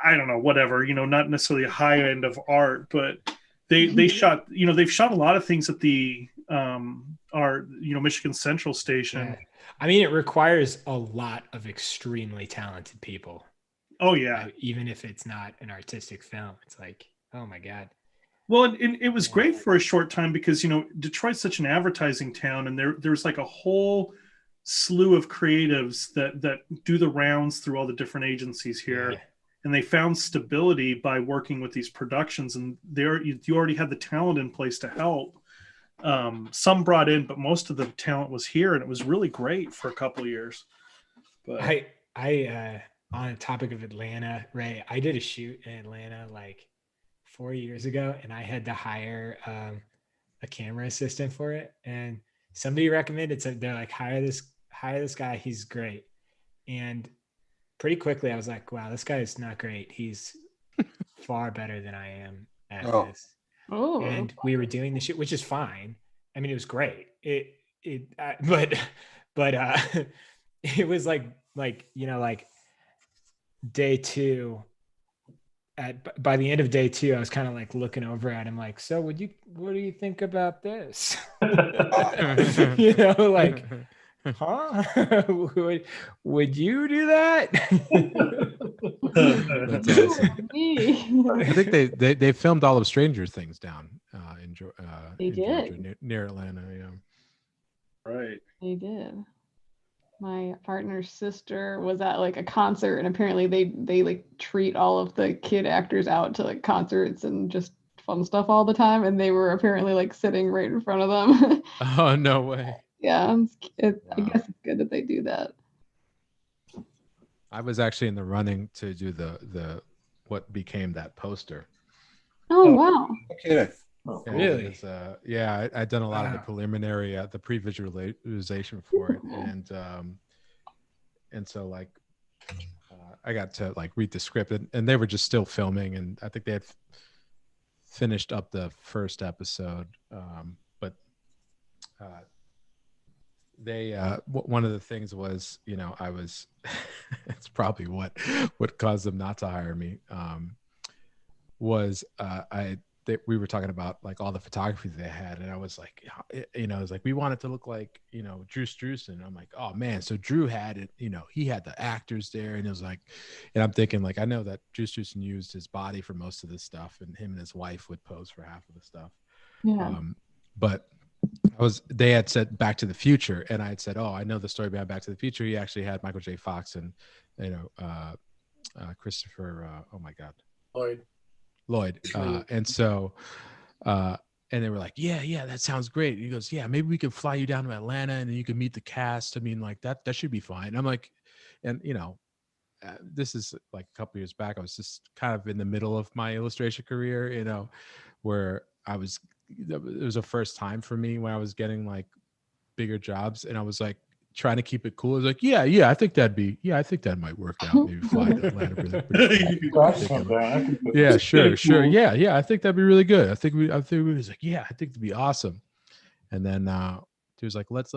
I don't know, whatever, not necessarily a high end of art, but they shot they've shot a lot of things at the our Michigan Central Station. Yeah. I mean, it requires a lot of extremely talented people. Oh yeah. Even if it's not an artistic film, it's like, oh my God. Well, and it was great for a short time because, Detroit's such an advertising town, and there's like a whole slew of creatives that do the rounds through all the different agencies here. Yeah. And they found stability by working with these productions, and you already had the talent in place to help. Some brought in, but most of the talent was here, and it was really great for a couple of years. But I on the topic of Atlanta, Ray, I did a shoot in Atlanta like 4 years ago, and I had to hire a camera assistant for it. And somebody recommended, so they're like, hire this guy, he's great. And pretty quickly I was like, wow, this guy is not great. He's far better than I am at this. Oh. And we were doing the shoot, which is fine. I mean, it was great. But it was like day two. By the end of day two, I was kind of like looking over at him like, so what do you think about this? Like, huh? would you do that? That's awesome. I think they filmed all of Stranger Things down in Georgia, near Atlanta. Yeah, right. They did. My partner's sister was at like a concert, and apparently they like treat all of the kid actors out to like concerts and just fun stuff all the time, and they were apparently like sitting right in front of them. Oh, no way. Yeah, I guess it's good that they do that. I was actually in the running to do the what became that poster. Oh, wow. Okay. Oh, And cool. Really? it was, yeah, I'd done a lot of the Wow. preliminary, the pre-visualization for it, and so like I got to like read the script, and they were just still filming, and I think they had finished up the first episode, but they one of the things was, you know, I was it's probably what caused them not to hire me, was we were talking about like all the photography they had, and I was like, you know, I was like, we want it to look like, you know, Drew Struzan. And I'm like, oh man, so Drew had it, you know, he had the actors there, and it was like, and I'm thinking like, I know that Drew Struzan used his body for most of this stuff, and him and his wife would pose for half of the stuff. Yeah. But they had said Back to the Future, and I had said, oh, I know the story behind Back to the Future. He actually had Michael J. Fox and, you know, Christopher, oh my God, Lloyd. And so, and they were like, yeah, that sounds great. And he goes, yeah, maybe we could fly you down to Atlanta and then you can meet the cast. I mean, like that should be fine. I'm like, and you know, this is like a couple years back. I was just kind of in the middle of my illustration career, you know, where it was a first time for me when I was getting like bigger jobs, and I was like trying to keep it cool. I was like, yeah, I think that might work out. Maybe fly to Atlanta really quick. Yeah, sure. Yeah. I think that'd be really good. I think we was like, yeah, I think it'd be awesome. And then he was like, let's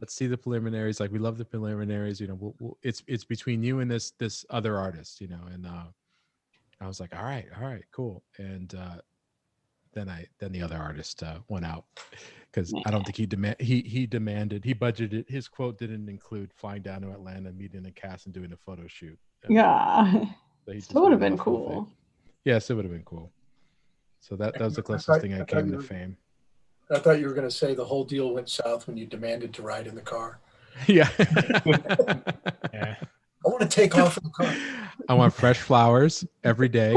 see the preliminaries. Like, we love the preliminaries. You know, it's between you and this other artist. You know, and I was like, all right, cool. And then the other artist went out because I don't think he demanded, he budgeted, his quote didn't include flying down to Atlanta, meeting the cast, and doing a photo shoot. Yeah. So he just That would have went been off with it. cool. Yes, it would have been cool. So that was the closest thing I came to fame. I thought you were going to say the whole deal went south when you demanded to ride in the car. Yeah. Yeah. I want to take off in the car. I want fresh flowers every day.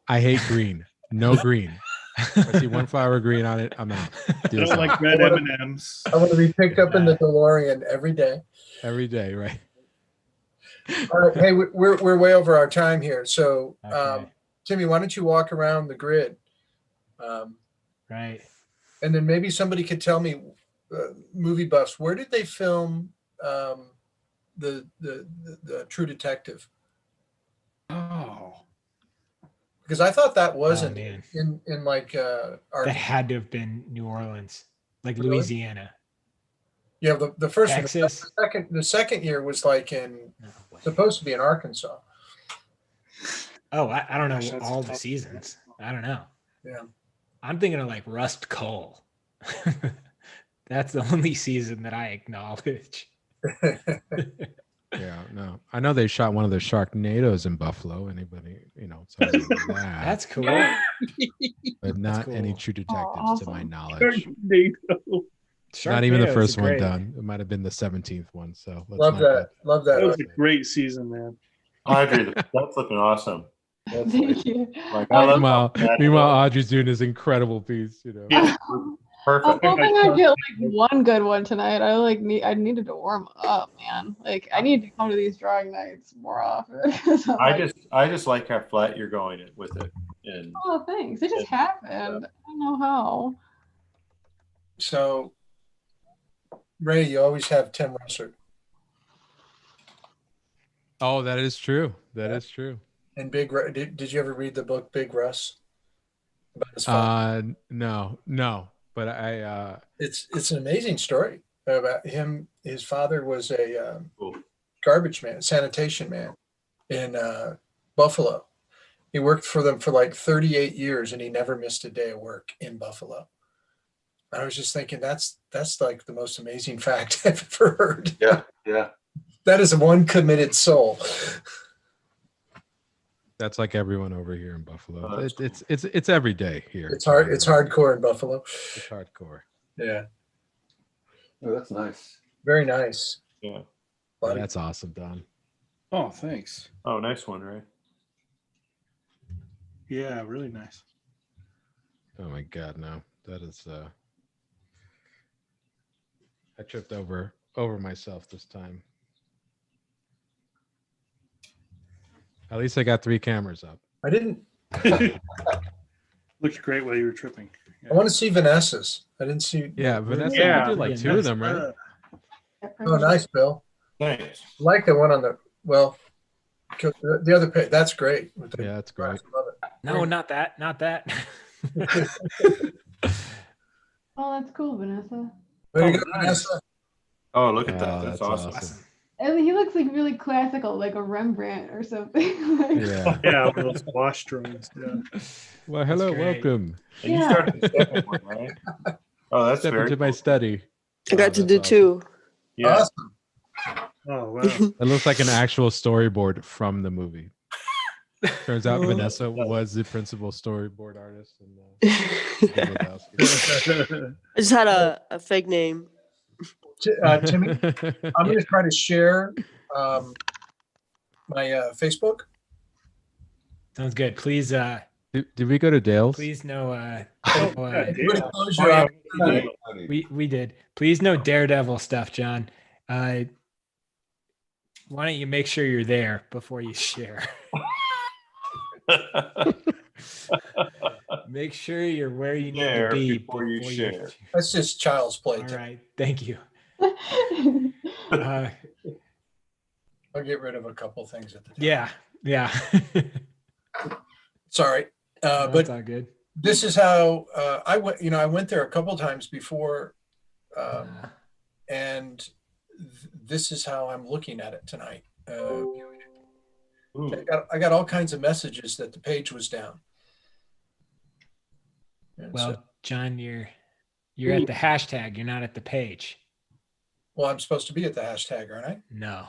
I hate green. No green. If I see one flower green on it, I'm out. I don't like red M&Ms. I want to be picked up in the DeLorean every day. Every day, right? All right, hey, we're way over our time here. So, Okay. Timmy, why don't you walk around the grid? Right. And then maybe somebody could tell me, movie buffs, where did they film the True Detective? Oh. Because I thought that Oh, wasn't man. in like our, That had to have been New Orleans, like Really? Louisiana. yeah, the first one, Texas. the second year was like in No way. supposed to be in Arkansas. Oh, I don't know Gosh, that's all the tough. seasons. I don't know. Yeah. I'm thinking of like Rust Coal. That's the only season that I acknowledge. Yeah, no. I know they shot one of the Sharknadoes in Buffalo. Anybody, you know, so that, That's cool. but not cool. any True Detectives to my awesome. knowledge. Not even the Sharknadoes first is one great. done. It might have been the 17th one. So let's Love not that. Love That that. was a great season, man. Audrey, that's looking awesome. That's Thank you. like I love Meanwhile, Audrey's doing this incredible piece. You know. Yeah. I'm perfect. hoping I get like one good one tonight. I needed to warm up, man. Like I need to come to these drawing nights more often. 'Cause I'm like, I just like how flat you're going it with it. And oh, thanks. It just happened. I don't know how. So, Ray, you always have Tim Russert. Oh, that is true. That is true. And did you ever read the book Big Russ? About his father? No. But I It's an amazing story about him. His father was a Cool. garbage man, sanitation man in Buffalo. He worked for them for like 38 years, and he never missed a day of work in Buffalo. I was just thinking that's like the most amazing fact I've ever heard. Yeah. That is one committed soul. that's like everyone over here in Buffalo. Oh, that's It's every day here. It's hard. It's hardcore in Buffalo. It's hardcore. Yeah, Oh, that's nice. very nice. yeah. Buddy. That's awesome, Don. Oh, thanks. Oh, nice one, Ray. Yeah, really nice. Oh my God, no. That is I tripped over myself this time. At least I got 3 cameras up. I didn't. Looked great while you were tripping. I want to see Vanessa's. I didn't see. Yeah, Vanessa, Yeah, you did like 2 of them, right? Oh, nice, Bill. Thanks. I like the one on the the other page. That's great. With the Yeah, that's great. love it. No, not that. Not that. Oh, that's cool, Vanessa. Way to go, nice. Vanessa. Oh, look at that. Oh, That's that's awesome. awesome. And he looks like really classical, like a Rembrandt or something. Like- Yeah. Yeah, one of those wash drawings. Yeah. Well, hello, great. welcome. And you Yeah. started the second one, right? Oh, that's Step very into my study. I got to that's do awesome. 2. Yeah. Awesome. Oh wow. It looks like an actual storyboard from the movie. Turns out Oh. Vanessa was the principal storyboard artist. And, Big Lebowski. I just had a fake name. Timmy, I'm going to try to share my Facebook. Sounds good. Please, Did we go to Dale's? please no. Everybody close Oh, your yeah. eyes. We did. Please no Daredevil stuff, John. Why don't you make sure you're there before you share? Make sure you're where you need Share to be before you share. That's just child's play. All Tim. right. Thank you. I'll get rid of a couple things at the time. Yeah. Yeah. Sorry. That's But all good. this is how I went. I went there a couple times before, and this is how I'm looking at it tonight. Ooh. I got all kinds of messages that the page was down. And Well, so- John, you're at the hashtag. You're not at the page. well, I'm supposed to be at the hashtag, aren't I? No,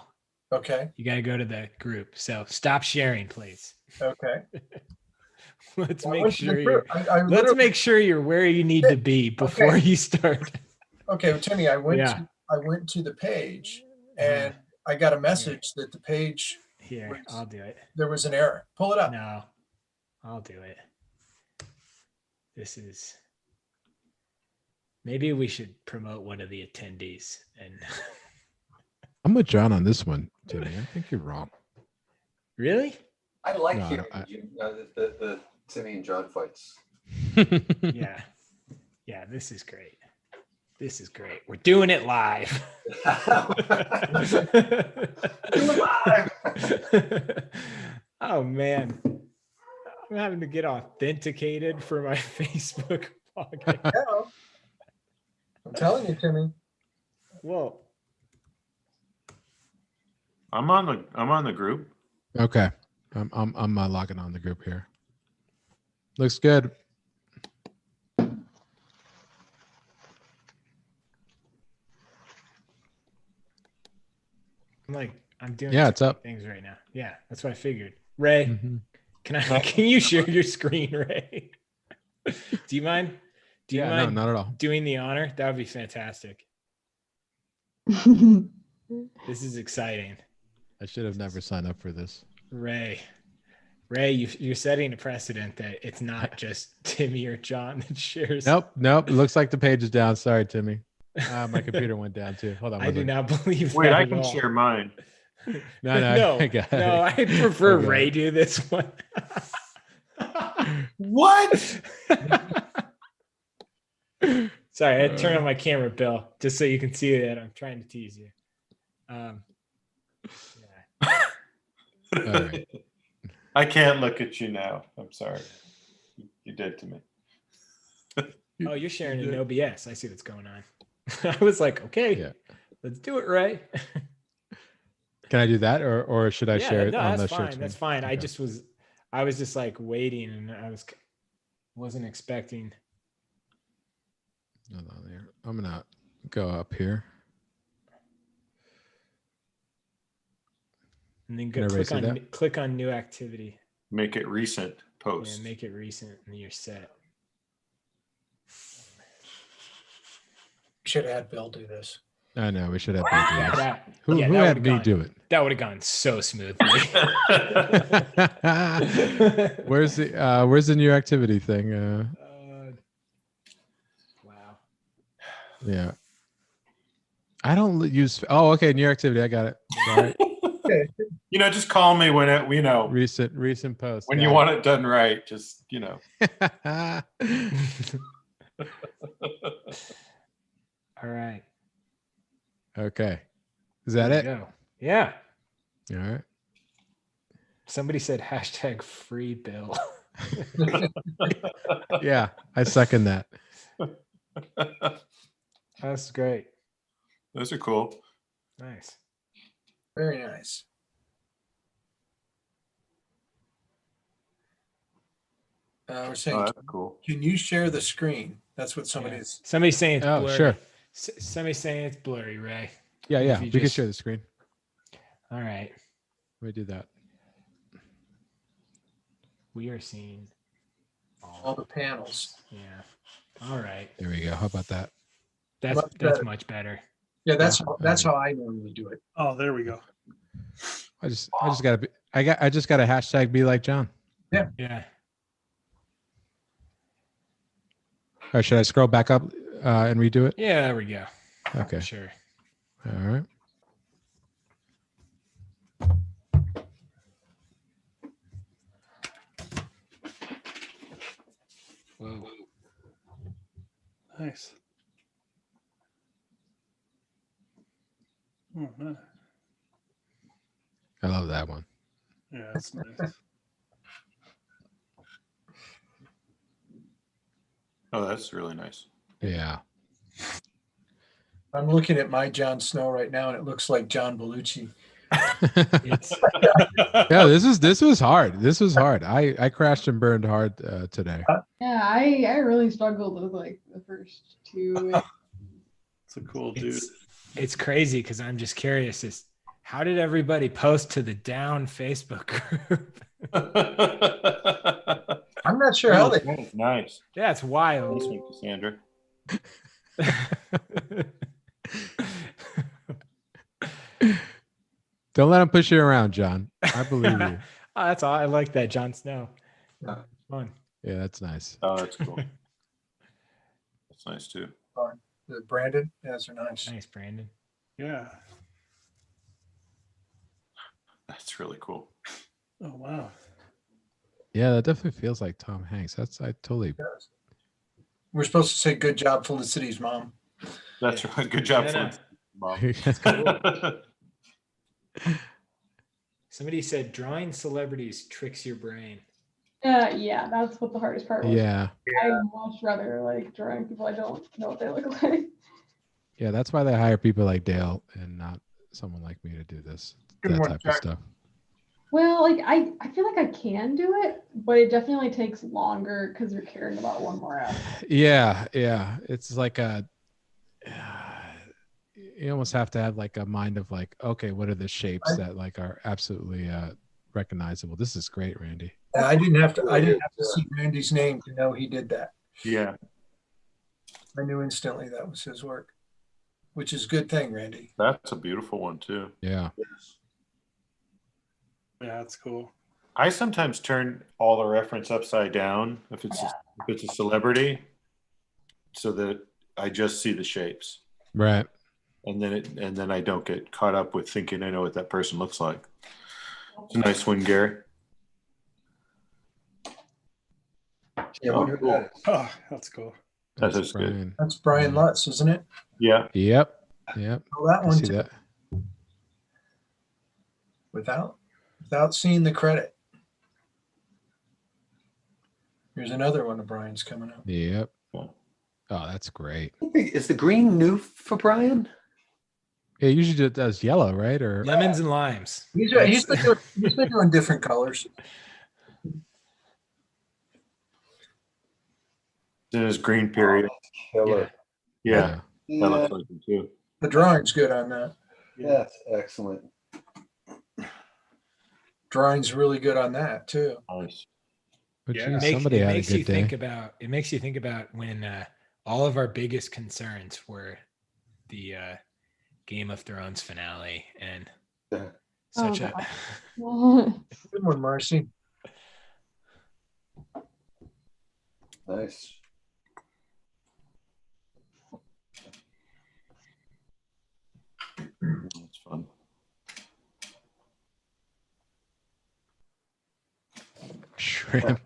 Okay. you got to go to the group. So stop sharing, please. Okay. Let's Well, I make went to the sure group. you're. I Let's literally- make sure you're where you need to be before you start. Okay, well, Timmy, I went. Yeah. I went to the page, and I got a message that the page Here, I'll do it. there was an error. Pull it up. No, I'll do it. This is. Maybe we should promote one of the attendees. And I'm with John on this one, Timmy. I think you're wrong. really? I like No, hearing I- the Timmy and John fights. Yeah. Yeah, this is great. This is great. We're doing it live. Oh man. I'm having to get authenticated for my Facebook login. Yeah. I'm telling you, Timmy. Whoa. I'm on the group. Okay. I'm logging on the group here. Looks good. I'm doing Yeah, too it's up. many things right now. Yeah, that's what I figured. Ray, Mhm. can you share your screen, Ray? Do you mind? Do you Yeah, no, mind not at all. doing the honor? That would be fantastic. This is exciting. I should have never signed up for this. Ray, you're setting a precedent that it's not just Timmy or John that shares. Nope. It looks like the page is down. Sorry, Timmy. My computer went down too. Hold on. I one do second. not believe Wait, that I at can all. share mine. No, I got it. no, I prefer I got Ray it. do this one. What? Sorry, I had to turn on my camera, Bill, just so you can see that I'm trying to tease you. Yeah. All right. I can't look at you now. I'm sorry. You did to me. Oh, you're sharing in OBS. I see what's going on. I was like, okay, Yeah. let's do it, Ray. Can I do that, or should I share it no, on that's the share fine. screen? That's fine. Okay. I was just like waiting, and wasn't expecting. Hold on there. I'm gonna go up here. And then Can everybody see that? click on new activity. Make it recent post. And make it recent, and you're set. Should have had Bill do this. I know we should have. Bill do this. That, Who yeah, who that had would've me gone- do it? That would have gone so smoothly. Where's the new activity thing? Wow. Yeah. I don't use. Oh, okay. New activity. I got it. Sorry. You know, just call me when it, Recent post. when you want it done right. Just, All right. Okay. Is that There it? we go. Yeah. All right. Somebody said hashtag free Bill. Yeah, I second that. That's great. Those are cool. Nice. Very nice. We're Oh, saying, that's cool. can you share the screen? That's what somebody Yeah. is. Somebody's saying it's Oh, blurry. sure. Somebody's saying it's blurry, Ray. Yeah, If yeah. you We can just- share the screen. All right. Let me do that. We are seeing All the panels. Yeah. All right. There we go. How about that? That's Much that's better. much better. Yeah, that's how I normally do it. Oh, there we go. I just gotta be. I just got a hashtag be like John. Yeah. Or should I scroll back up and redo it? Yeah, there we go. Okay. Sure. All right. Whoa. Nice. Oh, nice. I love that one. Yeah, that's nice. Oh, that's really nice. Yeah. I'm looking at my Jon Snow right now, and it looks like John Belushi. It's Yeah, this was hard. This was hard. I crashed and burned hard today. Yeah, I really struggled with like the first two. It's a cool dude. it's crazy because I'm just curious is how did everybody post to the down Facebook group? I'm not sure how they. That's nice. Yeah, it's Nice wild. one, Cassandra. Don't let him push you around, John. I believe you. Oh, that's all. I like that, Jon Snow. Yeah. Fun. Yeah, that's nice. Oh, that's cool. That's nice too. Brandon, yeah, those are nice. Nice, Brandon. Yeah. That's really cool. Oh, wow. Yeah, that definitely feels like Tom Hanks. I totally. We're supposed to say good job, Felicity's mom. That's right. Good job, No, no. Mom. Somebody said drawing celebrities tricks your brain. Yeah, that's what the hardest part was. Yeah. I much rather like drawing people I don't know what they look like. Yeah, that's why they hire people like Dale and not someone like me to do this. Good That one, type of Jack. stuff. Well, like I feel like I can do it, but it definitely takes longer because you're caring about one more aspect. Yeah, yeah. It's like you almost have to have like a mind of like, okay, what are the shapes that like are absolutely recognizable? This is great, Randy. I didn't have to see Randy's name to know he did that. Yeah, I knew instantly that was his work, which is a good thing, Randy. that's a beautiful one too. Yeah. Yeah, that's cool. I sometimes turn all the reference upside down if it's a celebrity, so that I just see the shapes, Right. and then I don't get caught up with thinking I know what that person looks like. It's a nice one, Gary. Yeah, Oh, wonder who cool. that is. Oh, that's cool. That is good. Brian. That's Brian Lutz, isn't it? Yeah, Yep. Yep. Oh, that I one see too. that. Without seeing the credit. Here's another one of Brian's coming up. Yep. Yeah. Oh, that's great. Is the green new for Brian? It usually just does yellow, right? Or Lemons and limes. He's been doing different colors. in his green period. Killer. Yeah, that Yeah, looks like it too. The drawing's good on that. that's excellent. Drawing's really good on that too. Nice. but Yeah. geez, Makes- somebody it had a makes you good day. think about it makes you think about when all of our biggest concerns were the Game of Thrones finale and Yeah. such Oh, a God. Good one, Marcy. Nice. That's fun. Shrimp.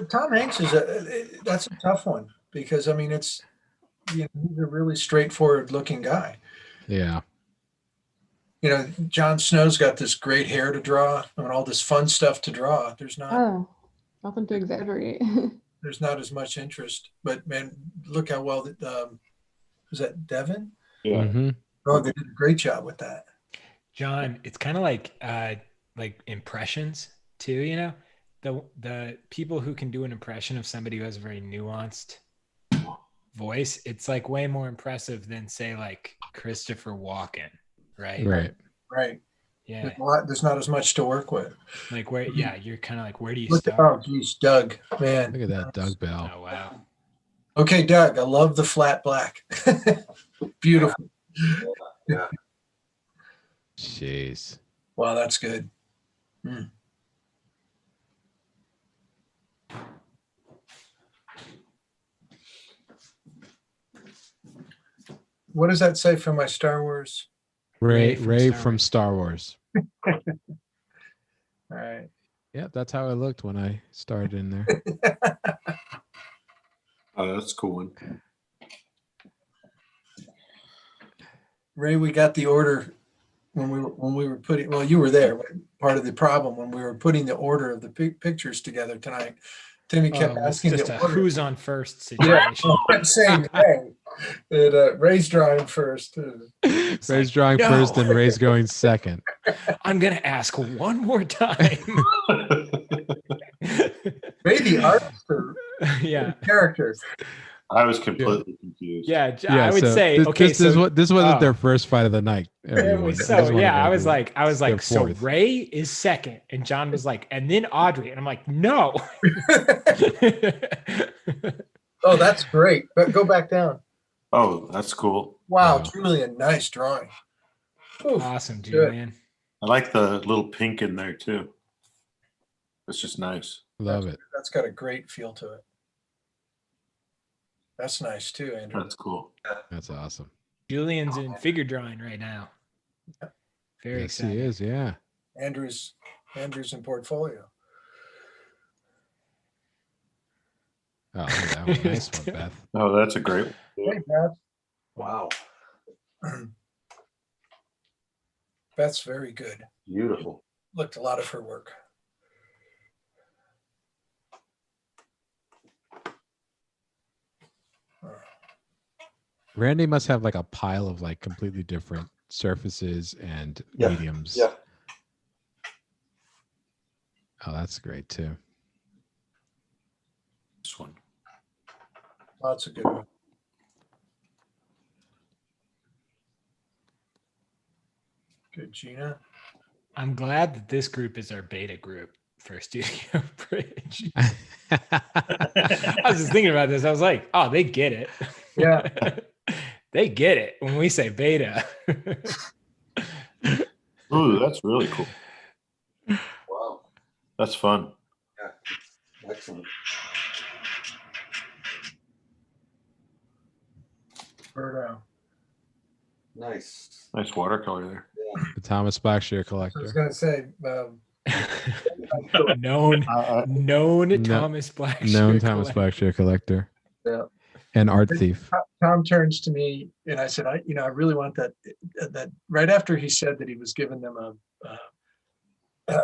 Tom Hanks is that's a tough one because I mean it's he's a really straightforward looking guy. Yeah. Jon Snow's got this great hair to draw and all this fun stuff to draw. There's not Oh, nothing to exaggerate. there's not as much interest. But man, look how well was that Devin? Yeah. Mm-hmm. Oh, they did a great job with that. John, it's kind of like impressions too, the people who can do an impression of somebody who has a very nuanced voice, it's like way more impressive than say like Christopher Walken, right? Right. Yeah. There's not as much to work with. Like where, yeah, you're kind of like, where do you Look at, start? oh, geez, Doug, man. Look at that, Doug Bell. Oh, wow. Okay, Doug, I love the flat black. Beautiful. Yeah. Jeez. Wow, that's good. Hmm. What does that say for my Star Wars? Ray from Star Wars. All right. Yeah, that's how it looked when I started in there. Oh, that's a cool one. Ray, we got the order when we were putting. Well, you were there. Part of the problem when we were putting the order of the pictures together tonight. Timmy kept It's asking just the a order. who's on first Yeah, situation. I kept saying Ray. Ray's drawing first. Ray's drawing no. first and Ray's going second. I'm going to ask one more time. Ray the artist or Yeah. the character? I was completely confused. Yeah. Yeah, I would so say, this, okay. this, So, this wasn't oh. their first fight of the night. Everyone. so yeah, I was their like, so fourth. Ray is second. And John was like, and then Audrey. And I'm like, no. Oh, that's great. But go back down. Oh, that's cool. Wow, Wow. Julian, nice drawing. Oof. Awesome, Julian. I like the little pink in there too. It's just nice. Love it. That's got a great feel to it. That's nice too, Andrew. That's cool. That's awesome. Julian's in figure drawing right now. Very Yes, excited. he is. Yeah. Andrew's in portfolio. Oh, look at that one. Nice one, Beth. Oh, that's a great one. Hey, Beth. Wow. Beth's very good. Beautiful. Looked a lot of her work. Randy must have like a pile of like completely different surfaces and Yeah. mediums. Yeah. Oh, that's great too. This one. Lots of good one. Good, Gina. I'm glad that this group is our beta group for Studio Bridge. I was just thinking about this. I was like, oh, they get it. Yeah. They get it when we say beta. Ooh, that's really cool. Wow. That's fun. Excellent. Birdo. Nice. Nice watercolor there. The Thomas Blackshear I was collector. going to say, known I- Thomas Black. Known Thomas Blackshear collector. Yeah. And art thief. Tom turns to me and I said, I really want that right after he said that he was giving them a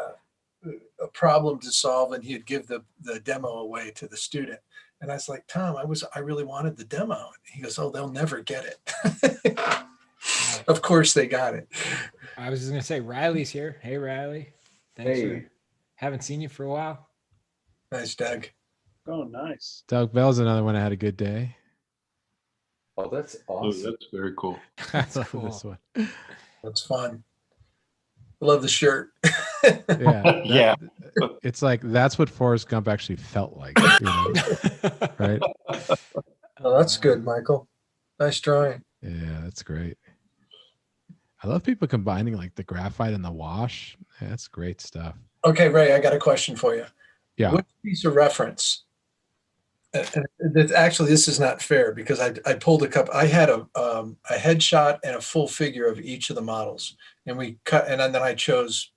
problem to solve and he'd give the demo away to the student. And I was like, Tom, I really wanted the demo. And he goes, oh, they'll never get it. Of course they got it. I was just gonna say Riley's here. Hey Riley. Thanks Hey. for haven't seen you for a while. Nice, Doug. Oh, nice. Doug Bell's another one that had a good day. Oh, that's Ooh, awesome. that's very cool. That's I love cool. this one. That's fun. Love the shirt. Yeah. Yeah. It's like that's what Forrest Gump actually felt like. Right? Oh, that's good, Michael. Nice drawing. Yeah, that's great. I love people combining like the graphite and the wash. Yeah, that's great stuff. Okay, Ray, I got a question for you. Yeah. Which piece of reference? Actually, this is not fair because I pulled a couple. I had a headshot and a full figure of each of the models, and we cut, and then I chose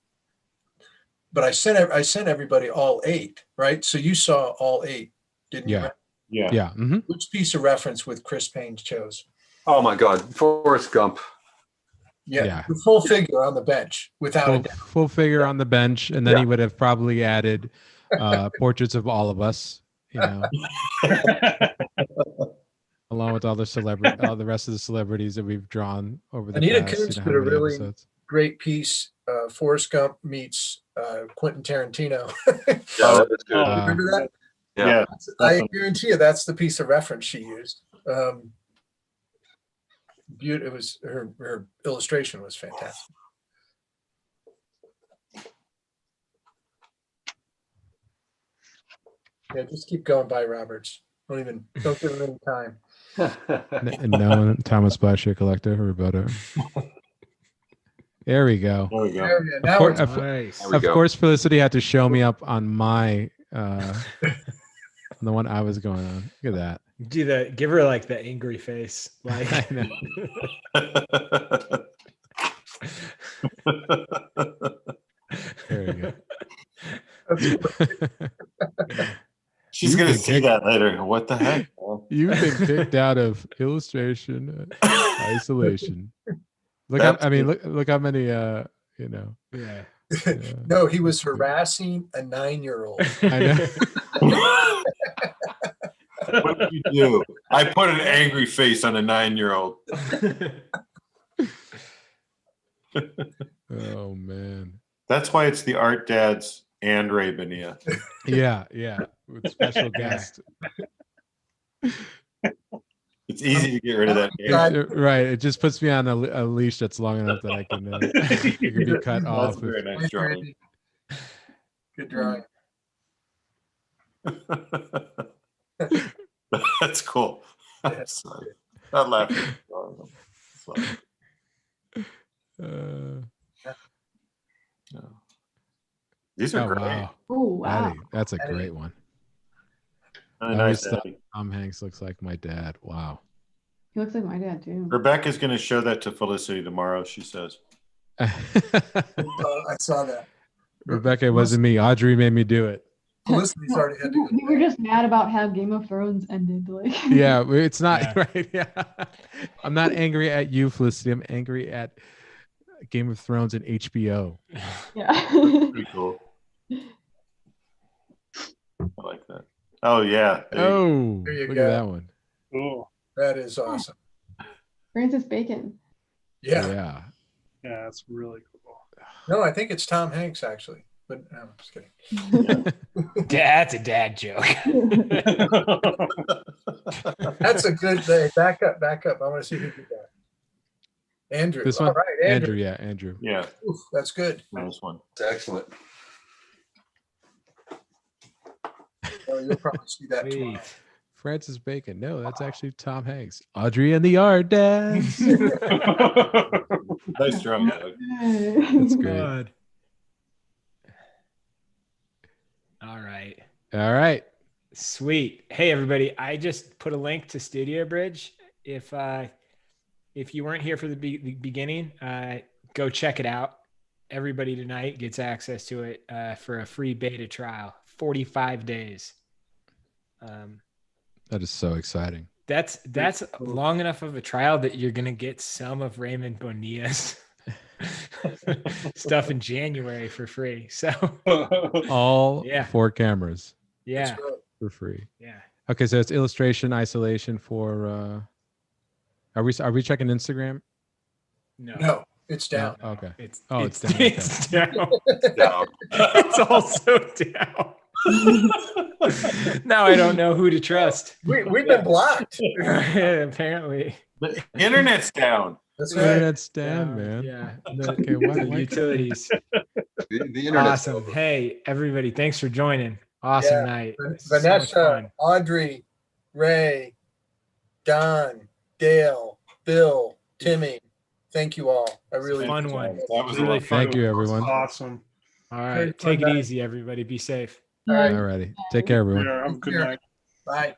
but I sent everybody all 8, right? So you saw all 8, didn't you? Yeah. Ray? Yeah. Yeah. Hmm. Which piece of reference with Chris Payne chose? Oh my God, Forrest Gump. Yeah. The full figure on the bench, without a doubt. Full figure on the bench, and then he would have probably added portraits of all of us, along with all the rest of the celebrities that we've drawn over the Anita past Coombs how did a many really episodes. great piece. Forrest Gump meets Quentin Tarantino. Yeah, that was good. Remember that? Yeah. I guarantee you that's the piece of reference she used. It was her illustration was fantastic. Yeah, just keep going by Roberts. Don't give him any time. And no Thomas Blackshear collector, Roberto. There we go. There we go. There we go. Now we're Nice. There we Of go. course, Felicity had to show me up on my on the one I was going on. Look at that. Give her like the angry face. Like I know. There we go. She's gonna see that later. What the heck? You've been kicked out of illustration isolation. Look how many yeah. No, he was harassing a 9-year-old. I know. What did you do? I put an angry face on a 9-year-old. Oh man. That's why it's the art dads and Ray Bonilla. Yeah, with special guest. It's easy to get rid of that. Right. It just puts me on a leash that's long enough that I can be cut That's off. a very nice drawing. Good drawing. That's cool. I'm sorry. Not laughing. Sorry. No. These are Oh, great. wow. Oh, wow. Eddie, that's a great one. Really I nice. always thought Eddie. Tom Hanks looks like my dad. Wow. He looks like my dad, too. Rebecca's going to show that to Felicity tomorrow, she says. I saw that. Rebecca, it wasn't me. Audrey made me do it. Felicity's already had to go. We were just mad about how Game of Thrones ended. Like, Yeah, it's not Yeah. right. Yeah. I'm not angry at you, Felicity. I'm angry at Game of Thrones and HBO. yeah. Pretty cool. I like that. Oh, yeah. Oh, There you look go. at that one. Cool. That is awesome. Francis Bacon. Yeah. Yeah. Yeah, that's really cool. No, I think it's Tom Hanks actually. But no, I'm just kidding. That's a dad joke. That's a good thing. Back up. I want to see who did that. Andrew. This All one? right, Andrew. Yeah, Andrew. Yeah, Oof, that's good. nice one. Excellent. Oh, you'll probably see that tomorrow. Sweet. Francis Bacon. No, that's actually Tom Hanks. Audrey and the Art Dads. Nice drawing, Doug. That's great. God. All right. All right. Sweet. Hey everybody, I just put a link to Studio Bridge. If you weren't here for the beginning, go check it out. Everybody tonight gets access to it for a free beta trial, 45 days. That is so exciting. That's long enough of a trial that you're gonna get some of Raymond Bonilla's stuff in January for free. So All Yeah. 4 cameras yeah, That's great. for free. yeah. Okay, so it's illustration isolation for are we checking Instagram? No, it's down. No? Okay. It's It's down, okay. It's down. Down. It's also down. Now I don't know who to trust. We've been blocked. Apparently. The internet's down. That's Yeah, right. that's down, man. Yeah. Okay, The why utilities. The internet's Awesome. over. Hey, everybody, thanks for joining. Awesome Yeah. night. So much Vanessa, fun. Audrey, Ray, Don, Dale, Bill, Timmy. Thank you all. I really Fun one. That was Really really fun. Thank you, everyone. Awesome. All Very right. fun Take it night. easy, everybody. Be safe. All right. Alrighty. Take care, everyone. Yeah, have a good Here. night. Bye.